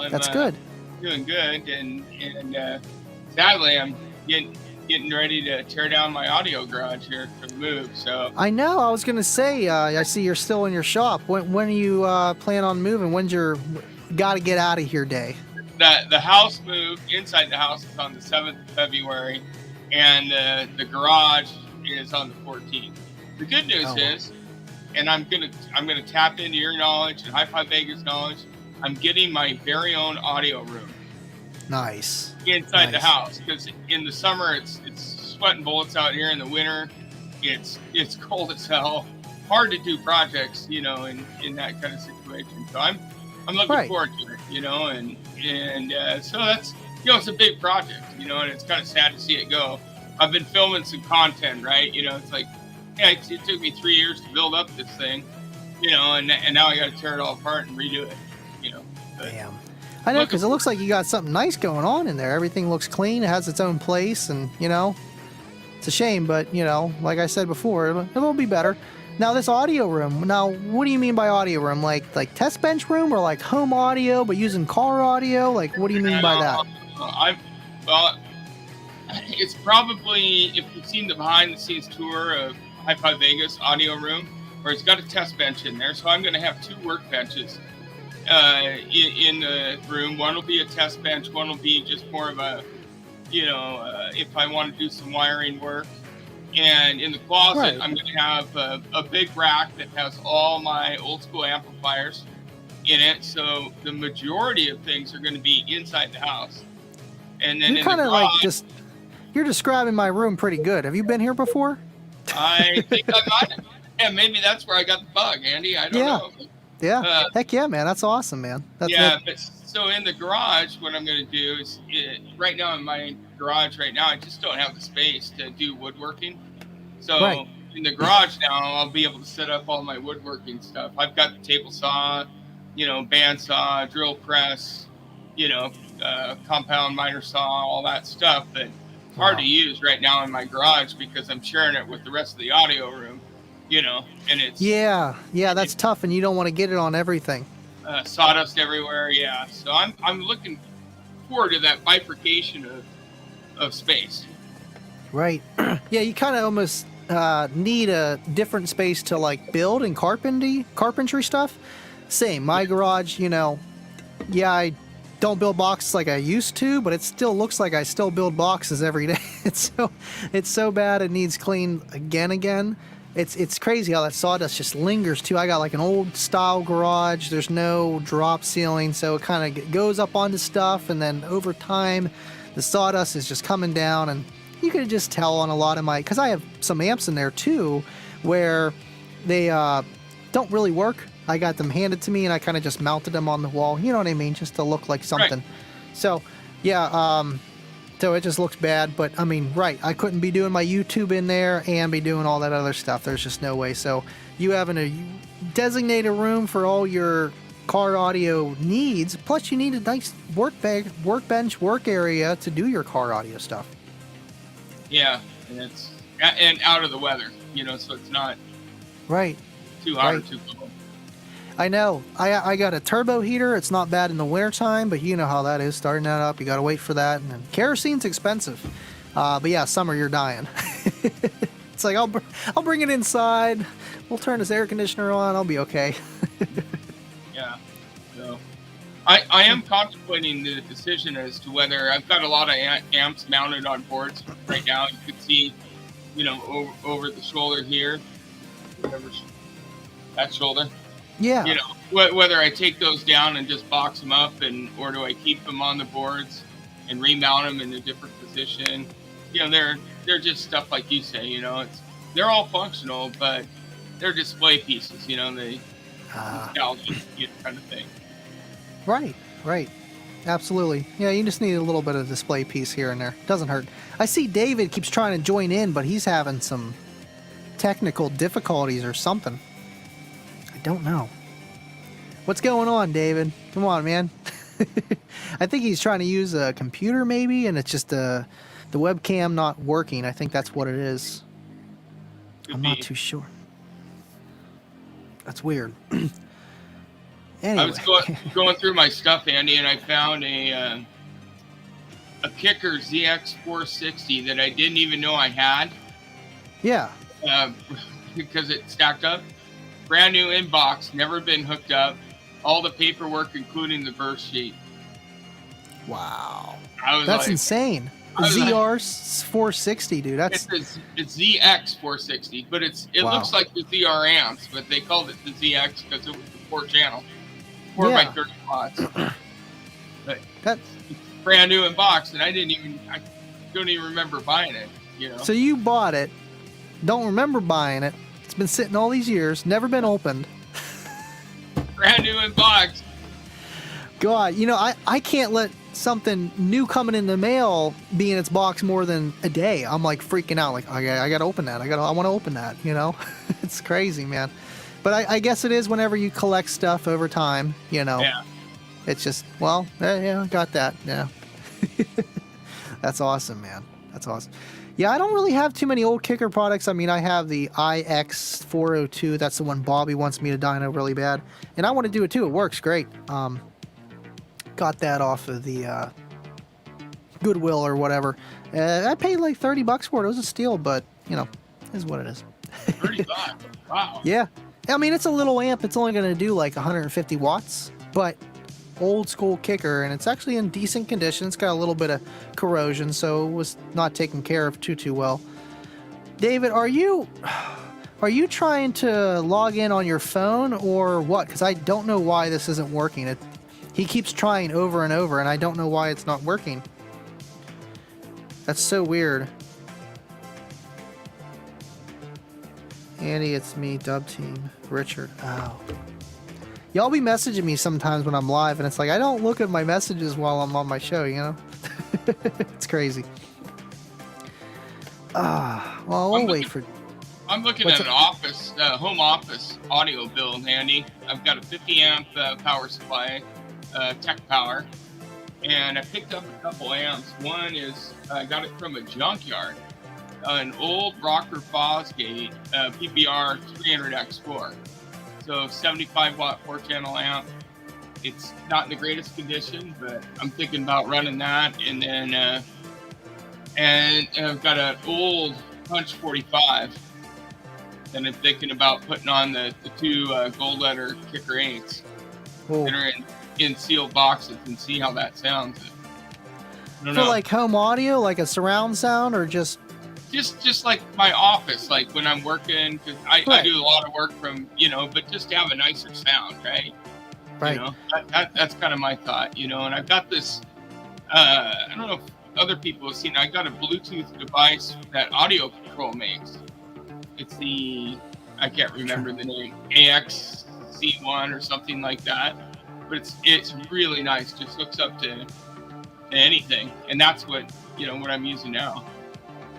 that's good. Doing good, and sadly, I'm getting ready to tear down my audio garage here for the move. So I know. I was gonna say, I see you're still in your shop. When are you plan on moving? When's your got to get out of here day? The house move inside the house is on the 7th of February, and the garage is on the 14th. The good news is, and I'm gonna tap into your knowledge and Hi-Fi Vegas knowledge. I'm getting my very own audio room. Nice. Inside the house, because in the summer it's sweating bullets out here. In the winter, it's cold as hell. Hard to do projects, you know, in that kind of situation. So I'm looking forward to it, you know, and so that's, you know, it's a big project, you know, and it's kind of sad to see it go. I've been filming some content, right? You know, it's like, yeah, it took me 3 years to build up this thing, you know, and now I got to tear it all apart and redo it, you know. But damn. I know, because it looks like you got something nice going on in there. Everything looks clean. It has its own place, and, you know, it's a shame, but, you know, like I said before, it'll be better. Now, this audio room, now, what do you mean by audio room? Like test bench room, or like home audio, but using car audio? Like, what do you mean by that? Well, it's probably, if you've seen the behind-the-scenes tour of Hi-Fi Vegas audio room, where it's got a test bench in there, so I'm going to have 2 workbenches in the room. One will be a test bench, one will be just more of a, you know, if I want to do some wiring work. And in the closet, I'm going to have a big rack that has all my old school amplifiers in it. So the majority of things are going to be inside the house. And then you're kind of like you're describing my room pretty good. Have you been here before? I think I might have. Yeah, maybe that's where I got the bug, Andy. I don't know. Yeah. Heck yeah, man. That's awesome, man. But so in the garage, what I'm going to do is, right now in my garage right now, I just don't have the space to do woodworking. So in the garage now, I'll be able to set up all my woodworking stuff. I've got the table saw, you know, bandsaw, drill press, you know, compound miter saw, all that stuff that it's hard to use right now in my garage because I'm sharing it with the rest of the audio room, you know, and it's that's tough, and you don't want to get it on everything. Sawdust everywhere, So I'm looking forward to that bifurcation of space. Right. Yeah, you kind of almost need a different space to like build and carpentry stuff. Same. My garage, you know, I don't build boxes like I used to, but it still looks like I still build boxes every day. It's so bad it needs cleaned again. It's crazy how that sawdust just lingers too. I got like an old style garage. There's no drop ceiling, so it kind of goes up onto stuff, and then over time, the sawdust is just coming down, and you could just tell on a lot of because I have some amps in there too, where they don't really work I got them handed to me, and I kind of just mounted them on the wall. You know what I mean? Just to look like something. Right. So, yeah. So it just looks bad. But I mean, right? I couldn't be doing my YouTube in there and be doing all that other stuff. There's just no way. So you having a designated room for all your car audio needs. Plus, you need a nice workbench, work area to do your car audio stuff. Yeah, and out of the weather, so it's not right too hot or too cold. I know. I got a turbo heater. It's not bad in the wintertime, but you know how that is. Starting that up, you got to wait for that. And then kerosene's expensive. But yeah, summer you're dying. It's like, I'll bring it inside. We'll turn this air conditioner on. I'll be okay. Yeah. So I am contemplating the decision as to whether I've got a lot of amps mounted on boards right now. You can see, over the shoulder here, whatever, that shoulder. Yeah. Whether I take those down and just box them up, or do I keep them on the boards and remount them in a different position? They're just stuff like you say. They're all functional, but they're display pieces. They nostalgia, kind of thing. Right. Absolutely. Yeah, you just need a little bit of display piece here and there. Doesn't hurt. I see David keeps trying to join in, but he's having some technical difficulties or something. I don't know. What's going on, David? Come on, man. I think he's trying to use a computer maybe, and it's just the webcam not working. I think that's what it is. I'm not too sure. That's weird. Anyway. I was going through my stuff, Andy, and I found a Kicker ZX460 that I didn't even know I had. Yeah. Because it stacked up. Brand new inbox, never been hooked up. All the paperwork, including the burst sheet. Wow. That's insane. ZR460, dude. That's it's ZX460, but it looks like the ZR amps, but they called it the ZX because it was the 4-channel, 4x30 watts. But it's brand new in box, and I don't even remember buying it. So you bought it, don't remember buying it. It's been sitting all these years, never been opened. Brand new in box. God, I can't let something new coming in the mail be in its box more than a day. I'm like freaking out. Like, I gotta open that. I want to open that. It's crazy, man. But I guess it is whenever you collect stuff over time. Yeah. It's just I got that. Yeah. That's awesome, man. That's awesome. Yeah, I don't really have too many old Kicker products. I mean, I have the IX402. That's the one Bobby wants me to dyno really bad, and I want to do it too. It works great. Got that off of the Goodwill or whatever. I paid like $30 for it. It was a steal, but it is what it is. $30. Wow. Yeah. I mean, it's a little amp. It's only going to do like 150 watts, but old school Kicker, and it's actually in decent condition. It's got a little bit of corrosion, so it was not taken care of too well. David, are you trying to log in on your phone or what? Because I don't know why this isn't working. He keeps trying over and over, and I don't know why it's not working. That's so weird. Andy, it's me, Dub Team, Richard. Oh. Y'all be messaging me sometimes when I'm live, and it's like, I don't look at my messages while I'm on my show, It's crazy. Well, we'll wait for... I'm looking at an home office audio build, Andy. I've got a 50 amp power supply, Tech Power, and I picked up a couple amps. One is, I got it from a junkyard, an old Rocker Fosgate PBR 300X4. So 75 watt 4-channel amp. It's not in the greatest condition, but I'm thinking about running that. And then, and I've got an old Punch 45 that I'm thinking about putting on the two gold letter Kicker 8s that are in sealed boxes and see how that sounds. I don't know. Like home audio, like a surround sound, or just like my office, like when I'm working, because I do a lot of work from, but just to have a nicer sound, right? Right. That's kind of my thought, and I've got this, I don't know if other people have seen, I got a Bluetooth device that Audio Control makes. It's I can't remember the name, C1 or something like that. But it's really nice. Just hooks up to anything, and that's what what I'm using now.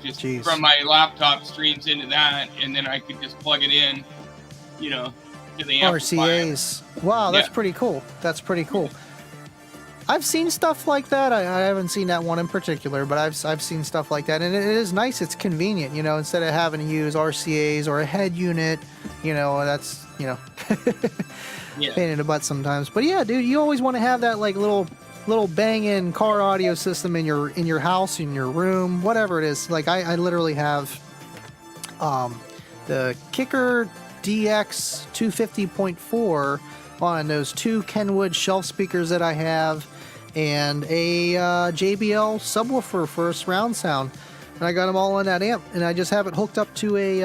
Just Jeez. From my laptop streams into that, and then I could just plug it in, to the amplifier. RCAs. Wow, that's pretty cool. That's pretty cool. I've seen stuff like that. I haven't seen that one in particular, but I've seen stuff like that, and it is nice. It's convenient, instead of having to use RCAs or a head unit, that's pain in the butt sometimes. But yeah, dude, you always want to have that like little bang-in car audio system in your house, in your room, whatever it is. Like I literally have the Kicker DX 250.4 on those two Kenwood shelf speakers that I have, and a JBL subwoofer for surround sound, and I got them all on that amp, and I just have it hooked up to a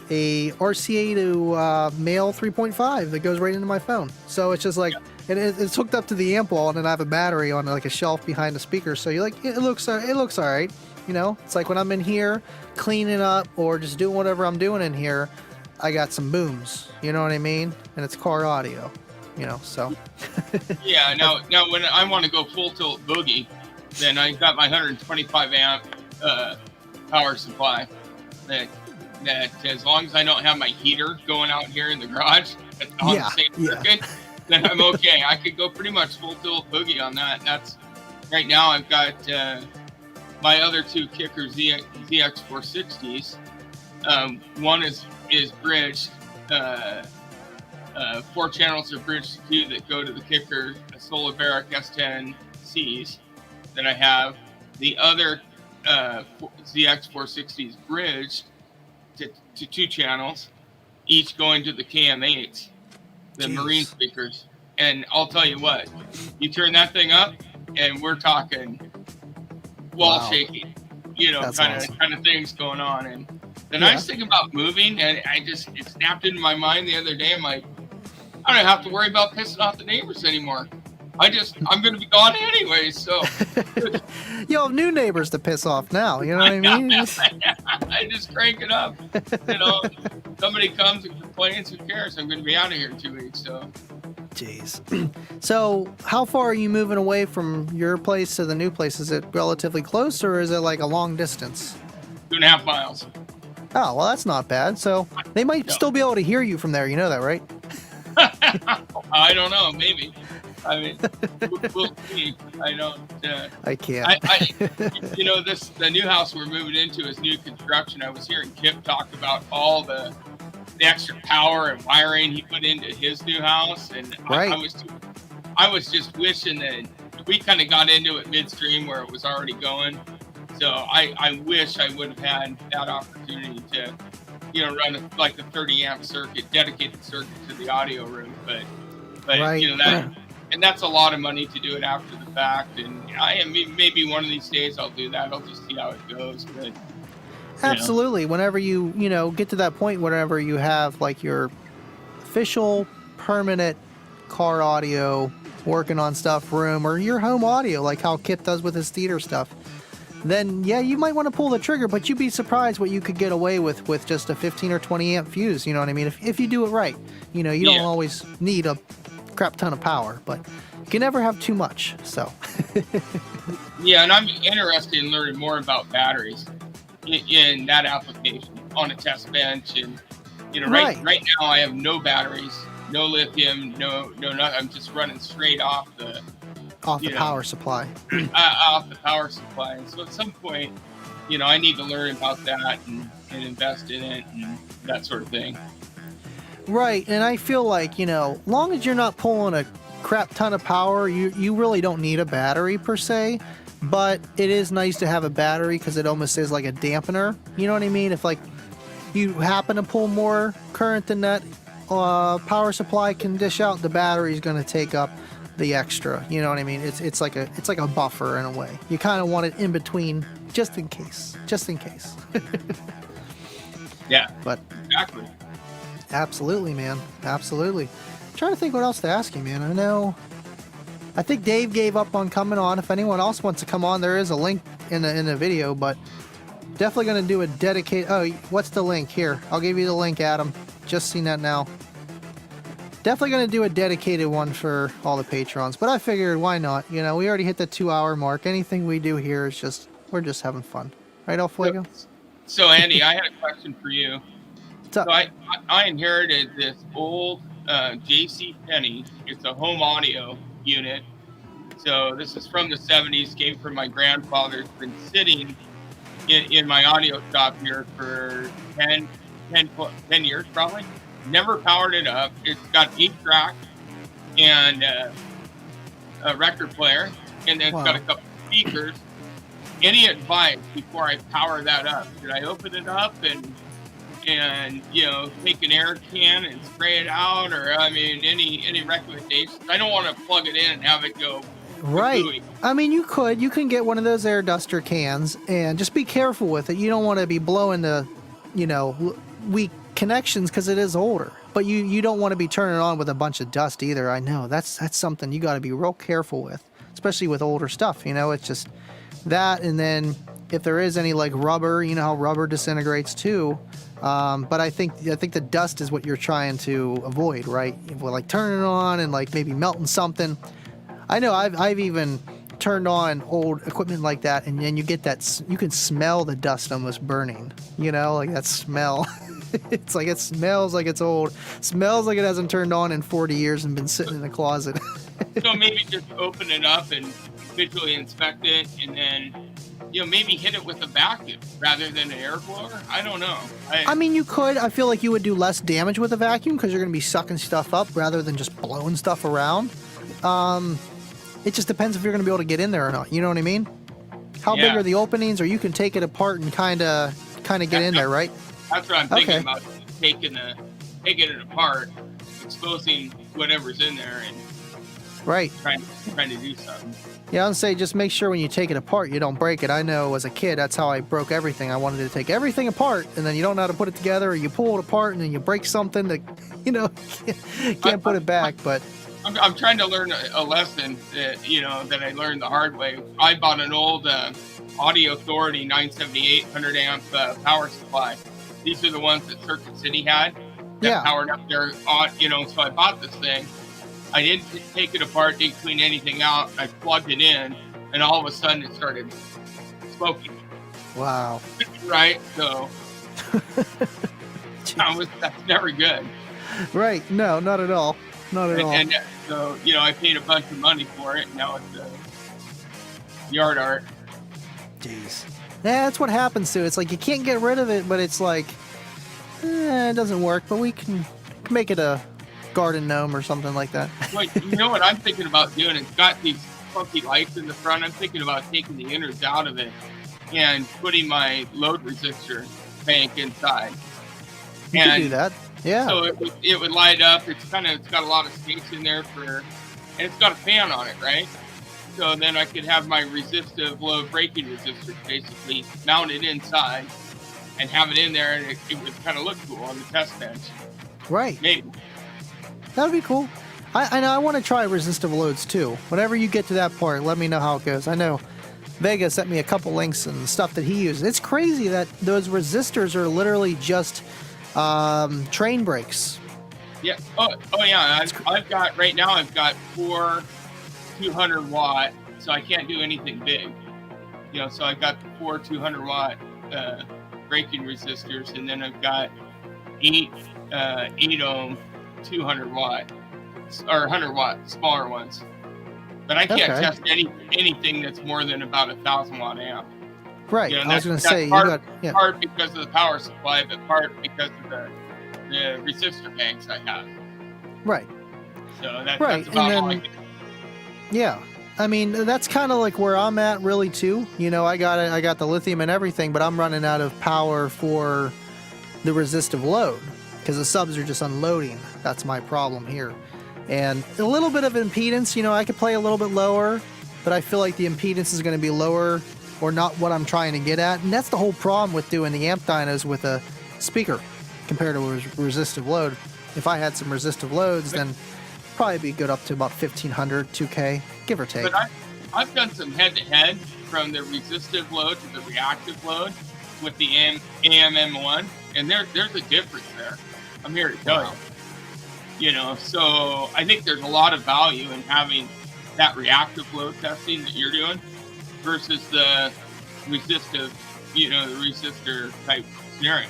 RCA to male 3.5 that goes right into my phone. So it's just like it's hooked up to the amp wall, and then I have a battery on like a shelf behind the speaker. So you're like, it looks all right. It's like when I'm in here cleaning up or just doing whatever I'm doing in here, I got some booms. You know what I mean? And it's car audio. So. Yeah. Now when I want to go full tilt boogie, then I got my 125 amp power supply. That as long as I don't have my heater going out here in the garage on the same circuit, then I'm okay. I could go pretty much full tilt boogie on that. That's right now. I've got my other two Kicker ZX 460s. One is bridged. 4 channels are bridged to 2 that go to the Kicker Solar Barrack S10Cs that I have. The other ZX 460s bridged to 2 channels, each going to the KM8s, the Marine speakers. And I'll tell you what, you turn that thing up, and we're talking wall shaking, kind of things going on. And the nice thing about moving, and it snapped into my mind the other day, I'm like, I don't have to worry about pissing off the neighbors anymore. I'm going to be gone anyway, so. You'll have new neighbors to piss off now, you know what I mean? I just crank it up. Somebody comes and complains, who cares? I'm going to be out of here in 2 weeks, so. Jeez. So, how far are you moving away from your place to the new place? Is it relatively close, or is it like a long distance? 2.5 miles. Oh, well, that's not bad. So, they might still be able to hear you from there. You know that, right? I don't know. Maybe. I mean, we'll see. I don't. I can't. The new house we're moving into is new construction. I was hearing Kip talk about all the extra power and wiring he put into his new house, and right. I was just wishing that we kind of got into it midstream where it was already going. So I wish I would have had that opportunity to, run like the 30 amp circuit, dedicated circuit to the audio room, but right. That. And that's a lot of money to do it after the fact. And maybe one of these days I'll do that. I'll just see how it goes. But absolutely, whenever you get to that point, whenever you have like your official permanent car audio working on stuff room, or your home audio, like how Kip does with his theater stuff, then you might want to pull the trigger. But you'd be surprised what you could get away with just a 15 or 20 amp fuse. You know what I mean? If you do it right, you don't always need a crap ton of power, but you can never have too much. So yeah, and I'm interested in learning more about batteries in that application on a test bench. And right now I have no batteries, no lithium, no nothing. I'm just running straight off the power supply. Off the power supply. And so at some point, I need to learn about that and invest in it and that sort of thing. Right, and I feel like, long as you're not pulling a crap ton of power, you really don't need a battery per se, but it is nice to have a battery because it almost is like a dampener. You know what I mean? If like you happen to pull more current than that power supply can dish out, the battery is going to take up the extra. You know what I mean? It's like a buffer in a way. You kind of want it in between just in case. Yeah. But exactly. Absolutely, man. Absolutely. I'm trying to think what else to ask you, man. I think Dave gave up on coming on. If anyone else wants to come on, there is a link in the video, but definitely going to do a dedicated... Oh, what's the link? Here, I'll give you the link, Adam. Just seen that now. Definitely going to do a dedicated one for all the patrons, but I figured why not? You know, we already hit the 2-hour mark. Anything we do here is we're just having fun. Right, El Fuego? So Andy, I had a question for you. What's up? So I inherited this old JC Penney. It's a home audio unit. So this is from the 70s, came from my grandfather. It's been sitting in my audio shop here for 10 years probably. Never powered it up. It's got 8-track and a record player, and then it's got a couple of speakers. Any advice before I power that up? Should I open it up and you know, take an air can and spray it out, or I mean, any recommendations? I don't want to plug it in and have it go. Right. Gooey. I mean, you can get one of those air duster cans and just be careful with it. You don't want to be blowing the, you know, weak connections because it is older. But you don't want to be turning it on with a bunch of dust either. I know that's something you got to be real careful with, especially with older stuff. You know, it's just that, and then if there is any like rubber, you know how rubber disintegrates too. But I think the dust is what you're trying to avoid, right? Well, like turning it on and like maybe melting something. I know I've even turned on old equipment like that, and then you get that, you can smell the dust almost burning, you know, like that smell. It's like it smells like it's old, smells like it hasn't turned on in 40 years and been sitting in the closet. So maybe just open it up and visually inspect it, and then, you know, maybe hit it with a vacuum rather than an air blower. I don't know. I mean, you could. I feel like you would do less damage with a vacuum because you're going to be sucking stuff up rather than just blowing stuff around. It just depends if you're going to be able to get in there or not. You know what I mean? How big are the openings? Or you can take it apart and kind of get in there, right? That's what I'm thinking about, taking it apart, exposing whatever's in there, and trying to do something. Yeah, I'd say just make sure when you take it apart you don't break it. I know as a kid that's how I broke everything. I wanted to take everything apart, and then you don't know how to put it together, or you pull it apart and then you break something that, you know, can't put it back. But I'm trying to learn a lesson that, you know, that I learned the hard way. I bought an old Audio Authority 978 100 amp power supply. These are the ones that Circuit City had that powered up their, you know, so I bought this thing. I didn't take it apart, didn't clean anything out. I plugged it in, and all of a sudden it started smoking. Wow. Right? So that's never good. Right. No, not at all. Not at all. And so, you know, I paid a bunch of money for it, and now it's yard art. Jeez. Yeah, that's what happens to it. It's like you can't get rid of it, but it's like, it doesn't work, but we can make it a garden gnome or something like that. Well, you know what I'm thinking about doing? It's got these funky lights in the front. I'm thinking about taking the innards out of it and putting my load resistor bank inside. You can do that. Yeah. So it would light up. It's got a lot of space in there and it's got a fan on it, right? So then I could have my resistive load braking resistor basically mounted inside and have it in there, and it would kind of look cool on the test bench. Right. Maybe. That would be cool. I want to try resistive loads too. Whenever you get to that part, let me know how it goes. I know Vega sent me a couple links and stuff that he uses. It's crazy that those resistors are literally just train brakes. Yeah. Oh yeah. I've got right now. I've got 4 200 watt, so I can't do anything big. You know, so I've got the 4 200 watt braking resistors, and then I've got 8 ohm 200 watt or 100 watt smaller ones. But I can't test anything that's more than about 1,000 watt amp. Right. You know, I was going to say part because of the power supply, but part because of the resistor banks I have. Right. So that's about all I can. Yeah. I mean, that's kind of like where I'm at really too. You know, I got the lithium and everything, but I'm running out of power for the resistive load because the subs are just unloading. That's my problem here. And a little bit of impedance, you know, I could play a little bit lower, but I feel like the impedance is going to be lower or not what I'm trying to get at. And that's the whole problem with doing the amp dynos with a speaker compared to a resistive load. If I had some resistive loads, then probably be good up to about 1,500, 2K, give or take. But I've done some head-to-head from the resistive load to the reactive load with the AMM1, and there's a difference there. I'm here to tell you. So I think there's a lot of value in having that reactive load testing that you're doing versus the resistive, the resistor type scenario.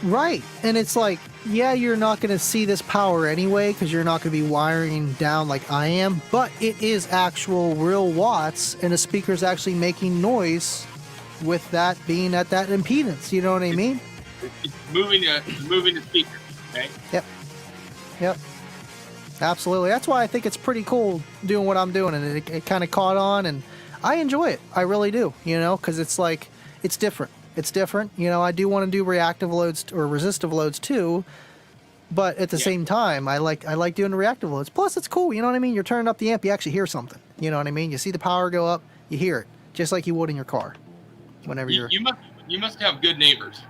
Right. And it's like, yeah, you're not going to see this power anyway because you're not going to be wiring down like I am, but it is actual real watts, and a speaker's actually making noise with that being at that impedance. You know what I mean? It's moving the speaker. Okay. Yep. Absolutely. That's why I think it's pretty cool doing what I'm doing, and it kind of caught on, and I enjoy it. I really do, because it's like, it's different. It's different. I do want to do reactive loads or resistive loads too, but at the same time, I like doing the reactive loads. Plus, it's cool. You know what I mean? You're turning up the amp, you actually hear something. You know what I mean? You see the power go up, you hear it, just like you would in your car. Whenever you must have good neighbors.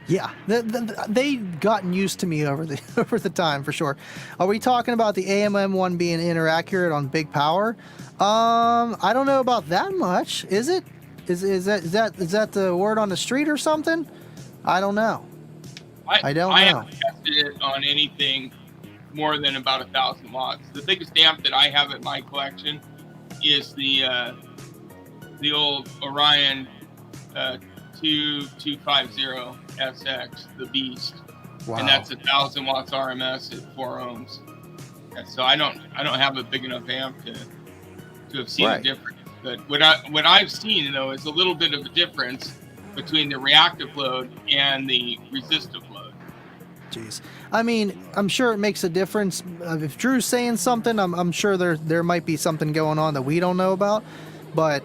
Yeah, they gotten used to me over the time for sure. Are we talking about the AMM one being inaccurate on big power? I don't know about that much. Is it? Is that the word on the street or something? I don't know. I don't know. I haven't tested it on anything more than about 1,000 watts. The biggest amp that I have in my collection is the old Orion 2250 SX, the Beast. Wow. And that's 1,000 watts RMS at 4 ohms. And so I don't have a big enough amp to have seen a difference. But what I've seen though is a little bit of a difference between the reactive load and the resistive load. Jeez. I mean, I'm sure it makes a difference. If Drew's saying something, I'm sure there might be something going on that we don't know about. But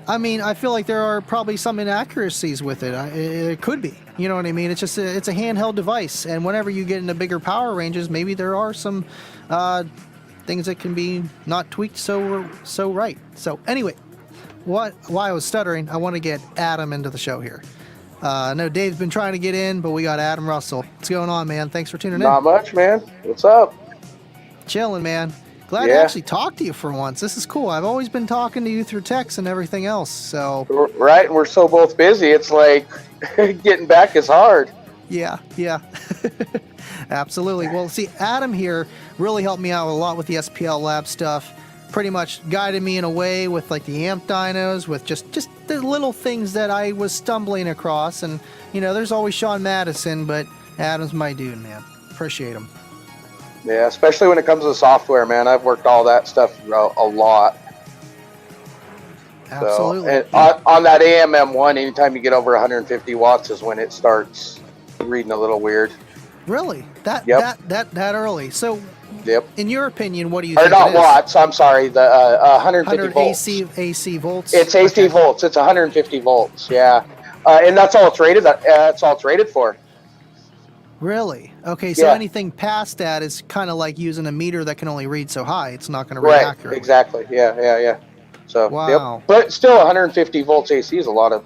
I mean, I feel like there are probably some inaccuracies with it. It could be. You know what I mean? It's just it's a handheld device, and whenever you get into bigger power ranges, maybe there are some things that can be not tweaked so right. So anyway, why I was stuttering, I want to get Adam into the show here. I know Dave's been trying to get in, but we got Adam Russell. What's going on, man? Thanks for tuning in. Not much, man. What's up? Chilling, man. Glad to actually talk to you for once. This is cool. I've always been talking to you through text and everything else. So right, and we're so both busy. It's like getting back is hard. Yeah. Absolutely. Well, see, Adam here really helped me out a lot with the SPL Lab stuff. Pretty much guided me in a way with like the amp dynos, with just the little things that I was stumbling across. And there's always Sean Madison, but Adam's my dude, man. Appreciate him. Yeah, especially when it comes to software, man. I've worked all that stuff a lot. Absolutely. So, and on that AMM one, anytime you get over 150 watts is when it starts reading a little weird. Really? That early? So, in your opinion, what do you think? Or not watts. I'm sorry. The 150 volts. AC volts. It's AC volts. It's 150 volts. Yeah, and that's all it's rated. That's all it's rated for. Really? Okay, so anything past that is kind of like using a meter that can only read so high. It's not going to read accurately. Exactly. Yeah. So, wow. But still, 150 volts AC is a lot of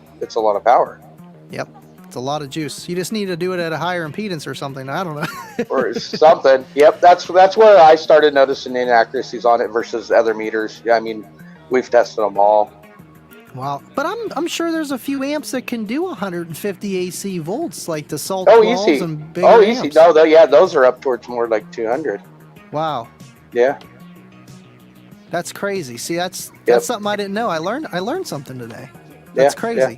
power. Yep. It's a lot of juice. You just need to do it at a higher impedance or something. I don't know. Or something. Yep. That's where I started noticing inaccuracies on it versus other meters. Yeah, I mean, we've tested them all. Wow. But I'm sure there's a few amps that can do 150 AC volts, like the Salt easy. And bigger amps. Easy. No, those are up towards more like 200. Wow. Yeah. That's crazy. See, that's something I didn't know. I learned something today. That's crazy. Yeah.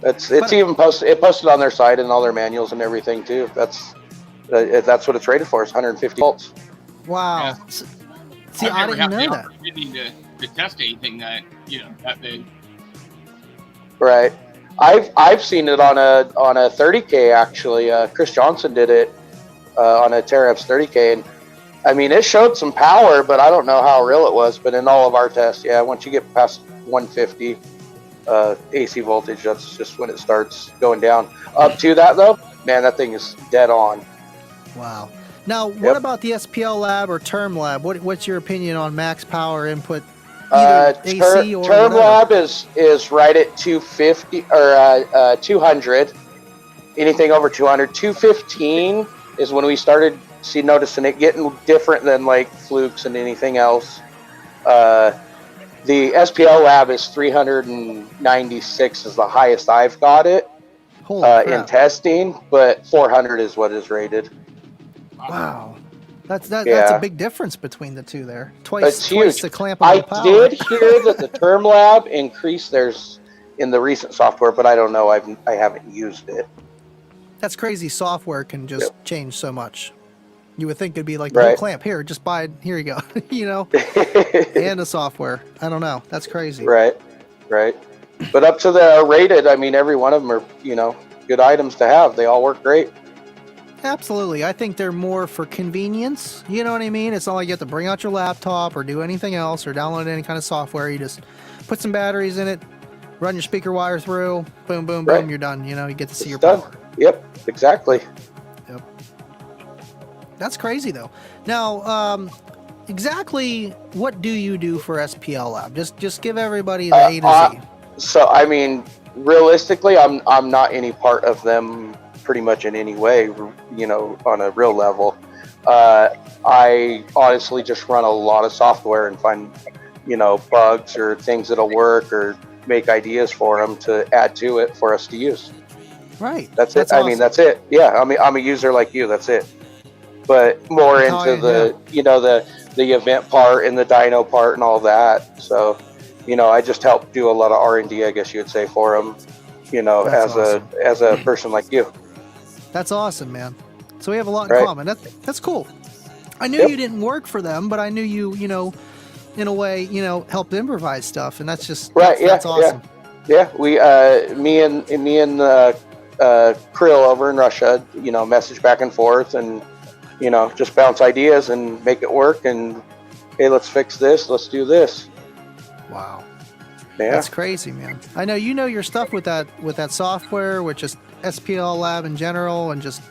It's even posted on their site and all their manuals and everything too. That's what it's rated for. Is 150 volts. Wow. Yeah. See, I didn't know that. You need to test anything that that big. Right. I've seen it on a 30K actually. Chris Johnson did it on a Teraf's 30K, and I mean it showed some power, but I don't know how real it was. But in all of our tests, once you get past 150 AC voltage, that's just when it starts going down. Up to that though, man, that thing is dead on. Wow. Now, what about the SPL Lab or Term Lab? What's your opinion on max power input? AC or Term Lab is right at 250 or 200. Anything over 200, 215 is when we started noticing it getting different than like flukes and anything else. The SPL Lab is 396 is the highest I've got it in testing, but 400 is what is rated. Wow. That's a Yeah. big difference between the two there. It's Twice huge. the clampable I power. did hear that the Term Lab increased theirs in the recent software, but I don't know. I haven't used it. That's crazy. Software can just change so much. You would think it'd be like the whole Right. clamp here, just buy it. Here you go. You know, and the software. I don't know. That's crazy. Right. But up to the rated, I mean, every one of them are, good items to have. They all work great. Absolutely. I think they're more for convenience. You know what I mean? It's not like you have to bring out your laptop or do anything else or download any kind of software. You just put some batteries in it, run your speaker wire through, boom, boom, boom, you're done. You know, you get to see your done. power. Yep, exactly. Yep. That's crazy though. Now, exactly what do you do for SPL Lab? Just give everybody the A to Z. So, I mean, realistically, I'm not any part of them pretty much in any way, on a real level. I honestly just run a lot of software and find, bugs or things that'll work or make ideas for them to add to it for us to use. Right. That's it. Awesome. I mean, that's it. Yeah. I'm a user like you. That's it. But more into the event part and the dyno part and all that. So, I just help do a lot of R&D, I guess you would say, for them, That's awesome. as a person like you. That's awesome, man. So we have a lot in common. That's cool. I knew you didn't work for them, but I knew you, in a way, helped improvise stuff, and that's just that's awesome. Yeah. We, me and Krill over in Russia, message back and forth, and just bounce ideas and make it work. And hey, let's fix this. Let's do this. Wow. Yeah. That's crazy, man. I know you know your stuff with that software, with just SPL Lab in general, and just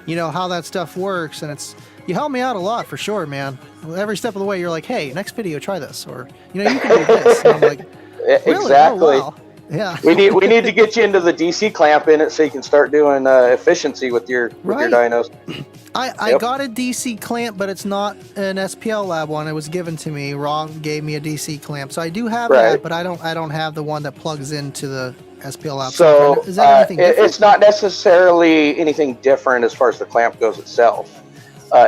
how that stuff works, and you help me out a lot for sure, man. Every step of the way, you're like, hey, next video, try this, or you can do this. And I'm like, really? Exactly. Oh, wow. Yeah. we need to get you into the DC clamp in it so you can start doing efficiency with your dynos. I got a DC clamp, but it's not an SPL Lab one. It was given to me. Ron gave me a DC clamp, so I do have that, but I don't have the one that plugs into the SPL Lab. So is that anything different? It's not necessarily anything different as far as the clamp goes itself.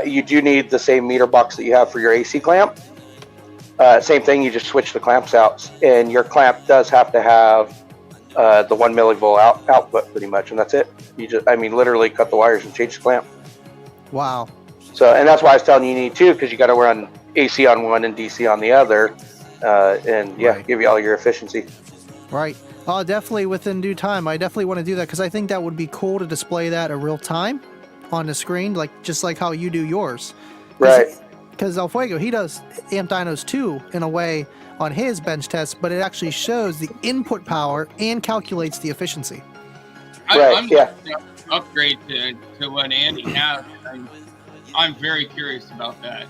You do need the same meter box that you have for your AC clamp. Same thing. You just switch the clamps out, and your clamp does have to have the 1 millivolt output, pretty much, and that's it. You just, literally cut the wires and change the clamp. Wow. So, and that's why I was telling you need two, because you got to run AC on one and DC on the other, and give you all your efficiency. Right. Definitely within due time. I definitely want to do that because I think that would be cool to display that in real time on the screen, just like how you do yours. Right. Because El Fuego, he does amp dynos too, in a way, on his bench test, but it actually shows the input power and calculates the efficiency. I'm going to upgrade to what Andy has. I'm very curious about that.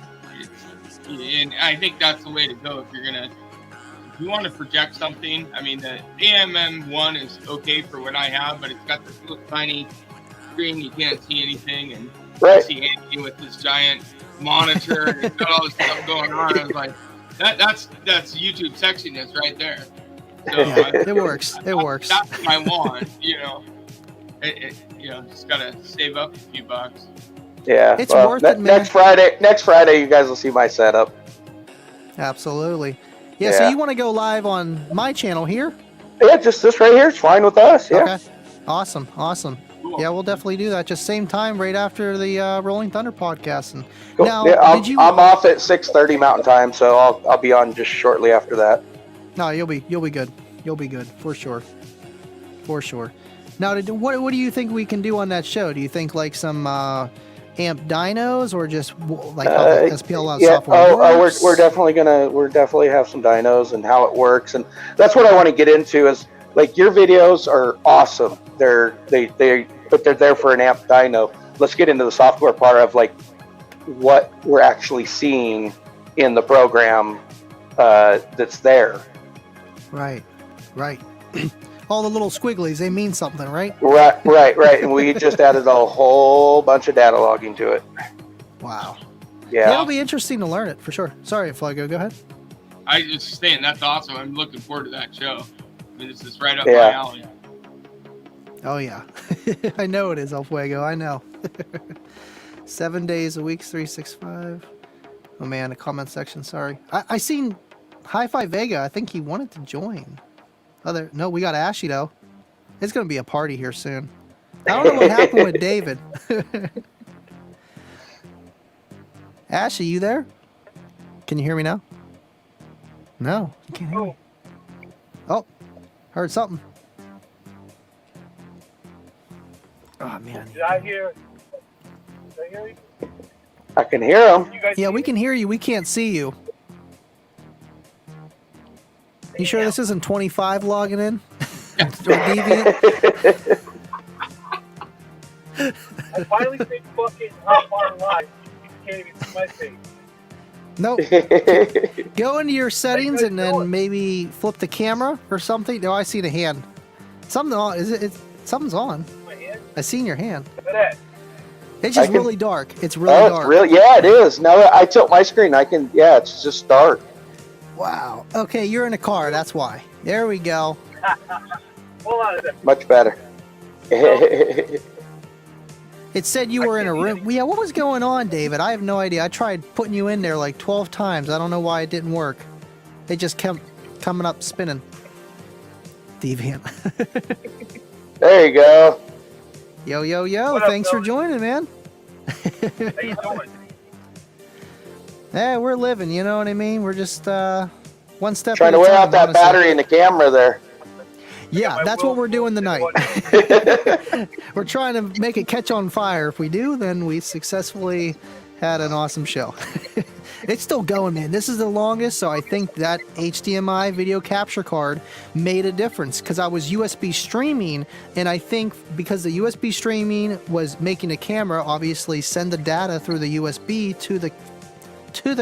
And I think that's the way to go if you want to project something. I mean, the AMM1 is okay for what I have, but it's got this little tiny screen. You can't see anything. And I see Andy with this giant monitor and it's got all this stuff going on. I was like, that's YouTube sexiness right there. So it works. It works. That's what I want, just gotta save up a few bucks. Yeah, it's worth it, man. Next Friday, you guys will see my setup. Absolutely. Yeah. So you want to go live on my channel here? Yeah, just this right here. It's fine with us. Yeah. Okay. Awesome. Cool. Yeah, we'll definitely do that. Just same time, right after the Rolling Thunder podcast. And cool. Now, I'm off at 6:30 Mountain Time, so I'll be on just shortly after that. No, you'll be good. You'll be good for sure. Now, what do you think we can do on that show? Do you think like some amp dynos, or just like how the SPL software works? We're definitely have some dynos and how it works, and that's what I want to get into. Is like your videos are awesome. They're there for an amp dyno. Let's get into the software part of like what we're actually seeing in the program that's there. Right. All the little squigglies, they mean something, right? Right. And we just added a whole bunch of data logging to it. Wow. Yeah. It'll be interesting to learn it, for sure. Sorry, Flago, go ahead. I was saying, that's awesome. I'm looking forward to that show. I mean, this is right up my alley. Oh, yeah. I know it is, El Fuego. I know. 7 days a week, 365. Oh man, the comment section. Sorry, I seen Hi-Fi Vega. I think he wanted to join. No, we got Ashy though. It's gonna be a party here soon. I don't know what happened with David. Ashy, you there? Can you hear me now? No, you can't hear me. Oh, heard something. Oh man. Did I hear you? I can hear him. You guys Yeah, hear we me? can hear you. We can't see you. You sure this isn't 25 logging in? Or Deviant? I finally think fucking hop on live. You can't even see my face. Nope. Go into your settings and then maybe flip the camera or something. No, I see the hand. Something on. Something's on. My hand? I seen your hand. Look at that. It's just I can- really dark. It's really Oh, dark. it's really, yeah, it is. Now that I tilt my screen, I can, yeah, it's just dark. Wow. Okay, you're in a car. That's why. There we go. Hold on a second. Much better. It said you were in a room. Yeah, what was going on, David? I have no idea. I tried putting you in there like 12 times. I don't know why it didn't work. It just kept coming up spinning. Deviant. There you go. Yo, yo, yo. What up, Thanks for Tony? joining, man. How you doing? Hey, we're living, you know what I mean? We're just one step Trying at to a wear time, out that honestly. battery in the camera there. Yeah, My that's will what we're doing tonight. We're trying to make it catch on fire. If we do, then we successfully had an awesome show. It's still going, man. This is the longest, so I think that HDMI video capture card made a difference because I was USB streaming, and I think because the USB streaming was making the camera obviously send the data through the USB to the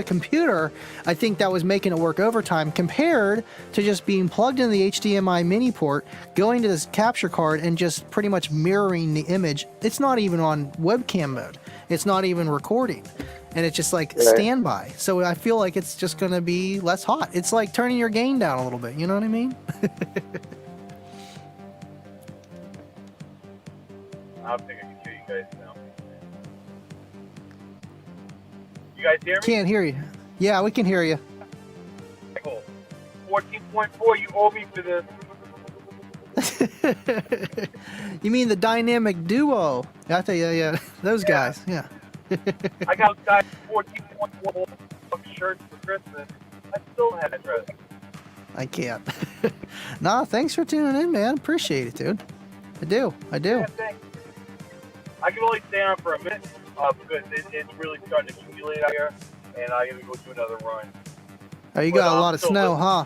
computer, I think that was making it work overtime compared to just being plugged into the HDMI mini port, going to this capture card and just pretty much mirroring the image. It's not even on webcam mode. It's not even recording. And it's just like standby. So I feel like it's just going to be less hot. It's like turning your gain down a little bit. You know what I mean? I don't think I can hear you guys now. You guys hear me? Can't hear you. Yeah, we can hear you. Cool. 14.4, you owe me for this. You mean the dynamic duo? I think, yeah. Those guys, yeah. I got guys 14.4 shirts for Christmas. I still have that dress. I can't. Nah, thanks for tuning in, man. Appreciate it, dude. I do. Yeah, thanks. I can only stay on for a minute because it's really starting to accumulate out here, and I gotta go do another run. Oh, you But, got a lot of still snow, listening. huh?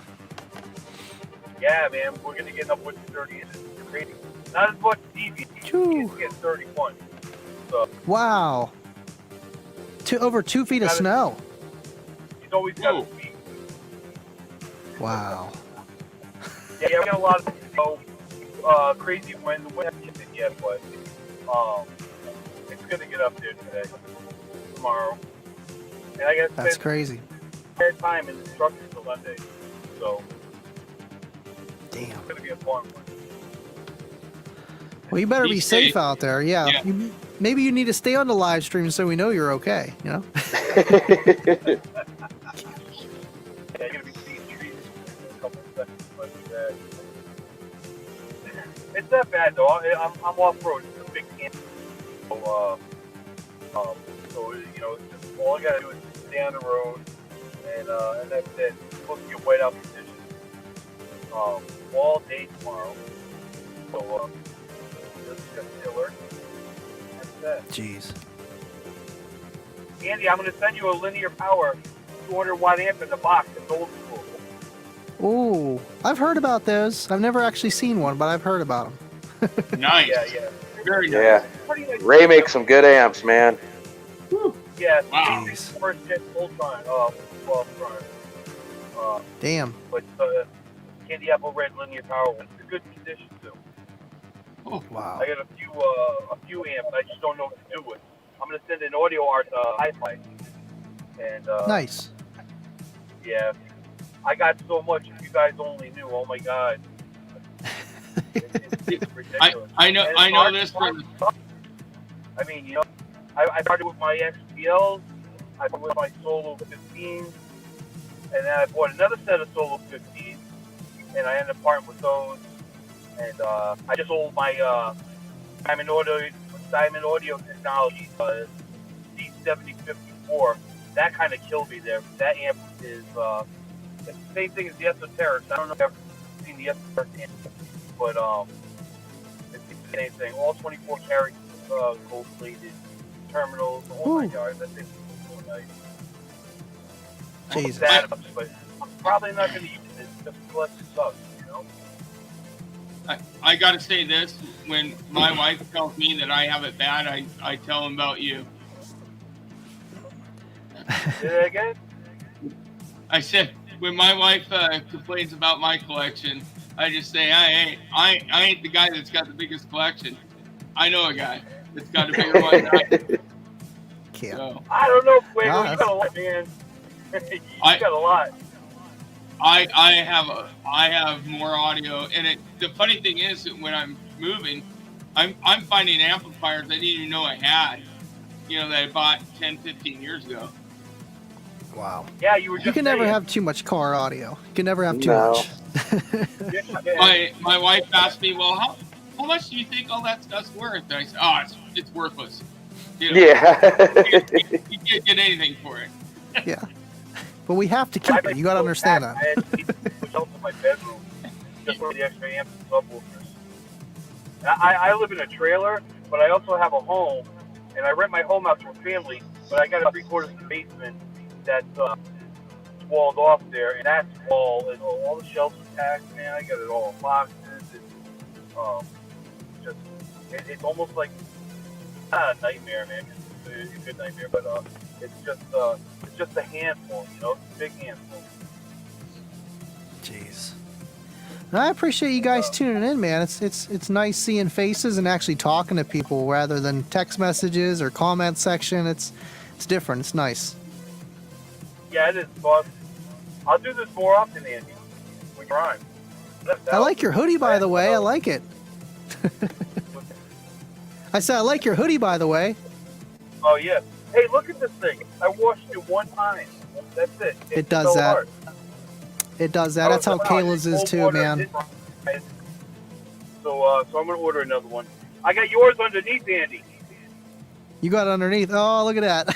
Yeah, man, we're gonna get upwards to 30 inches. It's crazy. Not as much as DV. Phew. It's get 31. So Wow. Over 2 feet of Got it. snow. he's always got Whoa. his feet. Wow. Yeah, we got a lot of crazy wind. The wind hasn't hit it yet, but it's gonna get up there today, tomorrow, and I gotta That's spend crazy. more time in the truck until Monday. So Damn. it's gonna be a fun one. Well, you better Be be safe safe. out there. Yeah. Yeah. Maybe you need to stay on the live stream so we know you're okay, you know? Yeah, you're gonna be seeing trees in a couple of seconds, but it's not bad though. I'm off road. It's a big camp, so you know, it's just, all I gotta do is stay on the road, and that's it. It's supposed to get white out conditions all day tomorrow. So just stay alert. That's that. Jeez. Andy, I'm gonna send you a linear power 200 watt amp in the box. It's old school. Ooh, I've heard about those. I've never actually seen one, but I've heard about them. Nice. Yeah. Very nice. Yeah. Pretty nice. Ray makes some good amps, man. Yeah, Wow. first gen Ultron, Ultron. Damn. But candy apple red linear power ones. They're good condition too. Wow. I got a few amps. I just don't know what to do with. I'm gonna send an audio art hi-fi. And Nice. yeah, I got so much. If you guys only knew, oh my god. It's ridiculous. I know And it's this hard from to talk. I mean, you know, I started with my XPLs, I started with my Solo 15s, and then I bought another set of Solo 15s, and I ended up parting with those. And I just sold my Diamond Audio Technology D7054. That kind of killed me there. That amp is it's the same thing as the Esoterics. I don't know if you've ever seen the Esoterics amp, but it's the same thing. All 24 karat gold plated terminals, the whole 9 yards. That thing's so nice. Jesus. But I'm probably not going to use it just because it sucks, you know? I got to say this. When my wife tells me that I have it bad, I tell them about you. Say that again? I said, when my wife complains about my collection, I just say, I ain't the guy that's got the biggest collection. I know a guy that's got a bigger one than I do. Can't. So, I don't know, Fuego. No, You that's- got a lot, man. You got a lot. I have more audio, and the funny thing is that when I'm moving, I'm finding amplifiers I didn't even know I had, that I bought 10, 15 years ago. Wow. Yeah, you were just You can never saying. have too much car audio. You can never have too No. much. Yeah. My wife asked me, well, how much do you think all that stuff's worth? And I said, oh, it's worthless. Yeah. You can't get anything for it. Yeah. But we have to keep it. You got to understand that. I had which else in my bedroom just for the extra amps and subwoofers. I live in a trailer, but I also have a home, and I rent my home out to a family. But I got a 3/4 of the basement that's walled off there, and that wall and all the shelves are packed. Man, I got it all in boxes. It's almost like not a nightmare, man. It's a good nightmare, but it's just a handful, It's a big handful. Jeez. No, I appreciate you guys tuning in, man. It's nice seeing faces and actually talking to people rather than text messages or comment section. It's different. It's nice. Yeah, it is fun. I'll do this more often, Andy. We rhyme. I like your hoodie, by the way. I like it. I said I like your hoodie, by the way. Oh yeah. Hey, look at this thing. I washed it one time. That's it. It does so that. hard. It does that. That's how Kayla's is too, man. So I'm gonna order another one. I got yours underneath, Andy. You got it underneath. Oh, look at that.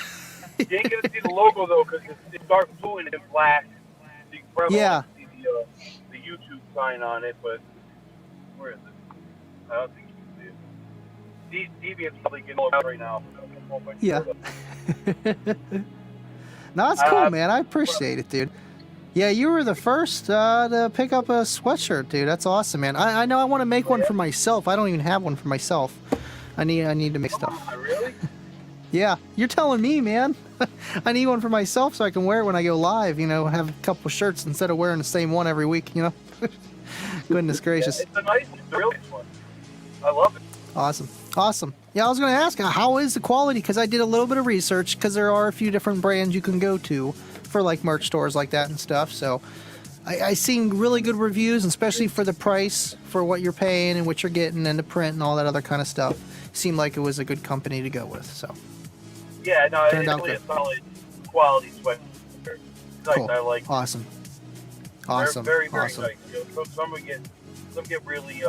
You ain't gonna see the logo though, because it's dark blue and it's black. So you can probably Yeah. see the YouTube sign on it, but where is it? I don't think you can see it. Deviant's probably getting all right now. Yeah. No, it's cool, man. I appreciate it, dude. Yeah, you were the first to pick up a sweatshirt, dude. That's awesome, man. I know I want to make one for myself. I don't even have one for myself. I need to make stuff. Really? Yeah, you're telling me, man. I need one for myself so I can wear it when I go live, have a couple shirts instead of wearing the same one every week, Goodness gracious. It's a real nice one. I love it. Awesome. Yeah, I was going to ask, how is the quality? Because I did a little bit of research, because there are a few different brands you can go to for like merch stores like that and stuff. So I seen really good reviews, especially for the price, for what you're paying and what you're getting and the print and all that other kind of stuff. Seemed like it was a good company to go with. So Yeah, no, Turned it's out really a good. solid quality sweatshirt. It's nice. Cool. I like it. Awesome. Very, very Awesome. nice. Some get really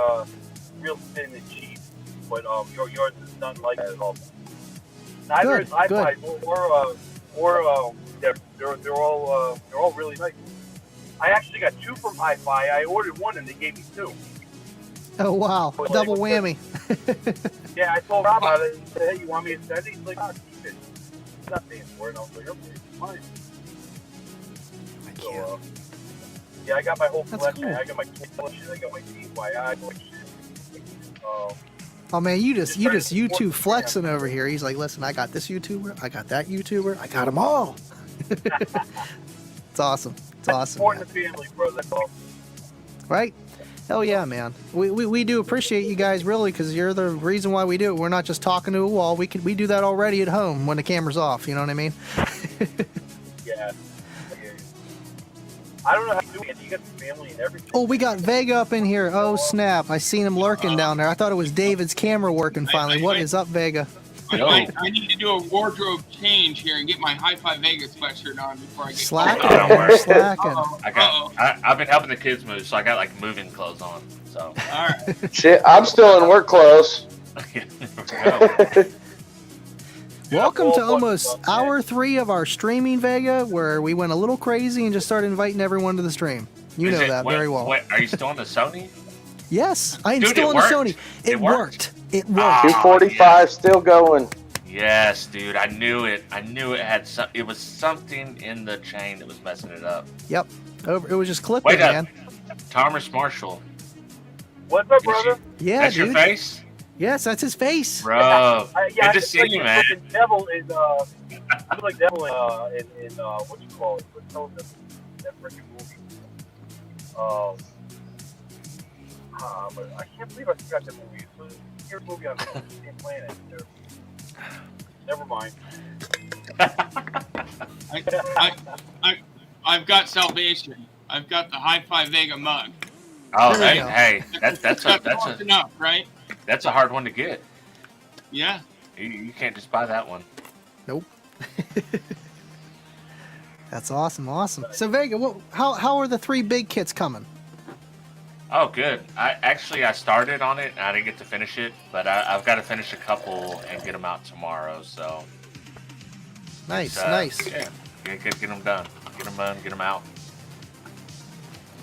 real thin and cheap, but yours is not like that at all. Neither Good, is iPod or they're all really nice. I actually got two from Hi-Fi. I ordered one and they gave me two. Oh, wow. Double whammy. Yeah, I told Rob about it. He said, "Hey, you want me to send it?" He's like, "Oh, keep it. It's not paying for it." And I was like, "Okay, it's fine." I So, can't. yeah, I got my whole That's collection. cool. I got my collection. I got my DIY collection. Oh man, you YouTube flexing over here. He's like, listen, I got this YouTuber, I got that YouTuber, I got them all. It's awesome. It's awesome, Important man. the family, bro. That's all. Right? Hell yeah, man. We do appreciate you guys really, because you're the reason why we do it. We're not just talking to a wall. We do that already at home when the camera's off. You know what I mean? Yeah. I don't know how you do it. You got the family and everything. Oh, we got Vega up in here. Oh snap! I seen him lurking down there. I thought it was David's camera working finally. What is up, Vega? I need to do a wardrobe change here and get my Hi-Fi Vegas sweatshirt on before I get Slacking, Don't man, worry. slacking. I've been helping the kids move, so I got like moving clothes on. So. All right. Shit, I'm still in work clothes. Welcome to almost hour 3 of our streaming Vega, where we went a little crazy and just started inviting everyone to the stream. You know that very well. Wait, are you still on the Sony? Yes, I'm Dude, still it on the worked. Sony. It worked. It worked. Ah. 245 still going. Yes, dude. I knew it. I knew it had some. It was something in the chain that was messing it up. Yep. Over. It was just clipping, Wait up, man. Thomas Marshall. What's up, brother? Yeah, That's dude. your face, Yes, that's his face. bro. Yeah, Good to see you, man. Devil is I feel like Devil in what you call it? What's called that freaking movie? But I can't believe I forgot that movie. It's a weird movie on the same planet. Never mind. I've got salvation. I've got the Hi-Fi Vega mug. Oh, There we hey, go. that's enough, right? a hard one to get. Yeah. You can't just buy that one. Nope. That's awesome. So Vega, how are the 3 big kits coming? Oh, good. I started on it. I didn't get to finish it, but I've got to finish a couple and get them out tomorrow. So Nice. Yeah, get them done. Get them done. Get them out.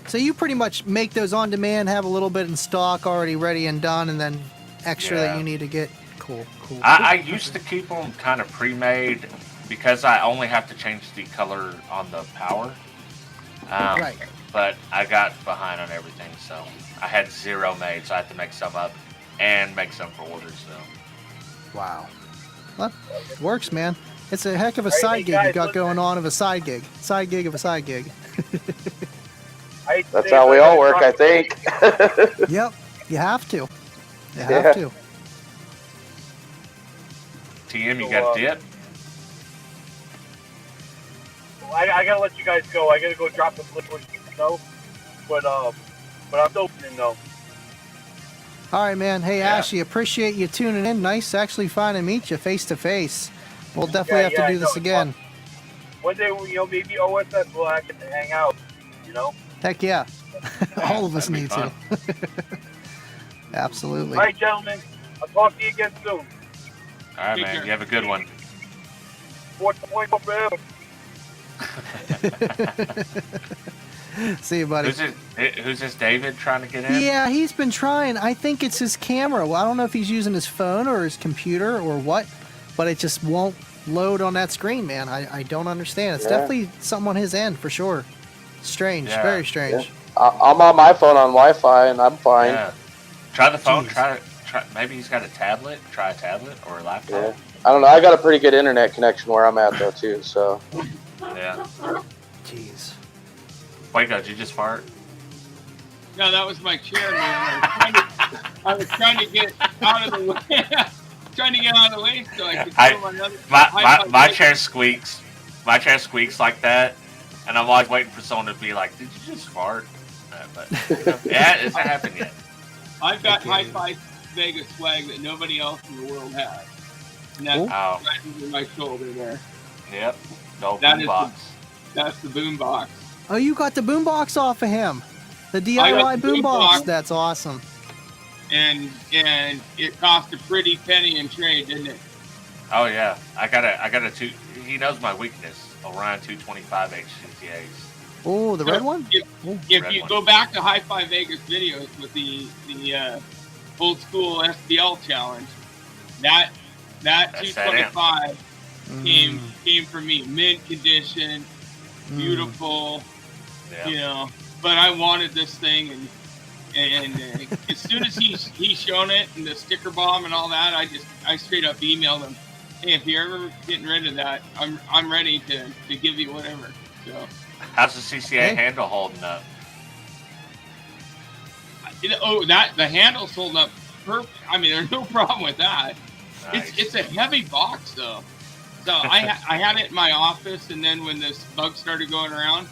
So you pretty much make those on demand, have a little bit in stock already ready and done, and then extra that Yeah. you need to get. Cool. I used to keep them kind of pre-made because I only have to change the color on the power. Right. But I got behind on everything, so I had 0 made, so I had to make some up and make some for orders. So Wow. Well, works, man. It's a heck of a Hey, side gig guys, you got listen. going on of a side gig. Side gig of a side gig. That's how we all work, I think. Yep. You have to. You Yeah. have to. TM, you got a dip? I gotta let you guys go. I gotta go drop the liquid snow. But I'm still listening though. All right, man. Hey, Yeah. Ashley, appreciate you tuning in. Nice to actually finally meet you face to face. We'll definitely have to I do know, this it's again. fun. One day, maybe OSS will have to hang out. Heck yeah. All of us That'd be need to. Absolutely. All right, gentlemen. I'll talk to you again soon. All right, Take man. care. You have a good one. 4.0 forever. See you, buddy. Who's this David trying to get in? Yeah, he's been trying. I think it's his camera. Well, I don't know if he's using his phone or his computer or what, but it just won't load on that screen, man. I don't understand. It's Yeah. definitely something on his end for sure. Strange. Yeah. Very strange. I'm on my phone on Wi-Fi and I'm fine. Yeah. Try the phone. Jeez. Try. Maybe he's got a tablet. Try a tablet or a laptop. Yeah. I don't know. I got a pretty good internet connection where I'm at though too. So Yeah. Jeez. Waco, did you just fart? No, that was my chair, man. I was trying to get out of the way. Trying to get out of the way so I could I- do my other. My Hi-Fi chair squeaks. My chair squeaks like that, and I'm always waiting for someone to be like, "Did you just fart?" But yeah, it's not happened yet. I've got Okay. Hi-Fi Vegas swag that nobody else in the world has. And that's Cool. Oh, right over my shoulder there. yep. No That boom is box. That's the boom box. Oh, you got the boombox off of him. The I DIY got the boombox. boombox. That's awesome. And it cost a pretty penny in trade, didn't it? Oh yeah, I got a two. He knows my weakness. Orion 225 HCTAs. Oh, the red one? If Red you one. go back to Hi-Fi Vegas videos with the old school SBL challenge, that That's 225 Mm, came from me, mint condition, mm. beautiful, Yeah. you know. But I wanted this thing, and as soon as he shown it and the sticker bomb and all that, I straight up emailed him, hey, if you're ever getting rid of that, I'm ready to give you whatever. So. How's the CCA Okay. handle holding up? The handle's holding up perfect. I mean, there's no problem with that. Nice. It's a heavy box though. So I had it in my office, and then when this bug started going around,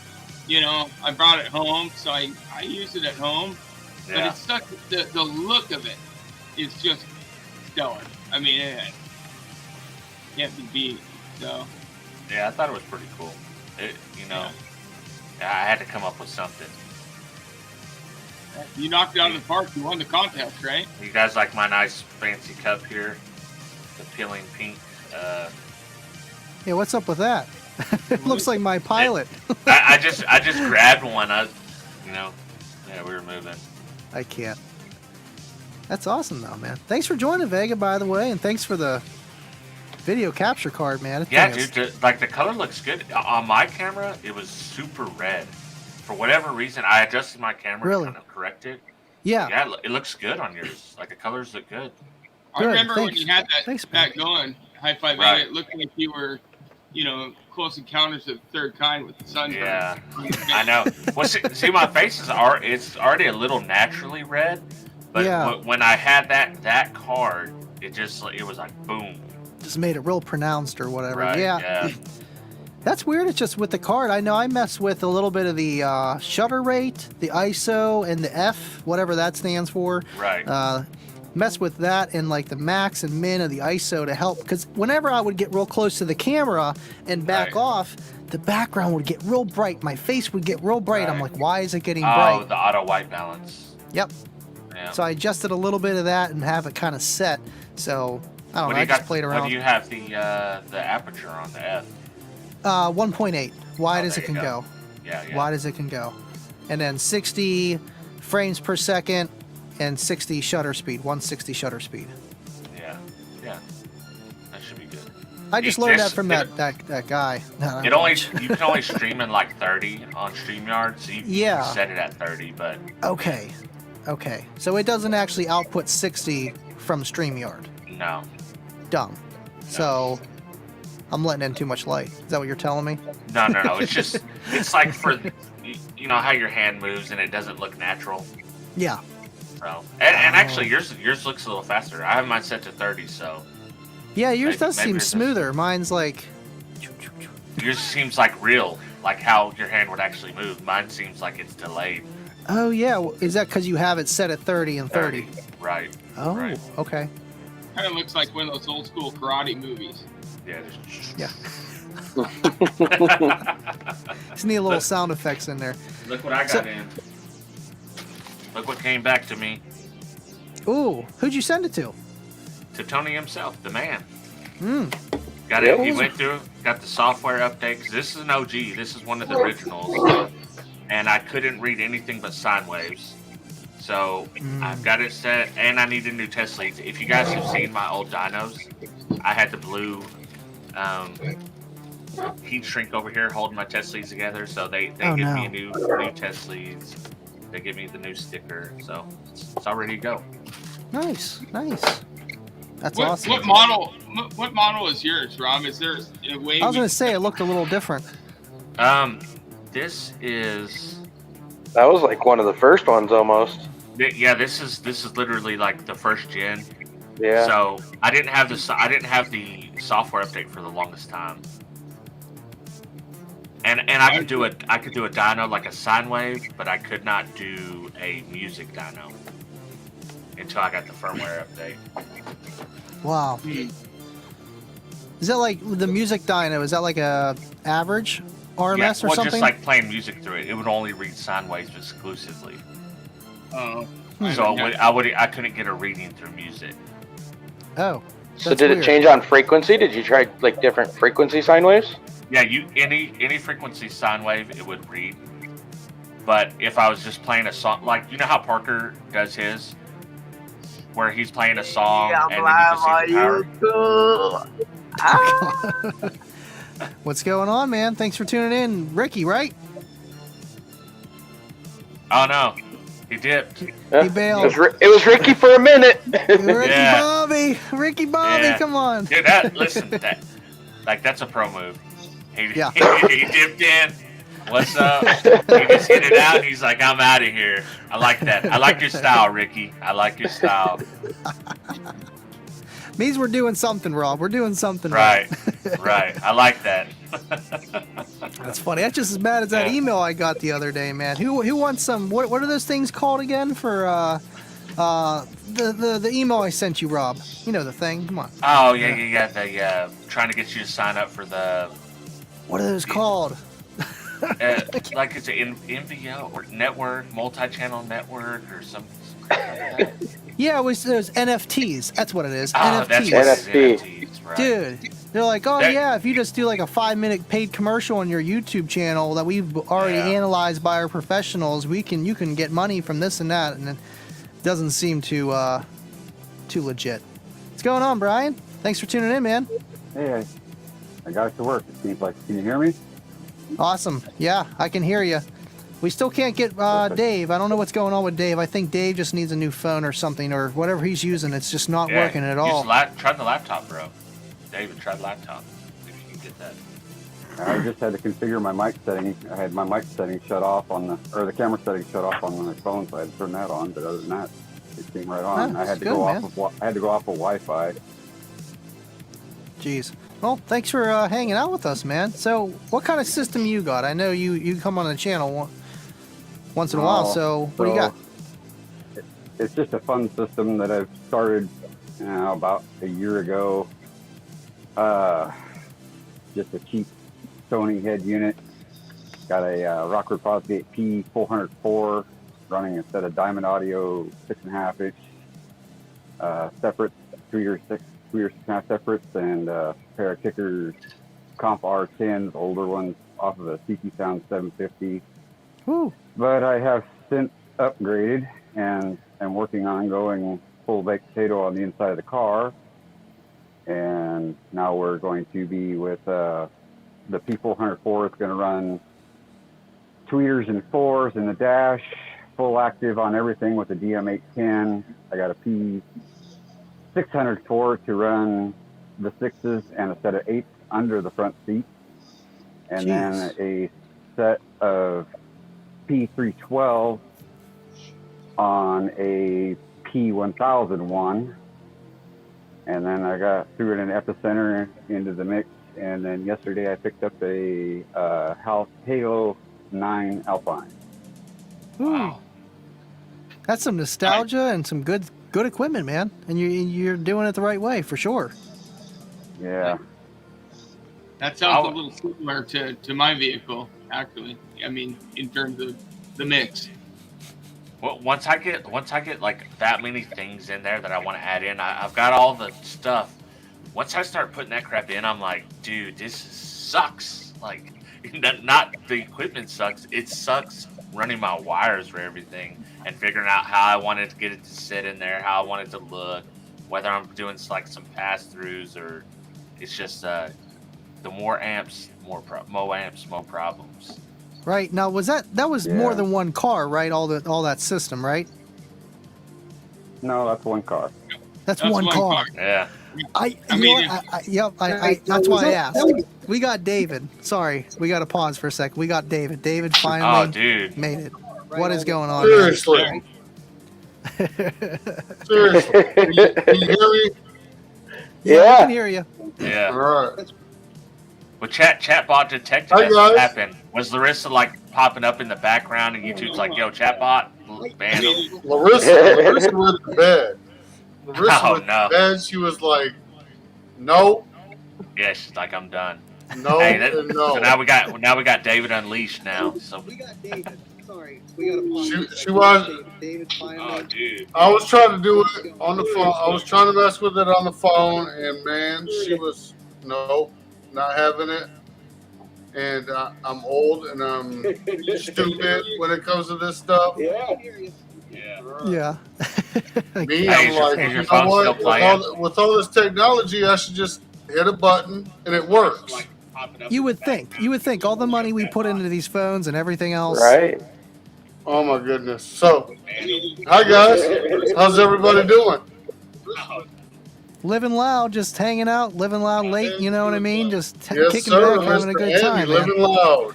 you know, I brought it home. So I use it at home. But Yeah. it's such the look of it is just stellar. I mean, can't be beat. So Yeah, I thought it was pretty cool. I had to come up with something. you knocked it out of the park. You won the contest, right? You guys like my nice fancy cup here? The peeling pink. Yeah, what's up with that? It looks like my pilot. I just grabbed one. We were moving. I can't. That's awesome, though, man. Thanks for joining, Vega, by the way, and thanks for the video capture card, man. Yeah, dude. The color looks good on my camera. It was super red. For whatever reason, I adjusted my camera Really? to kind of correct it. Yeah. Yeah, it looks good on yours. Like the colors look good. I remember when you had Thanks, that going, High Five Right. Vega, it looked like you were, Close Encounters of the Third Kind with the sun. Yeah, I know. Well, see, my face it's already a little naturally red, but Yeah. when I had that card, it was like boom. Just made it real pronounced or whatever. Right, yeah. That's weird. It's just with the card. I know I mess with a little bit of the shutter rate, the ISO, and the F, whatever that stands for. Right. Mess with that and like the max and min of the ISO to help. Because whenever I would get real close to the camera and back Right. off, the background would get real bright. My face would get real bright. I'm Right. like, why is it getting Oh, bright? the auto white balance. Yep. Yeah. So I adjusted a little bit of that and have it kind of set. So I don't What know. do I you just got? played What around. do you have the aperture on the F? 1.8, wide Oh, as there it you can go. go. Yeah. Wide as it can go. And then 60 frames per second and 60 shutter speed, 160 shutter speed. Yeah. That should be good. I just learned that from that guy. that I watch. You can only stream in like 30 on StreamYard, so you Yeah. can set it at 30, but Okay. So it doesn't actually output 60 from StreamYard. no. Dumb. So I'm letting in too much light. Is that what you're telling me? No. It's like for you know how your hand moves and it doesn't look natural. Yeah. So and actually yours looks a little faster. I have mine set to 30, so Yeah, yours does maybe seem it's just- smoother. Mine's like, yours seems like real, like how your hand would actually move. Mine seems like it's delayed. oh yeah, is that because you have it set at 30 and 30? Right. Oh, Right. okay. Kind of looks like one of those old school karate movies. Yeah. Yeah. Just need a little sound effects in there. Look what I got in. Look what came back to me. Ooh, who'd you send it to? To Tony himself, the man. Got it. He went through, got the software update. 'Cause this is an OG. This is one of the originals, and I couldn't read anything but sine waves. So I've got it set, and I needed new test leads. If you guys have seen my old dynos, I had the blue heat shrink over here holding my test leads together. So they give me a new test leads. They give me the new sticker, so it's all ready to go. Nice. That's awesome. What model is yours, Rob? Is there a way? I was gonna say it looked a little different. This is. That was like one of the first ones almost. Yeah, this is literally like the first gen. Yeah. So I didn't have the software update for the longest time. And I could do a dyno like a sine wave, but I could not do a music dyno until I got the firmware update. Wow. Is that like the music dyno? Is that like a average RMS or well, something? just like playing music through it, it would only read sine waves exclusively. Oh. So I couldn't get a reading through music. Oh. So that's did it weird. change on frequency? Did you try like different frequency sine waves? Yeah, any frequency sine wave it would read. But if I was just playing a song, like you know how Parker does his, where he's playing a song and then you just see the power. What's going on, man? Thanks for tuning in, Ricky. Right? Oh no, he dipped. He bailed. It was Ricky for a minute. Ricky Bobby, Yeah. come on. Dude, listen, that's a pro move. He Yeah. he dipped in. What's up? He just hit it out and he's like, I'm out of here. I like that. I like your style, Ricky. I like your style. Means we're doing something, Rob. We're doing something Right. I like that. That's funny. That's just as bad as that email I got the other day, man. Who wants some? What are those things called again for The email I sent you, Rob. You know the thing. Come on. Oh yeah. The trying to get you to sign up for the What are those called? like it's an MVO or network, multi-channel network or some crap like that. Yeah, it was those NFTs. That's what it is. Oh, NFTs. that's what it is, NFT. NFTs, right. Dude, they're like, oh That- yeah, if you just do like a 5-minute paid commercial on your YouTube channel that we've already Yeah. analyzed by our professionals, you can get money from this and that, and it doesn't seem too legit. What's going on, Brian? Thanks for tuning in, man. Hey, I got it to work. It seems like. Can you hear me? Awesome. Yeah, I can hear you. We still can't get Dave. I don't know what's going on with Dave. I think Dave just needs a new phone or something, or whatever he's using. It's just not working at all. Try the laptop, bro. David, try the laptop. If you can get that. I just had to configure my mic setting. I had my mic setting shut off the camera setting shut off on my phone, so I had to turn that on. But other than that, it came right on. Huh, I had to good, go man. I had to go off of Wi-Fi. Jeez. Well, thanks for hanging out with us, man. So, what kind of system you got? I know you come on the channel once in a while. So, what do you got? It's just a fun system that I've started about a year ago. Just a cheap Sony head unit. Got a Rockford Fosgate P404 running a set of Diamond Audio 6.5 inch separates, 3.5 separates, and a pair of Kickers Comp R10s, older ones, off of a CT Sound 750. Woo. But I have since upgraded and am working on going full baked potato on the inside of the car. And now we're going to be with the P404. It's going to run tweeters and 4s in the dash, full active on everything with a DM810. I got a P604 to run the 6s and a set of 8s under the front seat. And then a set of P312 on a P1001. And then I threw in an epicenter into the mix. And then yesterday I picked up a Halo 9 Alpine. Wow. That's some nostalgia and some good equipment, man. And you're doing it the right way for sure. Yeah. That sounds a little similar to my vehicle, actually. I mean, in terms of the mix. Well, once I get like that many things in there that I want to add in, I've got all the stuff. Once I start putting that crap in, I'm like, dude, this sucks. Like, not the equipment sucks. It sucks running my wires for everything and figuring out how I wanted to get it to sit in there, how I want it to look, whether I'm doing like some pass-throughs or it's just the more amps, more problems. Right. Now, was that was more than one car, right? All that system, right? No, that's one car. That's one car. Yeah. That's why I asked. We got David. Sorry, we got to pause for a second. We got David. David finally made it. What is going on? Seriously. Seriously. Can you hear me? Yeah, I can hear you. Yeah. All right. Well, chatbot detected Hi, that what guys. happened. Was Larissa like popping up in the background and YouTube's like, yo, chatbot, ban him. Larissa went to bed. Larissa Oh, went no. to bed. She was like, no, Yeah, she's like, I'm done. no, Hey, and no. So now we got David unleashed now. So We got David. Sorry, we got to pause. She was. David oh, dude. I was trying to do it on the phone. I was trying to mess with it on the phone, and man, she was not having it. And I'm old and I'm stupid when it comes to this stuff. Yeah. Yeah. Me, Hey, I'm is your- like, is you your know phone what? still playing? With all this technology, I should just hit a button and it works. You would think all the money we put into these phones and everything else. Right. Oh my goodness. So, hi guys. How's everybody doing? Living loud, just hanging out, living loud late. You know what I mean? Just Yes, kicking sir. back, having a Mr. good Andy, time, man. living loud.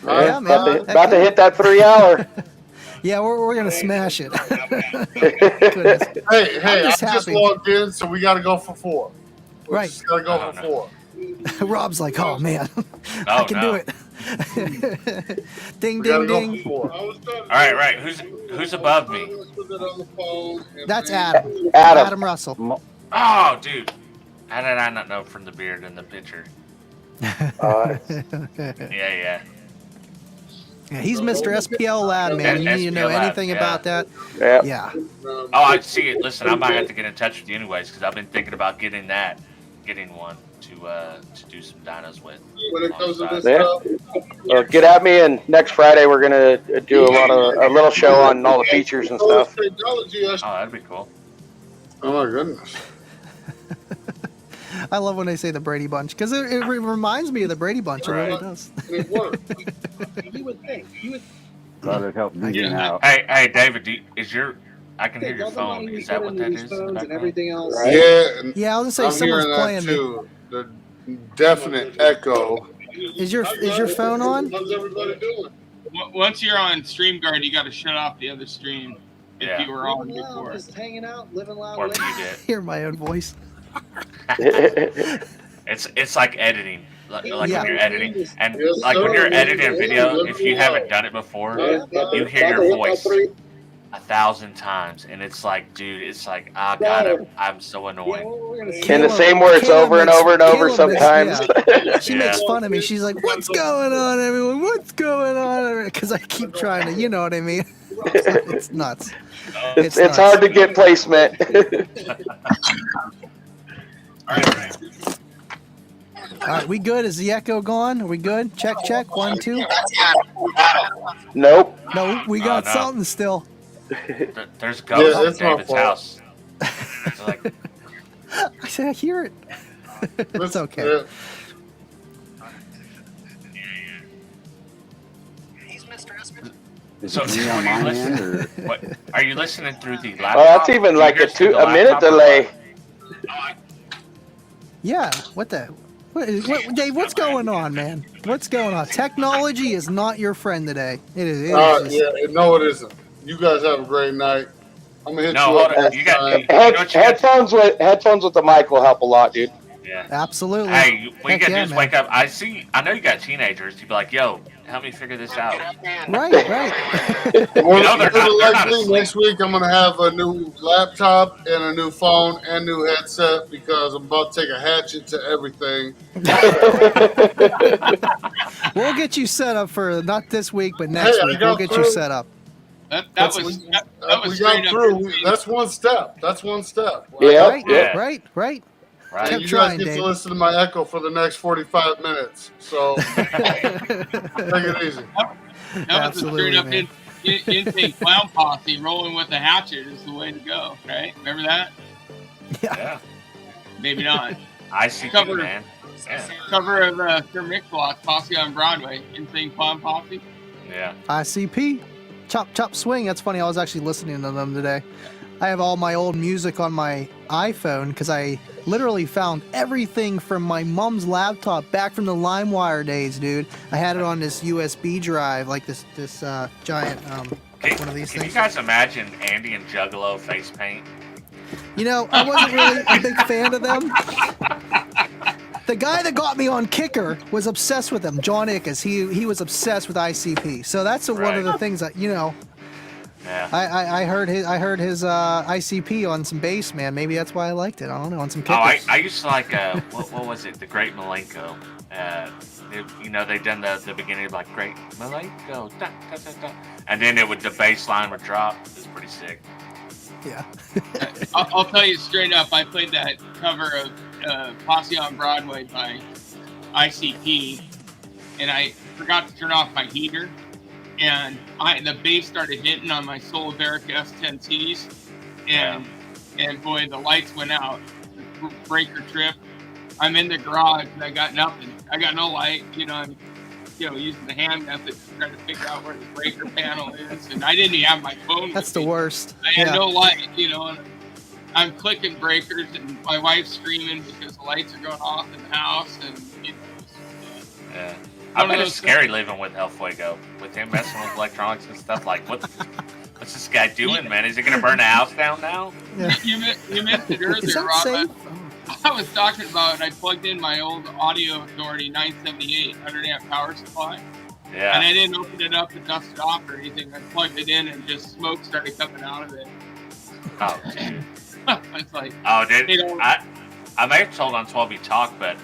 Yeah, man. About to hit that 3 hour. Yeah, we're gonna smash it. Goodness. Hey, I just just happy. logged in, so we got to go for 4. We Right. just got to go for 4. Rob's like, oh man, Oh, I can do no. it. Ding, We gotta ding, go ding. for 4. All right. Who's above me? That's Adam. Adam. Adam Russell. Oh, dude. How did I not know from the beard in the picture? Yeah. Yeah, he's Mr. SPL Lab, man. You need to know SPL Lab, anything yeah. about that. Yeah. Yeah. Oh, I see it. Listen, I might have to get in touch with you anyways because I've been thinking about getting one to do some dinos with. When it comes to this Yeah. stuff, Get at me, and next Friday we're gonna do a little show on all the features and stuff. technology, Oh, that'd be cool. oh my goodness. I love when they say the Brady Bunch because it reminds me of the Brady Bunch. It really does. And it worked. You would think. Thought it helped vegan out. Hey, David, I can hear your All the money phone. we Is that put what into that these is? in the phones and background? everything else. Yeah, and Yeah, I was gonna say I'm someone's hearing that playing me. too. The definite echo. Is your phone on? How's everybody doing? Once you're on StreamGuard, you got to shut off the other stream if Yeah. you were on Living loud, before. just hanging out, living loud. Or living- mute Hear my own voice. it. It's like editing. Like Yeah. when you're editing. And Yes, like when sir. you're editing a video, Yes, if you sir. haven't done it before, you hear your voice 1,000 times. And it's like, dude, it's like, God, I'm so Yeah, annoying. we're gonna see. And the Caleb- same words Caleb over and makes- over and over Caleb makes- sometimes. yeah. She Yeah. makes fun of me. She's like, "What's going on, everyone? What's going on?" Because I keep trying to, you know what I mean? It's nuts. It's nuts. hard to get placement. All right, we good? Is the echo gone? Are we good? Check. 1, 2. Nope. No, we got no. something still. There's ghosts in that's my David's fault. house. It's like, I said I hear it. It's okay. Yeah. Is So, it me what on are you my listening? end, or what are you listening through the laptop? Oh, that's even Do you like hear a through the minute laptop or delay. what? Yeah. What, Dave? What's going on, man? What's going on? Technology is not your friend today. It is. Yeah, no, it isn't. You guys have a great night. I'm gonna hit No, you hold up on. next You got- time. you know what you got- Headphones with the mic will help a lot, dude. Yeah. Absolutely. Hey, what you Heck gotta yeah, do is man. wake up. I know you got teenagers. You'd be like, yo, help me figure this out. Right. More, You know, more they're than not likely, asleep. next week I'm gonna have a new laptop and a new phone and new headset because I'm about to take a hatchet to everything. We'll get you set up for not this week, but next Hey, I week. got We'll get you through. set up. That That's- was We straight got up through. insane. That's one step. That's one step. Yeah. Right. Yeah. Right. Right. And Kept you trying, guys get Dave. to listen to my echo for the next 45 minutes. So take it easy. That was a Absolutely, straight up man. insane clown posse rolling with a hatchet is the way to go, right? Remember that? Yeah. Maybe not. ICQ, Cover- man. Yeah. Cover of Sir Mix-a-Lot, Posse on Broadway, insane clown posse. Yeah. ICP. Chop Swing. That's funny. I was actually listening to them today. I have all my old music on my iPhone because I literally found everything from my mom's laptop back from the LimeWire days, dude. I had it on this USB drive, like this giant one of these Can you things. guys imagine Andy and Juggalo face paint? You know, I wasn't really a big fan of them. The guy that got me on Kicker was obsessed with them, John Ickes. He was obsessed with ICP. So that's one of the things that, you know, Yeah. I heard his ICP on some bass, man. Maybe that's why I liked it. I don't know, on some Oh, kickers. I used to like what was it? The Great Malenko. They done the beginning of like Great Malenko, da, da, da, da. And then the bass line would drop. It's pretty sick. Yeah. I'll tell you straight up, I played that cover of Posse on Broadway by ICP, and I forgot to turn off my heater, and the bass started hitting on my Solivaric S10Cs, and boy, the lights went out. Breaker trip. I'm in the garage and I got nothing. I got no light. I'm using the hand method to try to figure out where the breaker panel is, and I didn't even have my phone. That's with the me. worst. I had Yeah. no light, and I'm clicking breakers, and my wife's screaming because the lights are going off in the house, and Yeah. I I don't bet know, it's scary living with El Fuego, with him messing with electronics and stuff. Like, what's this guy doing, man? Is he gonna burn the house down now? Yeah. you mentioned Is earlier, that Rob. safe? I was talking about, and I plugged in my old Audio Authority 978 100 amp power supply. Yeah. And I didn't open it up and dust it off or anything. I plugged it in and just smoke started coming out of it. Oh, dude. It's like, Oh, dude. you know, I may have told on 12B Talk, but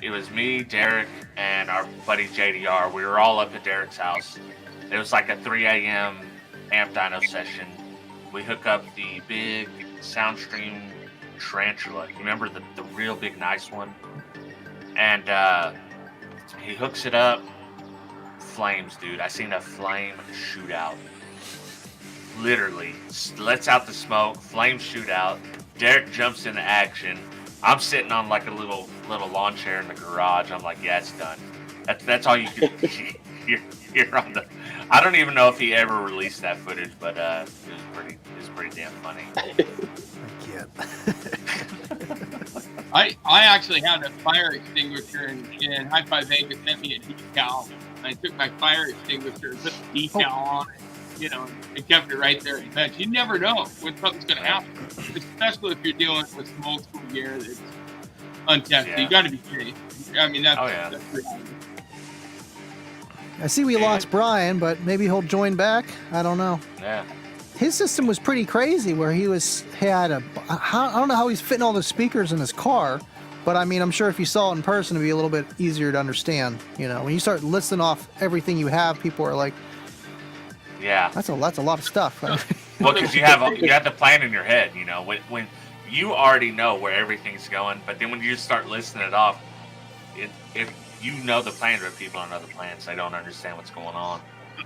it was me, Derek, and our buddy JDR. We were all up at Derek's house. It was like a 3 a.m. amp dyno session. We hook up the big Soundstream Tarantula. You remember the real big nice one? And he hooks it up. Flames, dude. I seen a flame shoot out. Literally. Lets out the smoke. Flames shoot out. Derek jumps into action. I'm sitting on like a little lawn chair in the garage. I'm like, yeah, it's done. That's all you can hear on the. I don't even know if he ever released that footage, but it was pretty damn funny. I actually had a fire extinguisher in Hi-Fi Vegas sent me a decal. I took my fire extinguisher, put the decal on it, you know, and kept it right there in the bench. You never know when something's going to happen, especially if you're dealing with some old school gear that's untested. Yeah. You got to be safe. I mean, that's pretty obvious. I see we lost Brian, but maybe he'll join back. I don't know. Yeah. His system was pretty crazy where I don't know how he's fitting all the speakers in his car, but I mean, I'm sure if you saw it in person, it'd be a little bit easier to understand. You know, when you start listing off everything you have, people are like, yeah, that's a lot of stuff. Well, because you have the plan in your head, you know, when you already know where everything's going, but then when you just start listing it off, if you know the plans, but people don't know the plans, they don't understand what's going on.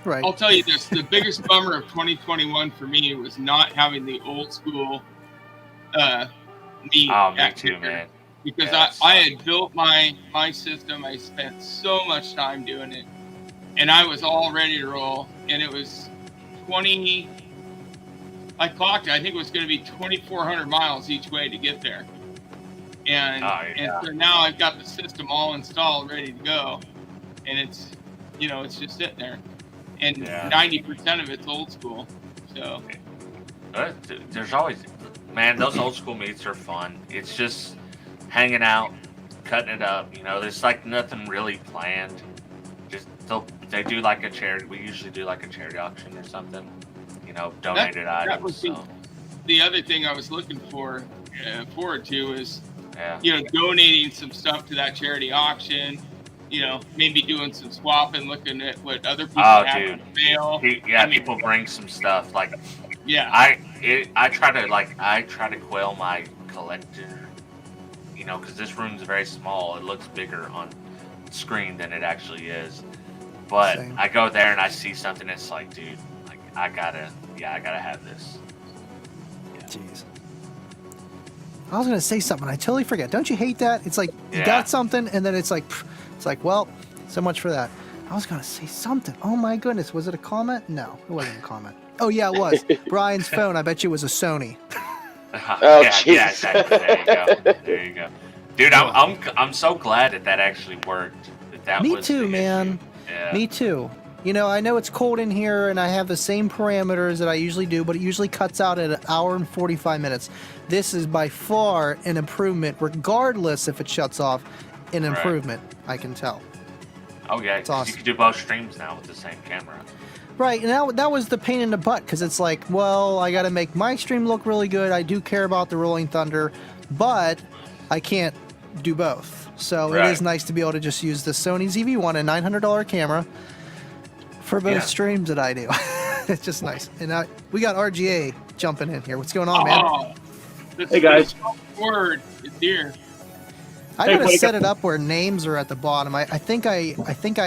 Right. I'll tell you this: the biggest bummer of 2021 for me was not having the old school meet. Oh, me too, man. Because Yeah, I had built my system. I spent so much time doing it, and I was all ready to roll. And it was 20. I clocked it. I think it was going to be 2,400 miles each way to get there. And so now I've got the system all installed, ready to go, and it's just sitting there. And 90% of it's old school. So there's always, man, those old school meets are fun. It's just hanging out, cutting it up. You know, there's like nothing really planned. Just they do like a charity. We usually do like a charity auction or something. You know, donated items. That was the other thing I was looking forward to is, donating some stuff to that charity auction. You know, maybe doing some swapping, looking at what other people have in the mail. People bring some stuff. Like, I try to quell my collector. You know, because this room's very small. It looks bigger on screen than it actually is. But Same. I go there and I see something. It's like, dude, like I gotta have this. Yeah. Jeez. I was gonna say something. I totally forget. Don't you hate that? It's like you got something, and then it's like, well, so much for that. I was gonna say something. Oh my goodness, was it a comment? No, it wasn't a comment. Oh yeah, it was. Brian's phone. I bet you it was a Sony. Exactly. There you go. Dude, I'm so glad that actually worked. Me too, man. Yeah. Me too. You know, I know it's cold in here, and I have the same parameters that I usually do, but it usually cuts out at 1 hour and 45 minutes. This is by far an improvement, regardless if it shuts off. An improvement, I can tell. Oh yeah, it's awesome. You can do both streams now with the same camera. Right, and that was the pain in the butt, because it's like, well, I got to make my stream look really good. I do care about the Rolling Thunder, but I can't do both. So it is nice to be able to just use the Sony ZV-1, a $900 camera, for both streams that I do. It's just nice. And we got RGA jumping in here. What's going on, man? Hey guys. Word is here. I gotta set it up where names are at the bottom. I think I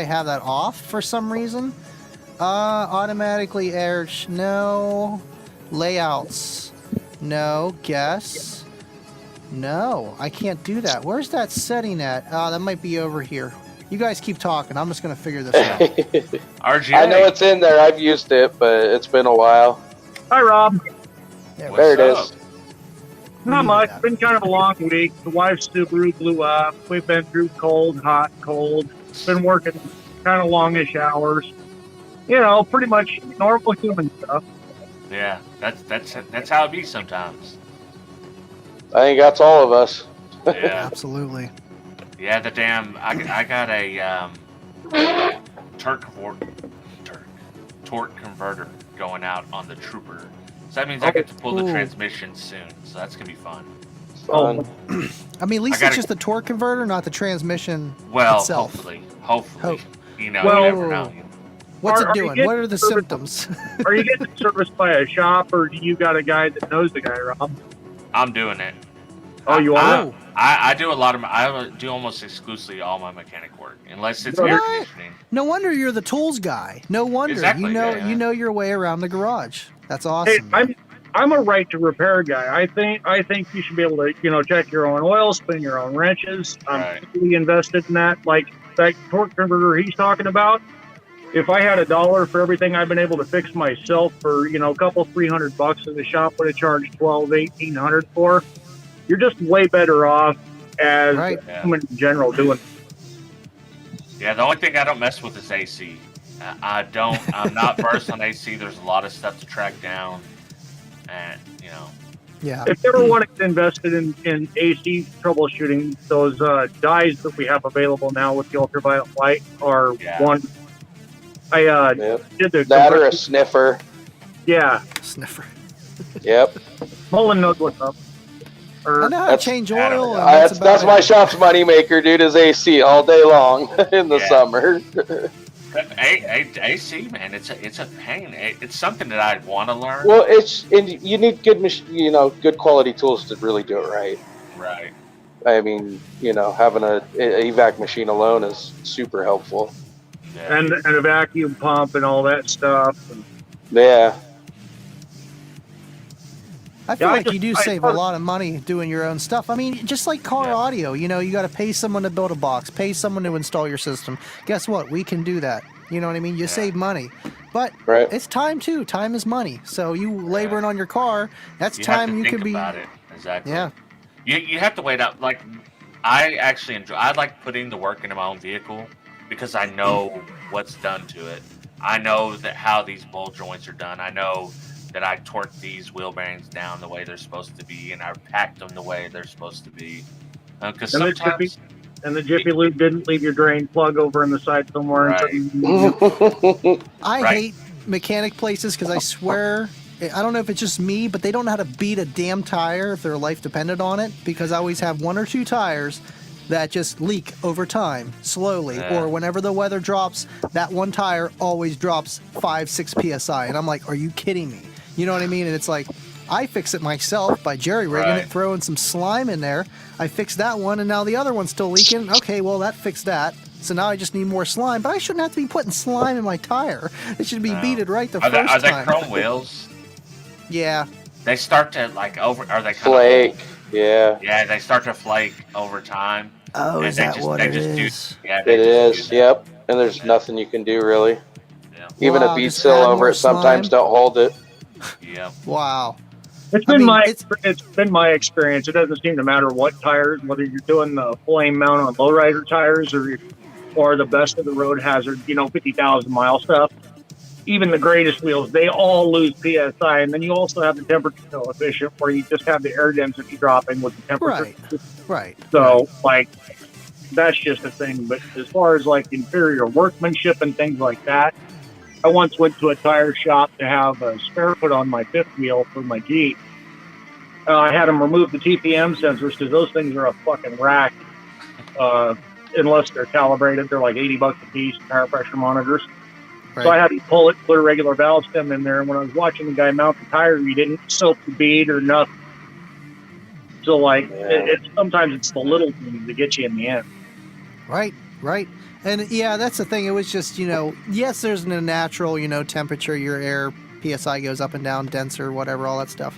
have that off for some reason. Automatically air. No. Layouts. No. Guess. No. I can't do that. Where's that setting at? That might be over here. You guys keep talking. I'm just gonna figure this out. RGA. I know it's in there. I've used it, but it's been a while. Hi, Rob. There it is. Not much. It's been kind of a long week. The wife's Subaru blew up. We've been through cold, hot, cold. Been working kind of longish hours. You know, pretty much normal human stuff. Yeah, that's how it be sometimes. I think that's all of us. Yeah, Absolutely. yeah. The damn. I got a torque converter going out on the Trooper. So that means I get to pull the Ooh. transmission soon. So that's gonna be fun. Fun. I mean, at least I gotta- it's just the torque converter, not the transmission Well, itself. hopefully. Hope. You know, Well- you never know. What's Are it you doing? getting What are the service- symptoms? Are you getting serviced by a shop, or do you got a guy that knows the guy, Rob? I'm doing it. Oh, you are? I do a lot of. I do almost exclusively all my mechanic work, unless it's air What? conditioning. No wonder you're the tools guy. No wonder Exactly, yeah. you know your way around the garage. That's Hey, awesome. man. I'm a right to repair guy. I think you should be able to, check your own oil, spin your own wrenches. I'm Right. fully invested in that. Like that torque converter he's talking about. If I had $1 for everything I've been able to fix myself for, a couple $300 at the shop would have charged $1,200-1,800 for. You're just way better off as Right. a human in general doing. Yeah, the only thing I don't mess with is AC. I'm not versed on AC. There's a lot of stuff to track down, and Yeah. If you ever want to get invested in AC troubleshooting, those dyes that we have available now with the ultraviolet light are Yeah. one. I Yep. did the That or a sniffer. yeah. Sniffer. Yep. Mullen knows what's up. I Or know how to That's- change I don't oil. know. and that's That's about my it. shop's moneymaker, dude, is AC all day long in the Yeah. summer. AC, man, it's a pain. It's something that I want to learn. Well, you need good, good quality tools to really do it right. Right. I mean, having a evac machine alone is super helpful. Yeah. and a vacuum pump and all that stuff. And Yeah. I feel Yeah, I like just- you do I save a thought- lot of money doing your own stuff. I mean, just like car Yeah. audio, you got to pay someone to build a box, pay someone to install your system. Guess what? We can do that. You know what I mean? You Yeah. save money. But Right. it's time too. Time is money. So you laboring on your car, that's You have time to you think could be. about it. Exactly. Yeah. You have to wait out. Like, I actually enjoy. I like putting the work into my own vehicle because I know what's done to it. I know that how these ball joints are done. I know that I torque these wheel bearings down the way they're supposed to be, and I packed them the way they're supposed to be. Because And the sometimes, and the Jiffy Lube didn't leave your drain plug over in the side somewhere. Right. I Right. hate mechanic places because I swear, I don't know if it's just me, but they don't know how to beat a damn tire if their life depended on it. Because I always have one or two tires that just leak over time, slowly, Yeah. or whenever the weather drops, that one tire always drops 5-6 psi, and I'm like, are you kidding me? You know what I mean? And it's like, I fix it myself by jerry rigging Right. it, throwing some slime in there. I fixed that one, and now the other one's still leaking. Okay, well that fixed that. So now I just need more slime, but I shouldn't have to be putting slime in my tire. It should be No. beaded right the are they, first are they time. chrome wheels? Yeah, They start to like over. Are they kind Flake. of? Yeah. Yeah, they start to flake over time. Oh, And is they that just- what they it just do- is? Yeah, they It just is. do that. Yep. And there's nothing you can do really. Yeah. Even Wow, a bead just seal add over more it sometimes slime? don't hold it. Yeah. Wow. It's I been mean, it's been my experience. It doesn't seem to matter what tires, whether you're doing the flame mount on lowrider tires or the best of the road hazard, 50,000 mile stuff. Even the greatest wheels, they all lose PSI, and then you also have the temperature coefficient where you just have the air density dropping with the temperature. Right. So, like, that's just a thing. But as far as like interior workmanship and things like that, I once went to a tire shop to have a spare put on my fifth wheel for my Jeep. I had them remove the TPM sensors because those things are a fucking rack. Unless they're calibrated, they're like $80 a piece, tire pressure monitors. So I had to pull it, put a regular valve stem in there. And when I was watching the guy mount the tire, he didn't soak the bead or nothing. So, like, sometimes it's the little things that get you in the end. Right. And yeah, that's the thing. It was just, yes, there's a natural, temperature, your air PSI goes up and down, denser, whatever, all that stuff.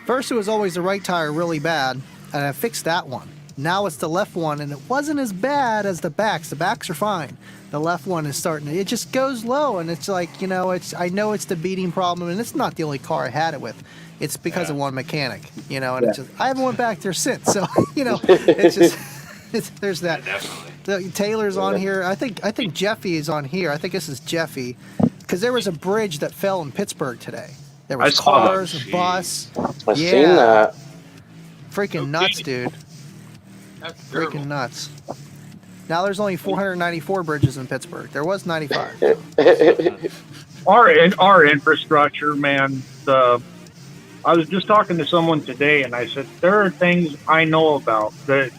First, it was always the right tire really bad, and I fixed that one. Now it's the left one, and it wasn't as bad as the backs. The backs are fine. The left one is it just goes low, and it's like, I know it's the beating problem, and it's not the only car I had it with. It's because of one mechanic, and it's just, I haven't went back there since. So, it's just, there's that. Definitely. Taylor's on here. I think Jeffy is on here. I think this is Jeffy, because there was a bridge that fell in Pittsburgh today. There was I saw cars, that. a bus. I've Yeah. seen that. Freaking nuts, dude. That's terrible. Freaking nuts. Now there's only 494 bridges in Pittsburgh. There was 95. Our infrastructure, man. I was just talking to someone today, and I said there are things I know about that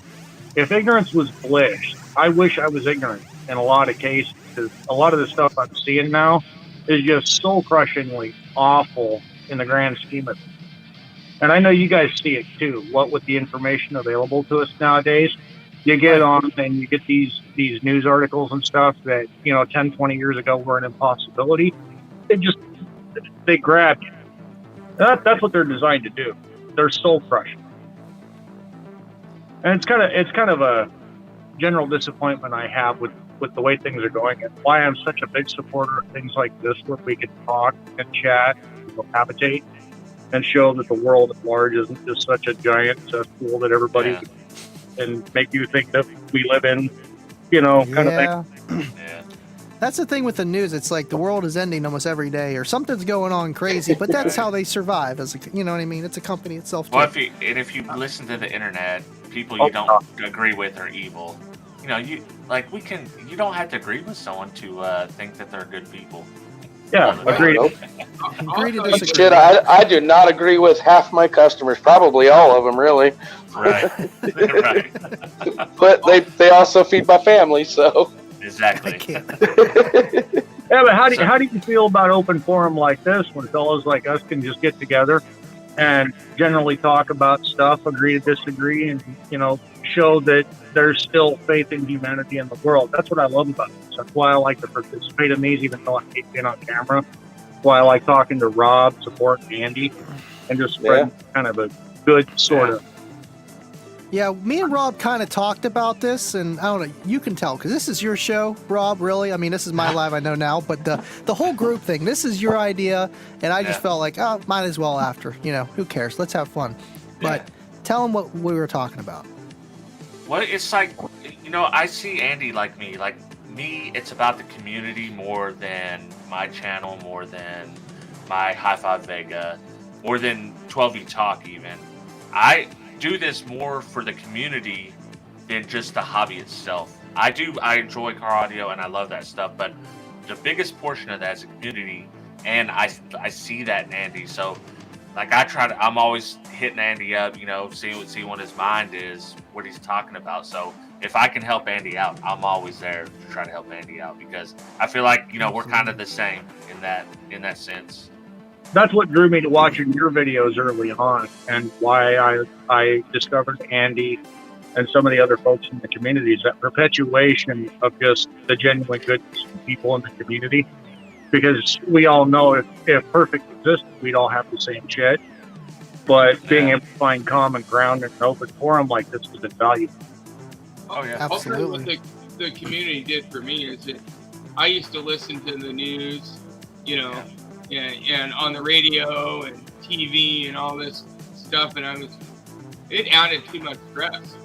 if ignorance was bliss, I wish I was ignorant in a lot of cases, because a lot of the stuff I'm seeing now is just soul crushingly awful in the grand scheme of things. And I know you guys see it too. What with the information available to us nowadays, you get on and you get these news articles and stuff that 10, 20 years ago were an impossibility. They grab you. That's what they're designed to do. They're soul crushing. And it's kind of a general disappointment I have with the way things are going, and why I'm such a big supporter of things like this, where we can talk and chat and cohabitate and show that the world at large isn't just such a giant cesspool that everybody and make you think that we live in, kind of thing. Yeah. That's the thing with the news. It's like the world is ending almost every day, or something's going on crazy. But that's how they survive. You know what I mean? It's a company itself too. Well, if you listen to the internet, people you don't agree with are evil. You don't have to agree with someone to think that they're good people. Yeah, agreed. Agree to disagree. Shit, I do not agree with half my customers, probably all of them, really. Right. Right. But they also feed my family, so. Exactly. I can't. Yeah, but how do you feel about open forum like this, when fellows like us can just get together and generally talk about stuff, agree to disagree, and show that there's still faith in humanity in the world? That's what I love about this. That's why I like to participate in these, even though I hate being on camera. That's why I like talking to Rob, supporting Andy, and just spreading kind of a good sort of. Yeah, me and Rob kind of talked about this, and I don't know, you can tell, because this is your show, Rob, really. I mean, this is my live, I know now, but the whole group thing, this is your idea, and I just felt like, might as well after. Who cares? Let's have fun. But tell them what we were talking about. Well, it's like, I see Andy like me. Like me, it's about the community more than my channel, more than my High Five Vega, more than 12E Talk even. I do this more for the community than just the hobby itself. I enjoy car audio and I love that stuff, but the biggest portion of that is the community, and I see that in Andy. So like I'm always hitting Andy up, seeing what his mind is, what he's talking about. So if I can help Andy out, I'm always there to try to help Andy out, because I feel like, we're kind of the same in that sense. That's what drew me to watching your videos early on, and why I discovered Andy and some of the other folks in the community, is that perpetuation of just the genuine goodness of people in the community. Because we all know if perfect existed, we'd all have the same shit. But being able to find common ground in an open forum like this is invaluable. Oh, yeah. Absolutely. Also, what the community did for me is that I used to listen to the news, and on the radio and TV and all this stuff, and it added too much stress.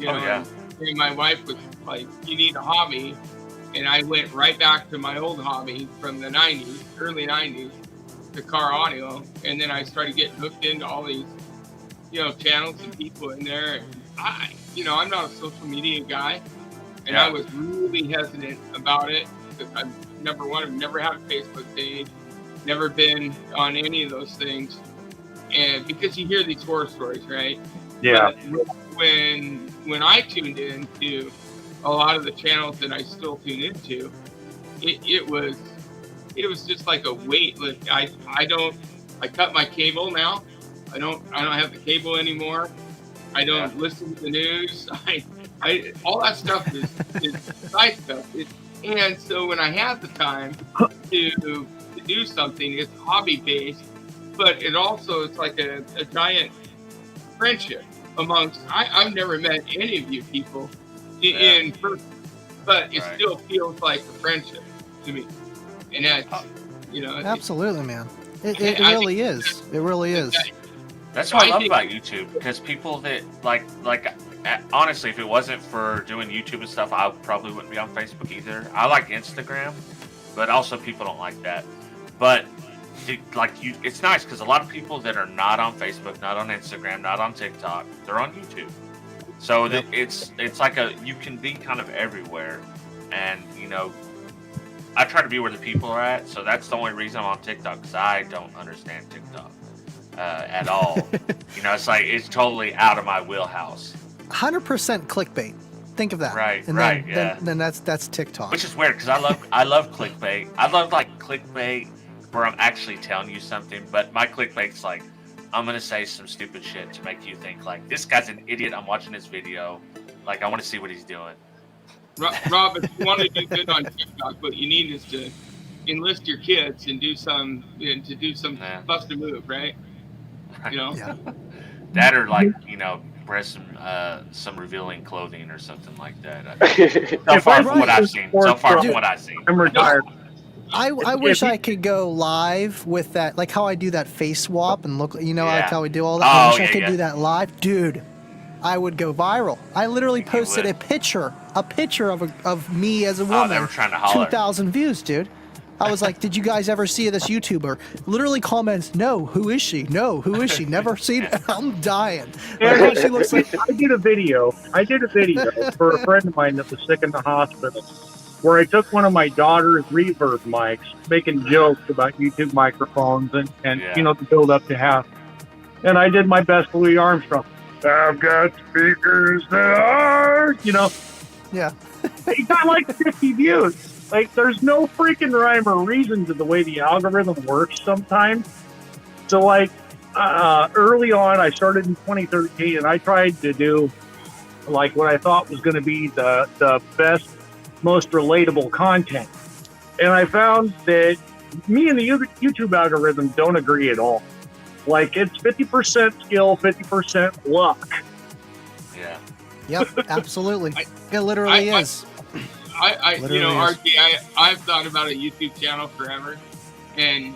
And my wife was like, "You need a hobby," and I went right back to my old hobby from the early 90s, the car audio, and then I started getting hooked into all these, channels and people in there. And I'm not a social media guy, and I was really hesitant about it, because I've never had a Facebook page. Never been on any of those things, and because you hear these horror stories, right? Yeah. But when I tuned into a lot of the channels that I still tune into, it was just like a weight. Like I cut my cable now. I don't have the cable anymore. I don't listen to the news. I all that stuff is side stuff. And so when I have the time to do something, it's hobby based, but it's like a giant friendship amongst. I've never met any of you people in person, but it still feels like a friendship to me, and that's Absolutely, man. It really is. It really is. That's what I love about YouTube, because people that like honestly, if it wasn't for doing YouTube and stuff, I probably wouldn't be on Facebook either. I like Instagram, but also people don't like that. But it's nice because a lot of people that are not on Facebook, not on Instagram, not on TikTok, they're on YouTube. So Yep. it's like you can be kind of everywhere, and I try to be where the people are at. So that's the only reason I'm on TikTok, because I don't understand TikTok at all. It's like it's totally out of my wheelhouse. 100% clickbait. Think of that. Right, and right, then, yeah. then that's TikTok. Which is weird, because I love clickbait. I love like clickbait where I'm actually telling you something, but my clickbait's like, I'm gonna say some stupid shit to make you think like this guy's an idiot. I'm watching this video, like I want to see what he's doing. Rob, if you want to do good on TikTok, what you need is to enlist your kids and do some bust a move, right? Yeah. That or like wear some revealing clothing or something like that. So far from what I've seen. I'm retired. I wish I could go live with that, like how I do that face swap and look, like how we do all that. I wish I could do that live, dude. I would go viral. I literally posted a picture of me as a woman. They were trying to holler. 2,000 views, dude. I was like, did you guys ever see this YouTuber? Literally comments, no, who is she? No, who is she? Never seen it. I'm dying. Like, how she looks like. I did a video for a friend of mine that was sick in the hospital, where I took one of my daughter's reverb mics, making jokes about YouTube microphones and the build up to have. And I did my best Louis Armstrong. I've got speakers that are, Yeah. It got like 50 views. Like, there's no freaking rhyme or reason to the way the algorithm works sometimes. So, like, early on, I started in 2013, and I tried to do, like, what I thought was going to be the best, most relatable content. And I found that me and the YouTube algorithm don't agree at all. Like, it's 50% skill, 50% luck. Yeah. Yep, absolutely. It literally is. RT, I've thought about a YouTube channel forever, and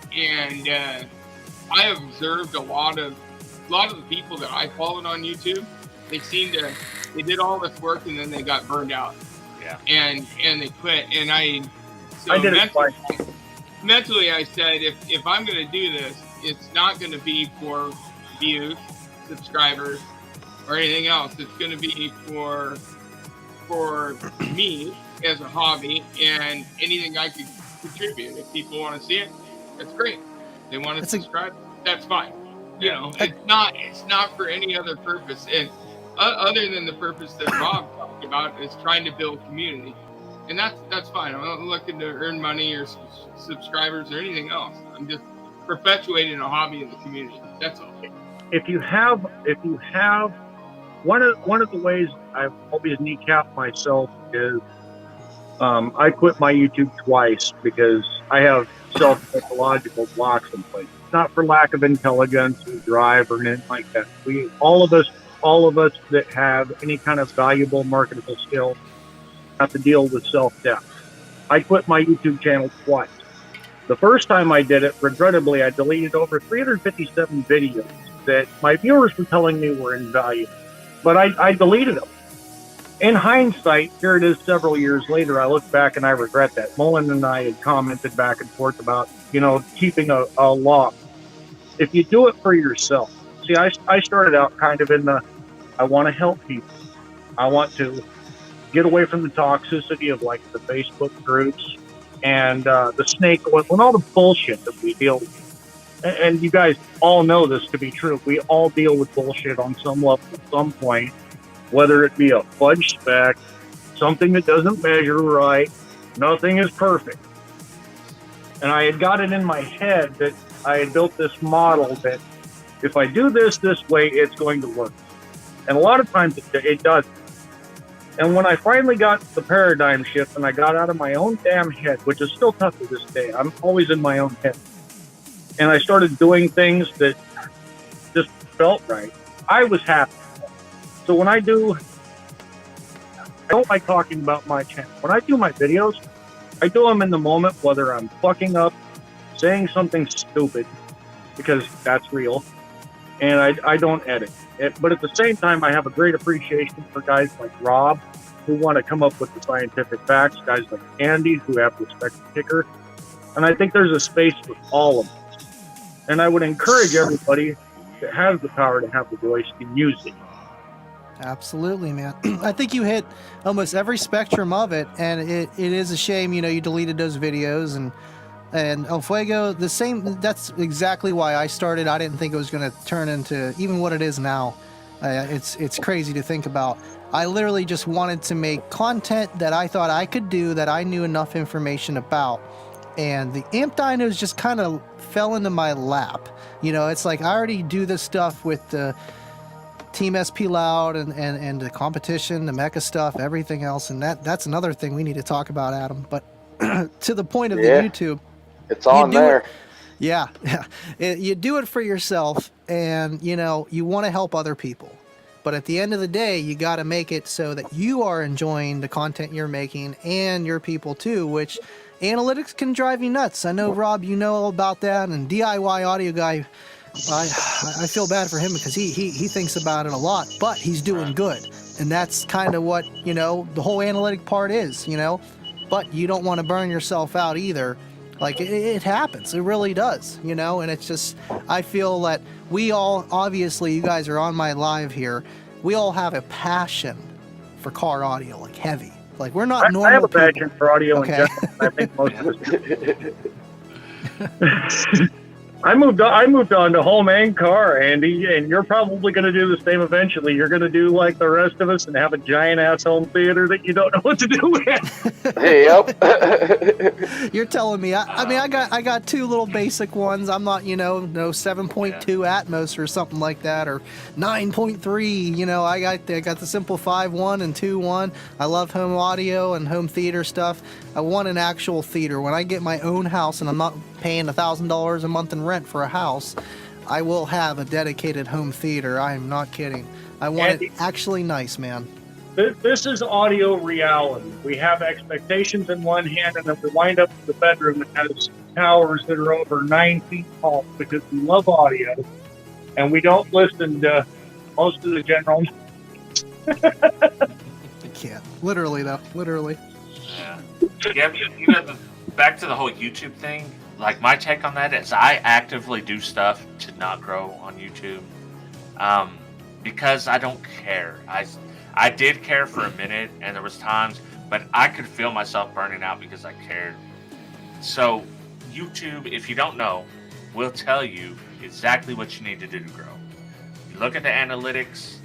I observed a lot of the people that I followed on YouTube. They did all this work and then they got burned out. Yeah. And they quit. And I did it twice. Mentally, I said, if I'm going to do this, it's not going to be for views, subscribers, or anything else. It's going to be for me as a hobby, and anything I could contribute. If people want to see it, that's great. They want to subscribe, that's fine. It's not for any other purpose, and other than the purpose that Rob talked about is trying to build community, and that's fine. I'm not looking to earn money or subscribers or anything else. I'm just perpetuating a hobby in the community. That's all. If you have one of the ways I've always kneecapped myself is I quit my YouTube twice because I have self-psychological blocks in place. Not for lack of intelligence or drive or anything like that. All of us that have any kind of valuable marketable skill have to deal with self-doubt. I quit my YouTube channel twice. The first time I did it, regrettably, I deleted over 357 videos that my viewers were telling me were invaluable. But I deleted them. In hindsight, here it is several years later, I look back and I regret that. Mullen and I had commented back and forth about, keeping a log. If you do it for yourself. See, I started out kind of in I want to help people. I want to get away from the toxicity of like the Facebook groups and the snake oil and all the bullshit that we deal with. And you guys all know this to be true. We all deal with bullshit on some level at some point, whether it be a fudge spec, something that doesn't measure right. Nothing is perfect. And I had got it in my head that I had built this model that if I do this way, it's going to work. And a lot of times it doesn't. And when I finally got the paradigm shift and I got out of my own damn head, which is still tough to this day, I'm always in my own head. And I started doing things that just felt right. I was happy. So when I don't like talking about my channel. When I do my videos, I do them in the moment, whether I'm fucking up, saying something stupid, because that's real, and I don't edit it. But at the same time, I have a great appreciation for guys like Rob, who want to come up with the scientific facts, guys like Andy, who have the spectrum kicker. And I think there's a space for all of them. And I would encourage everybody that has the power to have the voice to use it. Absolutely, man. I think you hit almost every spectrum of it, and it is a shame, you deleted those videos and El Fuego, the same. That's exactly why I started. I didn't think it was going to turn into even what it is now. It's crazy to think about. I literally just wanted to make content that I thought I could do, that I knew enough information about. And the amp dynos just kind of fell into my lap. It's like I already do this stuff with the Team SP Loud and the competition, the mecha stuff, everything else. And that's another thing we need to talk about, Adam. But to the point of the YouTube. It's on there. Yeah. You do it for yourself, and, you want to help other people. But at the end of the day, you got to make it so that you are enjoying the content you're making and your people too, which analytics can drive you nuts. I know, Rob, you know all about that, and DIY Audio Guy, I feel bad for him because he thinks about it a lot, but he's doing good. And that's kind of what, the whole analytic part is, but you don't want to burn yourself out either. Like, it happens. It really does, and it's just, I feel that we all, obviously, you guys are on my live here, we all have a passion for car audio, like heavy. Like, we're not normal I have a people. passion for audio Okay. in general. I think most of us I moved on to home and car, Andy, and you're probably going to do the same eventually. You're going to do like the rest of us and have a giant ass home theater that you don't know what to do with. Yep. You're telling me. I mean, I got two little basic ones. I'm not, no 7.2 Atmos or something like that, or 9.3. I got the simple 5.1 and 2.1. I love home audio and home theater stuff. I want an actual theater. When I get my own house and I'm not paying $1,000 a month in rent for a house, I will have a dedicated home theater. I am not kidding. I want it actually nice, man. This is audio reality. We have expectations in one hand, and then we wind up in the bedroom that has towers that are over 9 feet tall because we love audio, and we don't listen to most of the general. I can't. Literally, though. Literally. Yeah, back to the whole YouTube thing. Like, my take on that is I actively do stuff to not grow on YouTube, because I don't care. I did care for a minute, and there was times, but I could feel myself burning out because I cared. So YouTube, if you don't know, will tell you exactly what you need to do to grow. You look at the analytics.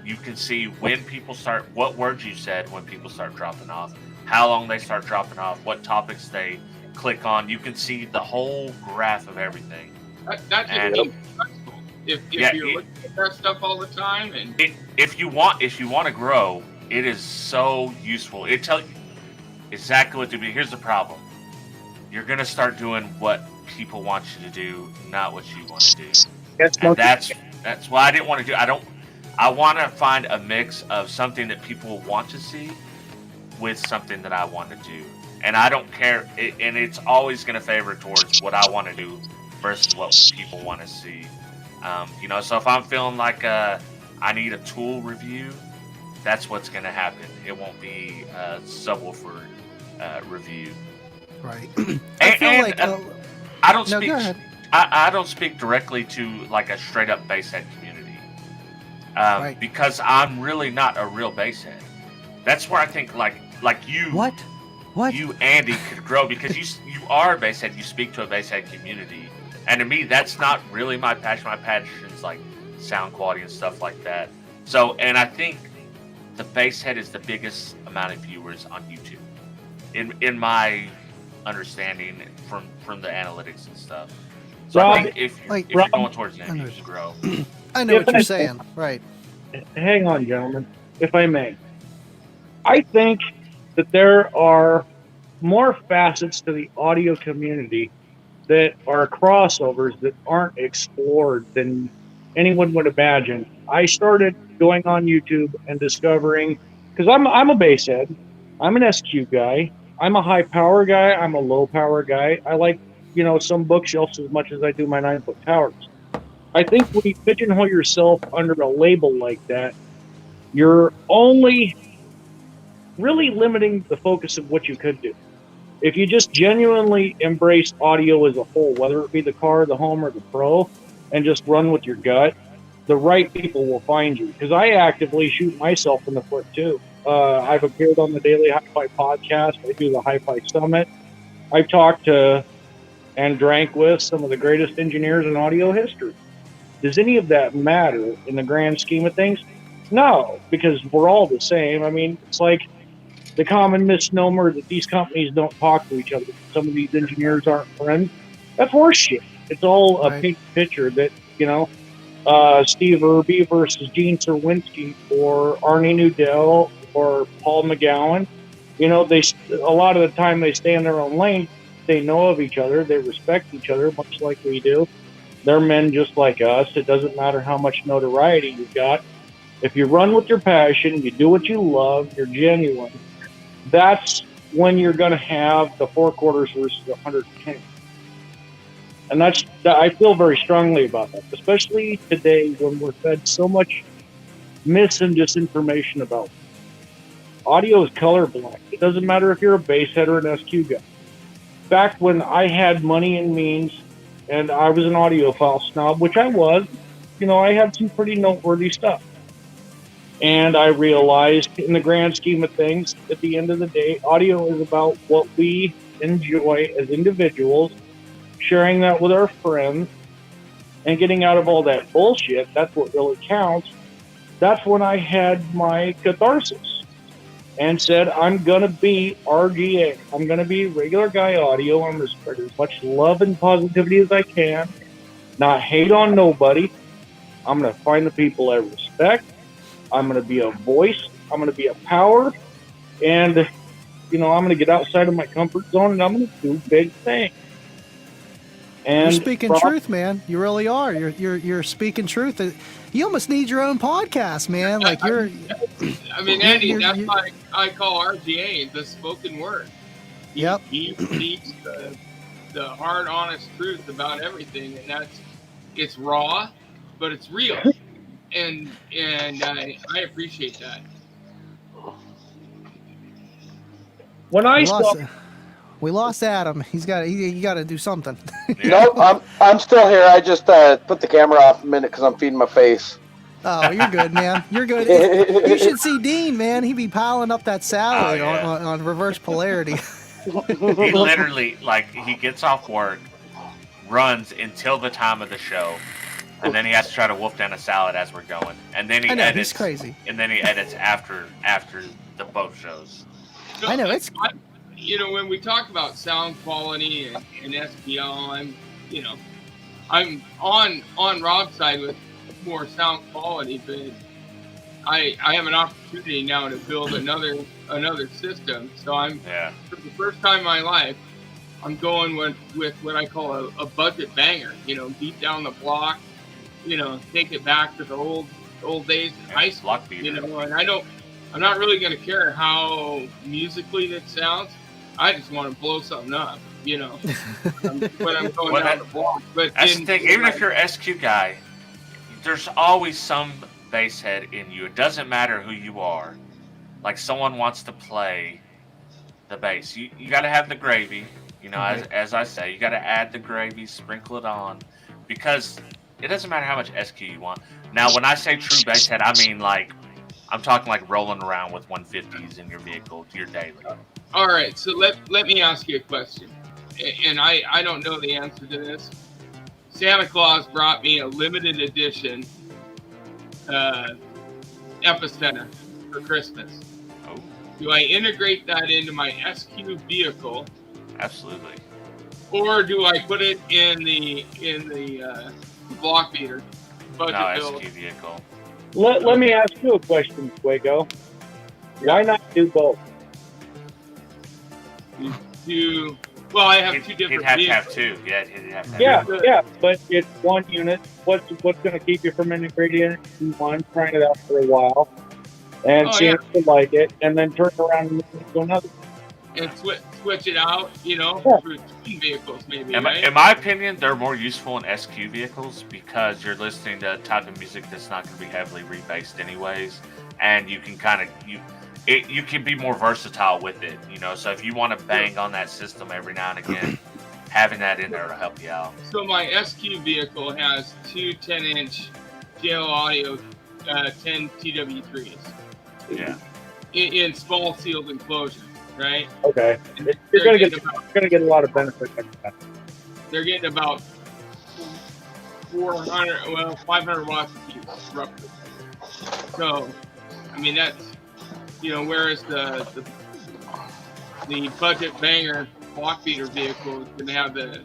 You can see when people start, what words you said when people start dropping off, how long they start dropping off, what topics they click on. You can see the whole graph of everything. That just means if you're looking at that stuff all the time, and if you want to grow, it is so useful. It tells you exactly what to do. Here's the problem: you're gonna start doing what people want you to do, not what you want to do. And that's why I didn't want to do. I want to find a mix of something that people want to see with something that I want to do. And I don't care, and it's always going to favor towards what I want to do versus what people want to see. So if I'm feeling like I need a tool review, that's what's going to happen. It won't be a subwoofer review. Right. I don't no, speak. go ahead. I don't speak directly to like a straight up bass head community, because I'm really not a real bass head. That's where I think like you. What? You, Andy, could grow because you are a bass head. You speak to a bass head community, and to me, that's not really my passion. My passion is like sound quality and stuff like that. So, and I think the bass head is the biggest amount of viewers on YouTube, in my understanding from the analytics and stuff. So Rob, I think if you're going towards that, you can grow. I know what you're saying. Right. Hang on, gentlemen, if I may. I think that there are more facets to the audio community that are crossovers that aren't explored than anyone would imagine. I started going on YouTube and discovering, because I'm a bass head, I'm an SQ guy, I'm a high power guy, I'm a low power guy. I like, some bookshelves as much as I do my 9-foot towers. I think when you pigeonhole yourself under a label like that, you're only really limiting the focus of what you could do. If you just genuinely embrace audio as a whole, whether it be the car, the home, or the pro, and just run with your gut, the right people will find you. Because I actively shoot myself in the foot too. I've appeared on the Daily Hi-Fi podcast. I do the Hi-Fi Summit. I've talked to and drank with some of the greatest engineers in audio history. Does any of that matter in the grand scheme of things? No, because we're all the same. I mean, it's like the common misnomer that these companies don't talk to each other. Some of these engineers aren't friends. That's horseshit. It's all a pink picture that, Steve Irby versus Gene Serwinski or Arnie Nudell or Paul McGowan. A lot of the time they stay in their own lane. They know of each other. They respect each other, much like we do. They're men just like us. It doesn't matter how much notoriety you've got. If you run with your passion, you do what you love, you're genuine, that's when you're going to have the 4 quarters versus 110. And I feel very strongly about that, especially today when we're fed so much mis and disinformation about it. Audio is colorblind. It doesn't matter if you're a bass head or an SQ guy. Back when I had money and means and I was an audiophile snob, which I was, I had some pretty noteworthy stuff. And I realized in the grand scheme of things, at the end of the day, audio is about what we enjoy as individuals, sharing that with our friends, and getting out of all that bullshit. That's what really counts. That's when I had my catharsis and said, I'm going to be RGA. I'm going to be regular guy audio. I'm going to spread as much love and positivity as I can, not hate on nobody. I'm going to find the people I respect. I'm going to be a voice. I'm going to be a power. And, I'm going to get outside of my comfort zone and I'm going to do big things. And you're speaking truth, man. You really are. You're speaking truth. You almost need your own podcast, man. Like you're. I mean, Andy, that's why I call RGA the spoken word. He speaks the hard, honest truth about everything, and it's raw, but it's real, and I appreciate that. When I we lost Adam. You got to do something. Nope, I'm still here. I just put the camera off a minute because I'm feeding my face. Oh, you're good, man. You're good. You should see Dean, man. He'd be piling up that salad on reverse polarity. He literally, he gets off work, runs until the time of the show, and then he has to try to wolf down a salad as we're going, and then he edits. He's crazy. And then he edits after the both shows. So, I know it's. When we talk about sound quality and SPL, I'm on Rob's side with more sound quality, but I have an opportunity now to build another system. So for the first time in my life, I'm going with what I call a budget banger. Beat down the block. Take it back to the old days in high school. And I'm not really going to care how musically it sounds. I just want to blow something up, when I'm going down the block. But that's the thing. Even if you're an SQ guy, there's always some bass head in you. It doesn't matter who you are. Like someone wants to play the bass. You got to have the gravy. As I say, you got to add the gravy, sprinkle it on, because it doesn't matter how much SQ you want. Now, when I say true bass head, I mean I'm talking like rolling around with 150s in your vehicle to your daily. All right, so let me ask you a question, and I don't know the answer to this. Santa Claus brought me a limited edition Epicenter for Christmas. Oh. Do I integrate that into my SQ vehicle? Absolutely. Or do I put it in the block beater? SQ vehicle. Let me ask you a question, Fuego. Why not do both? Well, I have two different vehicles. vehicles. Have two. Yeah, he'd have to have two. Yeah, but it's one unit. What's going to keep you from integrating it in one, trying it out for a while, and seeing if you like it, and then turn around and move it to another? And switch it out, for twin vehicles maybe, right? In my opinion, they're more useful in SQ vehicles because you're listening to a type of music that's not going to be heavily rebased anyways, and you can you can be more versatile with it, So if you want to bang on that system every now and again, having that in there will help you out. So my SQ vehicle has two 10-inch channel audio 10 TW3s. Yeah. In small sealed enclosures, right? Okay. And You're they're gonna get a lot of benefit from that. they're getting about 500 watts a piece, roughly. So, I mean, that's, whereas the budget banger block feeder vehicle is going to have the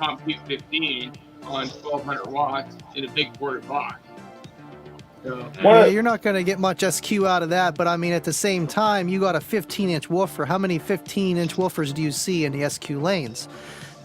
Compute 15 on 1200 watts in a big ported box. So, Yeah, you're not going to get much SQ out of that, but I mean, at the same time, you got a 15-inch woofer. How many 15-inch woofers do you see in the SQ lanes?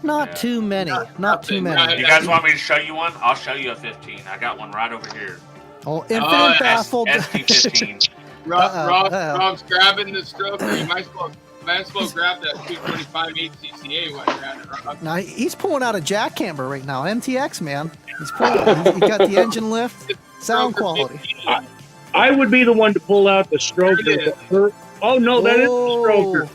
Not too many. Not too many. You guys want me to show you one? I'll show you a 15. I got one right over here. Oh, infinite baffle. ST15. Rob's grabbing the stroker. You might as well grab that 225 HCCA while you're at it, Rob. Now, he's pulling out a jackhammer right now. MTX, man. He's got the engine lift, sound quality. I would be the one to pull out the stroker. Oh, no, that is the stroker.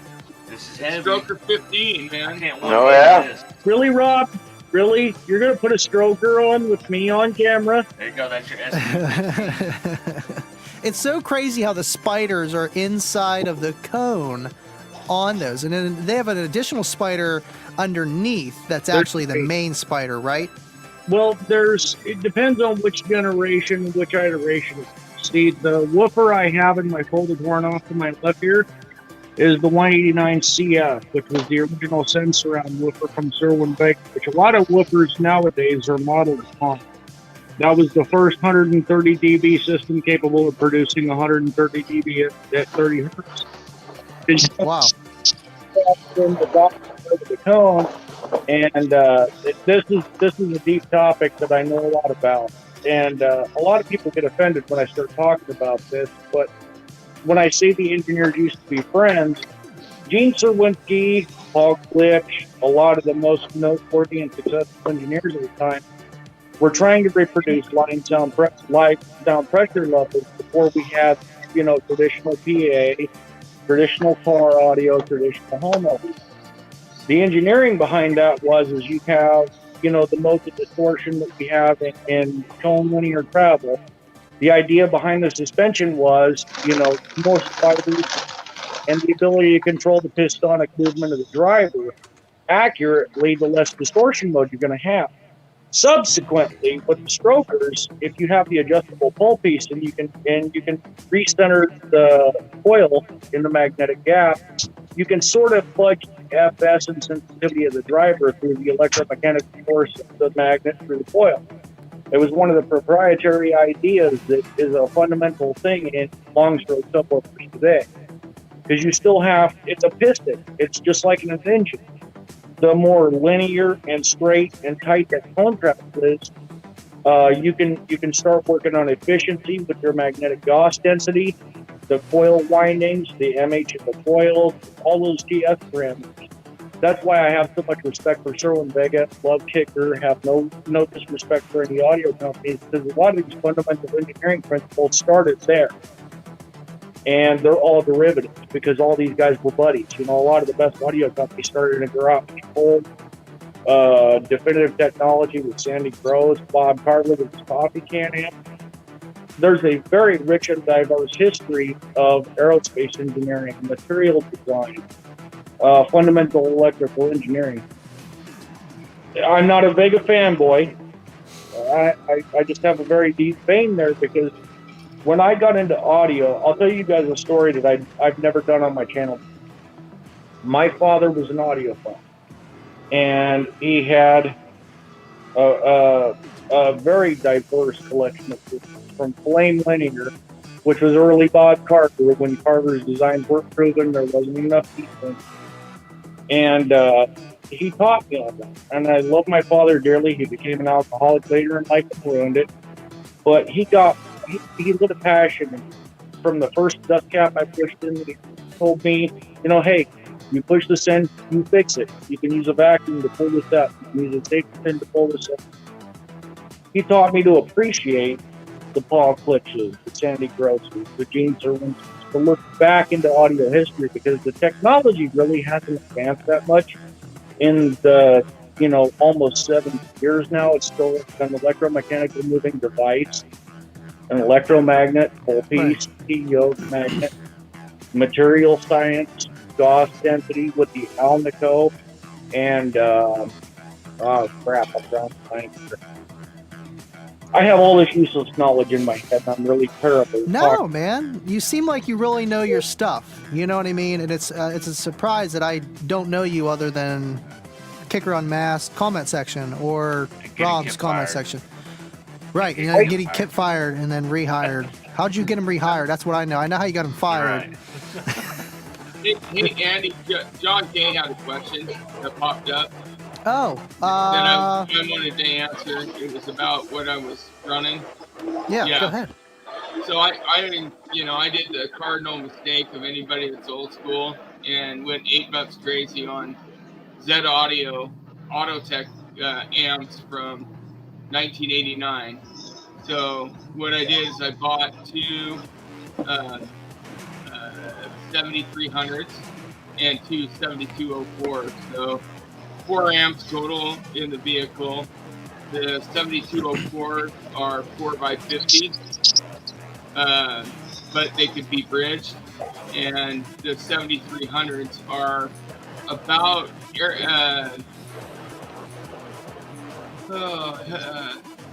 This is heavy. Stroker 15, man. I can't Oh, yeah. Really, Rob? Really? You're going to put a stroker on with me on camera? There you go. That's your ST15. It's so crazy how the spiders are inside of the cone on those. And then they have an additional spider underneath that's actually the main spider, right? Well, it depends on which generation, which iteration. See, the woofer I have in my folded horn off to my left here is the 189 CF, which was the original Sensurround woofer from Sherwin-Williams, which a lot of woofers nowadays are modeled upon. That was the first 130 dB system capable of producing 130 dB at 30 hertz. Wow. In the bottom of the cone, and this is a deep topic that I know a lot about. And a lot of people get offended when I start talking about this, but when I say the engineers used to be friends, Gene Serwinski, Paul Klipsch, a lot of the most noteworthy and successful engineers at the time were trying to reproduce line sound pressure levels before we had, traditional PA, traditional car audio, traditional home audio. The engineering behind that is you have, the modes of distortion that we have in tone linear travel. The idea behind the suspension was, more spiders and the ability to control the pistonic movement of the driver accurately, the less distortion mode you're going to have. Subsequently, with the strokers, if you have the adjustable pull piece and you can recenter the coil in the magnetic gap, you can sort of fudge the FS and sensitivity of the driver through the electromagnetic force of the magnet through the coil. It was one of the proprietary ideas that is a fundamental thing in long-stroke subwoofers today. Because you still it's a piston. It's just like in an engine. The more linear and straight and tight that tone travel is, you can start working on efficiency with your magnetic Gauss density, the coil windings, the MH of the coil, all those TS parameters. That's why I have so much respect for Sherwin-Vega, love Kicker, have no disrespect for any audio companies, because a lot of these fundamental engineering principles started there. And they're all derivatives because all these guys were buddies. A lot of the best audio companies started in a garage. Definitive Technology with Sandy Gross, Bob Carter with his coffee can amp. There's a very rich and diverse history of aerospace engineering, material design, fundamental electrical engineering. I'm not a Vega fanboy. I just have a very deep vein there because when I got into audio, I'll tell you guys a story that I've never done on my channel. My father was an audiophile, and he had a very diverse collection of systems, from Flame Linear, which was early Bob Carter, when Carter's designs weren't proven, there wasn't enough people. And he taught me on that. And I love my father dearly. He became an alcoholic later in life and ruined it. But he lit a passion from the first dust cap I pushed in. He told me, hey, you push this in, you fix it. You can use a vacuum to pull this up. You can use a safety pin to pull this up. He taught me to appreciate the Paul Klipsch's, the Sandy Grosses, the Gene Serwinskis, to look back into audio history because the technology really hasn't advanced that much in the almost 70 years now. It's still an electromechanical moving device, an electromagnet, full piece, yoke magnet, material science, Gauss density with the Alnico, and oh crap, I'm drawing a blank here. I have all this useless knowledge in my head, and I'm really terrible. No, man, you seem like you really know your stuff. You know what I mean? And it's a surprise that I don't know you other than Kicker Unmasked comment section or Rob's comment section. Right, and then getting Kip fired and then rehired. How'd you get him rehired? That's what I know. I know how you got him fired. Right. Hey, Andy, John Kay had a question that popped up. Oh, that I wanted to answer. It was about what I was running. Yeah. Go ahead. So I did the cardinal mistake of anybody that's old school and went $8 crazy on Z Audio Autotech amps from 1989. So what I did is I bought two 7300s and two 7204s. So 4 amps total in the vehicle. The 7204 are 4x50, but they could be bridged, and the 7300s are about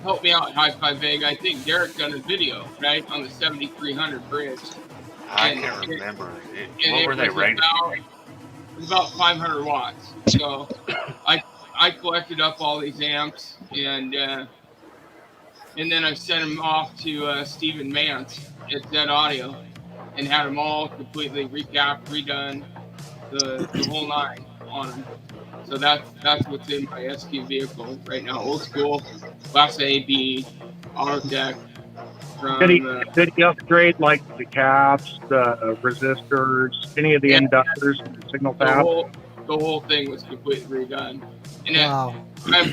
help me out, Hi-Fi Vega. I think Derek done a video right on the 7300 bridge. I can't remember. What were they rated? It was about 500 watts. So I collected up all these amps, and then I sent them off to Stephen Mance at Z Audio and had them all completely recapped, redone, the whole nine on them. So that's what's in my SQ vehicle right now. Old school, Class A, B, Autotech. Did he upgrade like the caps, the resistors, any of the inductors, and the signal path? The whole thing was completely redone. And wow.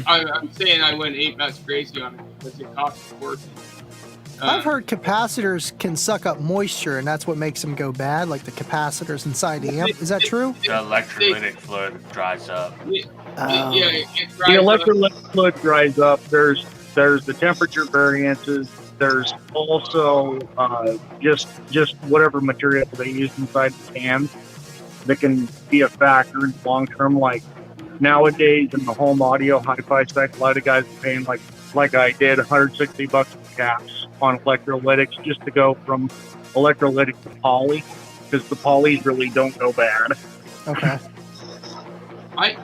I'm saying I went $8 crazy on it because it cost a fortune. I've heard capacitors can suck up moisture, and that's what makes them go bad, like the capacitors inside the amp. Is that true? The electrolytic fluid dries up. It dries the electrolytic fluid dries up. There's the temperature variances. There's also just whatever material they use inside the can that can be a factor in long term. Like nowadays in the home audio hi-fi side, a lot of guys are paying like I did $160 for caps on electrolytics just to go from electrolytic to poly, because the polys really don't go bad. Okay. I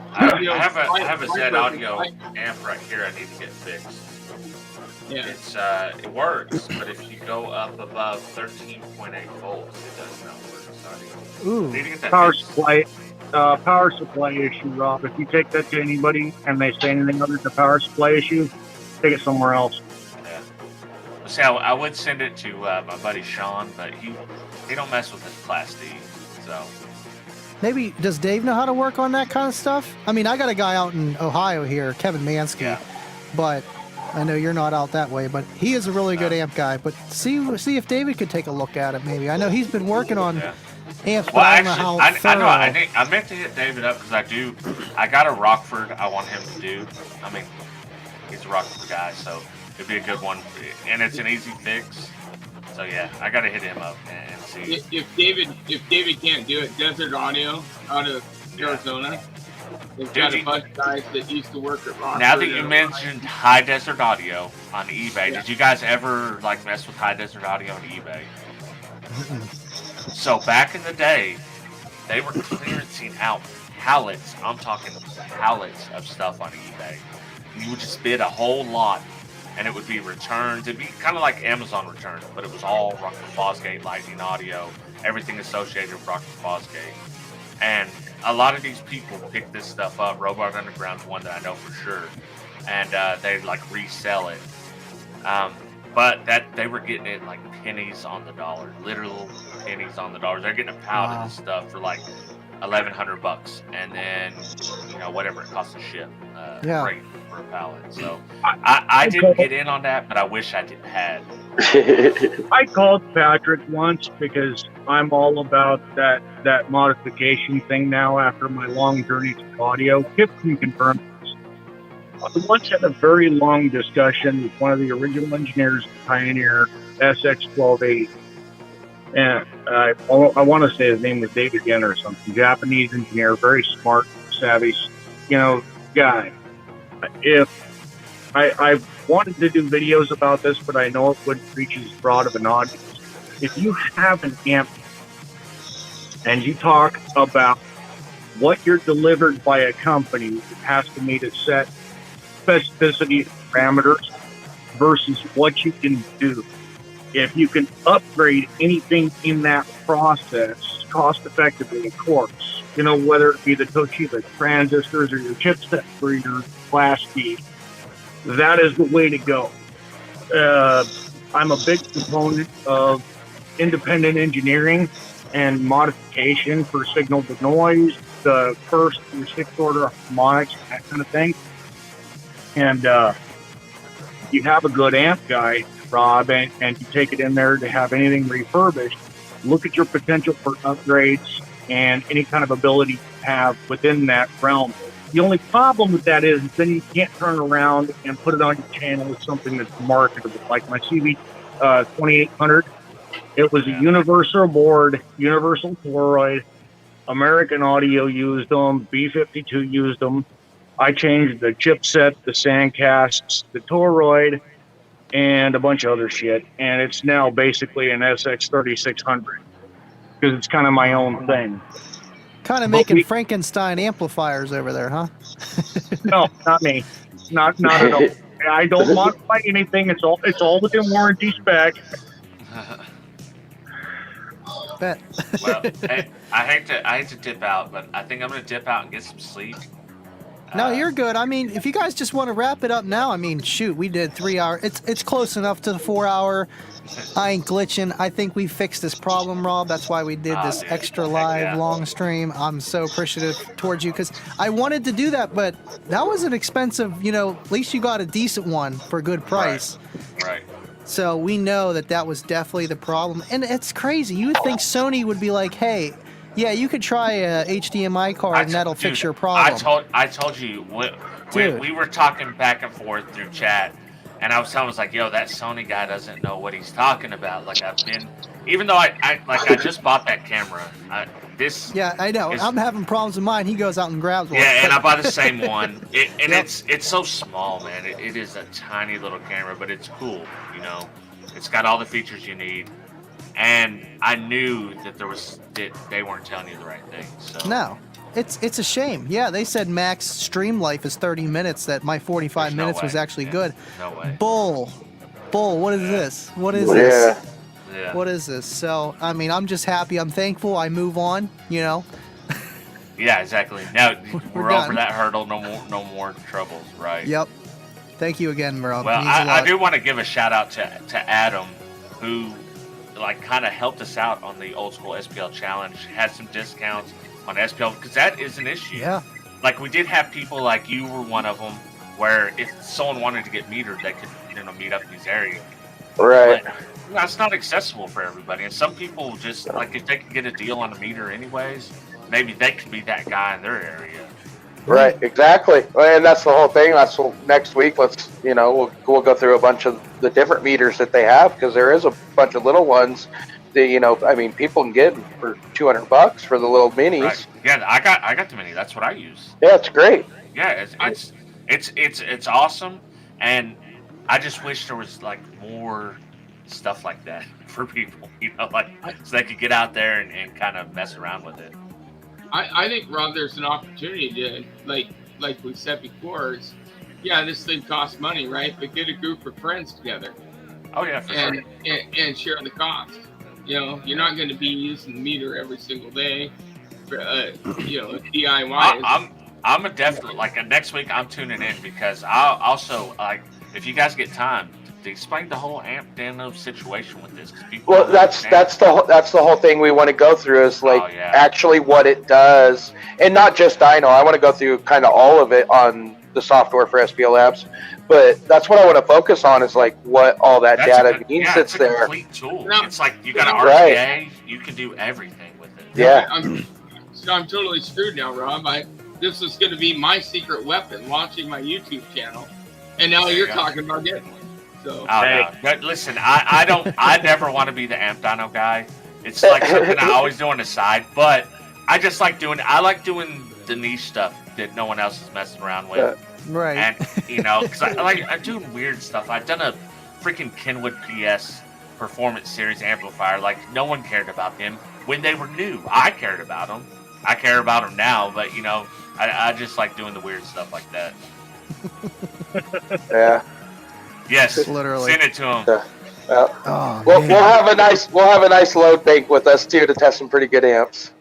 have a Z Audio amp right here I need to get fixed. Yeah. It works, but if you go up above 13.8 volts, it does not work. So Ooh. need to get that Power fixed. power supply issue, Rob. If you take that to anybody and they say anything other than power supply issue, take it somewhere else. Yeah. See, I would send it to my buddy Sean, but he don't mess with his Class D. So Maybe, does Dave know how to work on that kind of stuff? I mean, I got a guy out in Ohio here, Kevin Mansky, but I know you're not out that way, but he is a really good amp guy. But see if David could take a look at it, maybe. I know he's been working on amps, but I don't know how thorough. I meant to hit David up because I got a Rockford I want him to do. I mean, he's a Rockford guy, so it'd be a good one. And it's an easy fix. So yeah, I got to hit him up and see. If David can't do it, Desert Audio out of Arizona. They've got a bunch of guys that used to work at Rockford. Now that you mentioned High Desert Audio on eBay, did you guys ever mess with High Desert Audio on eBay? So back in the day, they were clearancing out pallets. I'm talking pallets of stuff on eBay. You would just bid a whole lot, and it would be returned. It'd be kind of like Amazon returns, but it was all Rockford Fosgate, Lightning Audio, everything associated with Rockford Fosgate. And a lot of these people pick this stuff up. Robot Underground's one that I know for sure, and they resell it. But that they were getting it like pennies on the dollar, literal pennies on the dollar. They're getting a pallet of stuff for like $1,100, and then whatever it costs to ship, freight for a pallet. So I didn't get in on that, but I wish I had. I called Patrick once because I'm all about that modification thing now after my long journey to audio. Kip can confirm this. I once had a very long discussion with one of the original engineers of Pioneer SX-1280. And I want to say his name was David Yen or something. Japanese engineer, very smart, savvy, guy. If I wanted to do videos about this, but I know it wouldn't reach as broad of an audience. If you have an amp and you talk about what you're delivered by a company, it has to meet a set specificity parameters versus what you can do. If you can upgrade anything in that process cost effectively, of course, whether it be the Toshiba transistors or your chipset for your Class D, that is the way to go. I'm a big proponent of independent engineering and modification for signal to noise, the first or sixth order harmonics, that kind of thing. And you have a good amp guy, Rob, and you take it in there to have anything refurbished, look at your potential for upgrades and any kind of ability you have within that realm. The only problem with that is then you can't turn around and put it on your channel as something that's marketable. Like my CV 2800, it was a universal board, universal toroid. American Audio used them, B-52 used them. I changed the chipset, the sandcasts, the toroid, and a bunch of other shit. And it's now basically an SX3600 because it's kind of my own thing. Kind of making Frankenstein amplifiers over there, huh? No, not me. Not at all. I don't modify anything. It's all within warranty spec. Bet. Well, hey, I hate to dip out, but I think I'm gonna dip out and get some sleep. No, you're good. I mean, if you guys just want to wrap it up now, I mean, shoot, we did 3 hours. It's close enough to the 4 hour. I ain't glitching. I think we fixed this problem, Rob. That's why we did this extra live long stream. I'm so appreciative towards you because I wanted to do that, but that was an expensive, at least you got a decent one for a good price. Right. So we know that was definitely the problem. And it's crazy. You would think Sony would be like, hey, yeah, you could try a HDMI card and that'll fix your problem. I told you, we were talking back and forth through chat, and I was telling him, like, yo, that Sony guy doesn't know what he's talking about. Like, even though I just bought that camera. Yeah, I know. I'm having problems with mine. He goes out and grabs one. Yeah, and I bought the same one. It's so small, man. It is a tiny little camera, but it's cool, It's got all the features you need. And I knew that they weren't telling you the right thing. So. No, it's a shame. Yeah, they said max stream life is 30 minutes. That my 45 minutes was actually good. No way. Bull. What is this? What is this? Yeah. What is this? So I mean, I'm just happy. I'm thankful. I move on. Yeah, exactly. Now we're over that hurdle. No more troubles. Right. Yep. Thank you again, Merle. Well, I do want to give a shout out to Adam, who kind of helped us out on the old school SPL challenge, had some discounts on SPL because that is an issue. Yeah. Like we did have people like you were one of them where if someone wanted to get metered, they could meet up in these areas. Right. But that's not accessible for everybody, and some people just if they could get a deal on a meter anyways, maybe they could be that guy in their area. Right, exactly, and that's the whole thing. That's what next week. Let's we'll go through a bunch of the different meters that they have because there is a bunch of little ones that people can get for $200 for the little minis. Right. Yeah, I got the mini. That's what I use. Yeah, it's great. Yeah, it's awesome, and I just wish there was more stuff like that for people, so they could get out there and kind of mess around with it. I think, Rob, there's an opportunity to, like we said before, this thing costs money, right? But get a group of friends together. Oh, yeah, for sure. And share the cost. You're not going to be using the meter every single day. For, DIY. I'm a definite, next week I'm tuning in because I'll also, if you guys get time, to explain the whole amp Dano situation with this. Well, that's the whole thing we want to go through is actually what it does, and not just Dino. I want to go through kind of all of it on the software for SPL apps, but that's what I want to focus on is what all that data means that's there. It's a complete tool. It's you got an RTA, you can do everything with it. Yeah. I'm totally screwed now, Rob. this was going to be my secret weapon, launching my YouTube channel, and now you're talking about getting one. So no. Listen, I never want to be the amp dyno guy. It's like something I always do on the side, but I just like doing the niche stuff that no one else is messing around with. Right. And because I'm doing weird stuff. I've done a freaking Kenwood PS Performance Series amplifier. Like, no one cared about them when they were new. I cared about them. I care about them now, but I just like doing the weird stuff like that. Yeah. Yes, Literally. send it to him. We'll have a nice load bank with us too to test some pretty good amps.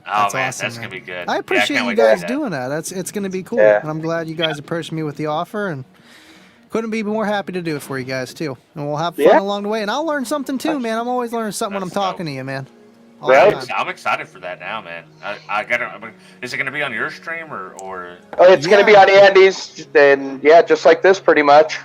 Oh That's man, awesome, that's man. gonna be good. I appreciate can't you wait to guys see that. doing that. It's going to be cool. Yeah. And I'm glad you guys approached me with the offer, and couldn't be more happy to do it for you guys too. And we'll have fun along the way, and I'll learn something too, man. I'm always learning something when I'm That's talking dope. to you, man. All Right. the time. I'm excited for that now, man. I gotta. Is it gonna be on your stream or? Oh, it's gonna be on Andy's, and just like this, pretty much.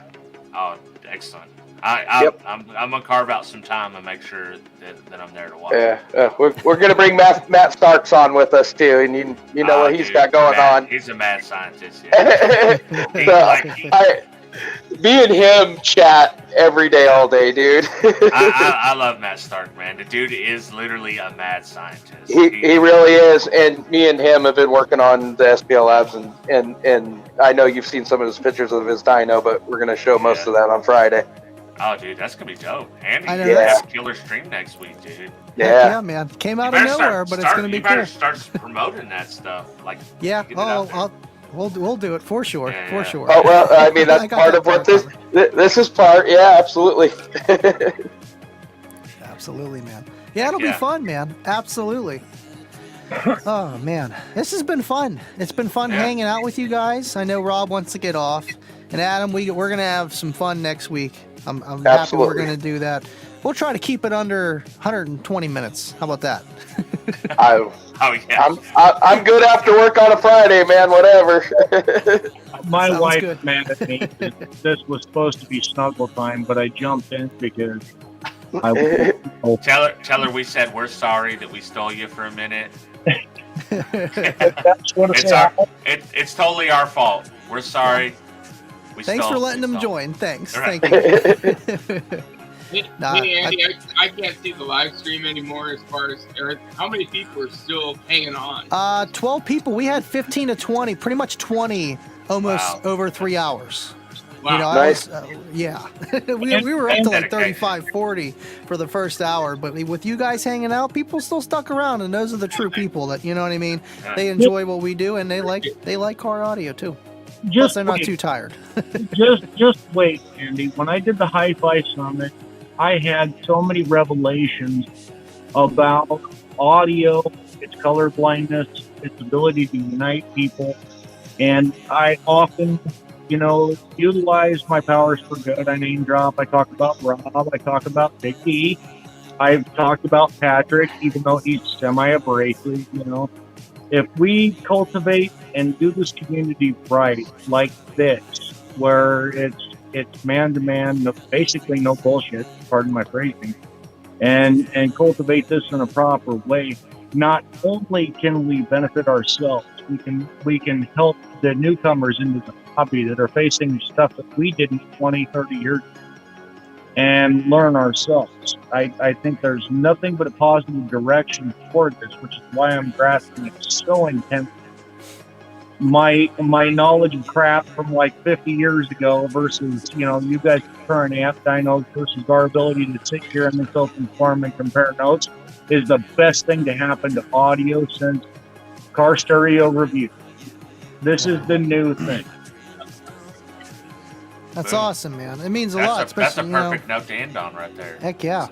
Oh, excellent. I'm gonna carve out some time and make sure that I'm there to watch. Yeah, we're gonna bring Matt Starks on with us too, and you know what he's got going on. He's a mad scientist. Yeah. Me and him chat every day, all day, dude. I love Matt Stark, man. The dude is literally a mad scientist. He really is, and me and him have been working on the SPL Labs, and I know you've seen some of his pictures of his dyno, but we're gonna show most of that on Friday. Oh, dude, that's gonna be dope. Andy, I know, you that's- have a killer stream next week, dude. Yeah, man. Came out of nowhere, but it's going to be You better cool. start promoting that stuff. Like, Yeah. get it out there. We'll do it for sure. Yeah, For yeah. sure. Oh well, I mean I that's got part that of what part this is part. Yeah, absolutely. Absolutely, man. Yeah, it'll be fun, man. Absolutely. Oh man, this has been fun. It's been fun hanging out with you guys. I know Rob wants to get off, and Adam, we're gonna have some fun next week. I'm happy we're Absolutely. gonna do that. We'll try to keep it under 120 minutes. How about that? Oh yeah. I'm good after work on a Friday, man. Whatever. My Sounds wife good. mad at me. This was supposed to be snuggle time, but I jumped in because I. Tell her we said we're sorry that we stole you for a minute. That's what It's totally our fault. We're sorry. Thanks for letting them stole. join. Thanks. All right. Thank you. Nah, Hey Andy, I can't see the live stream anymore. As far as how many people are still hanging on? 12 people. We had 15 to 20, pretty much 20, almost over 3 hours. Wow. You know, Nice. we were up to like Dedication. 35, 40 for the first hour, but with you guys hanging out, people still stuck around, and those are the true people that, you know what I mean? They enjoy what we do, and they like car audio too. Plus, they're not too tired. just wait, Andy. When I did the Hi-Fi Summit, I had so many revelations about audio, its color blindness, its ability to unite people, and I often, utilize my powers for good. I name drop. I talk about Rob. I talk about Big E. I've talked about Patrick, even though he's semi-abrasive. If we cultivate and do this community right, like this, where it's man to man, basically no bullshit, pardon my phrasing, and cultivate this in a proper way, not only can we benefit ourselves, we can help the newcomers into the hobby that are facing stuff that we didn't 20, 30 years ago, and learn ourselves. I think there's nothing but a positive direction toward this, which is why I'm grasping it so intensely. My knowledge of crap from like 50 years ago versus, you guys' current amp dynos versus our ability to sit here in this open forum and compare notes is the best thing to happen to audio since Car Stereo Review. This is the new thing. That's Boom. awesome, man. It means a lot, That's a especially, perfect note to end on right there. Heck yeah.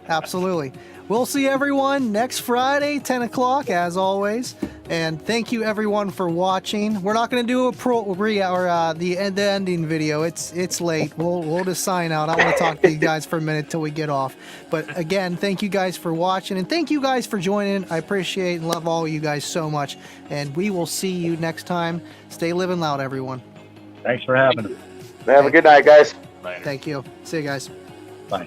Absolutely. We'll see everyone next Friday, 10 o'clock, as always. And thank you, everyone, for watching. We're not going to do the ending video. It's late. We'll just sign out. I want to talk to you guys for a minute till we get off. But again, thank you guys for watching, and thank you guys for joining. I appreciate and love all of you guys so much. And we will see you next time. Stay living loud, everyone. Thanks for having us. Have a good night, guys. Later. Thank you. See you guys. Bye.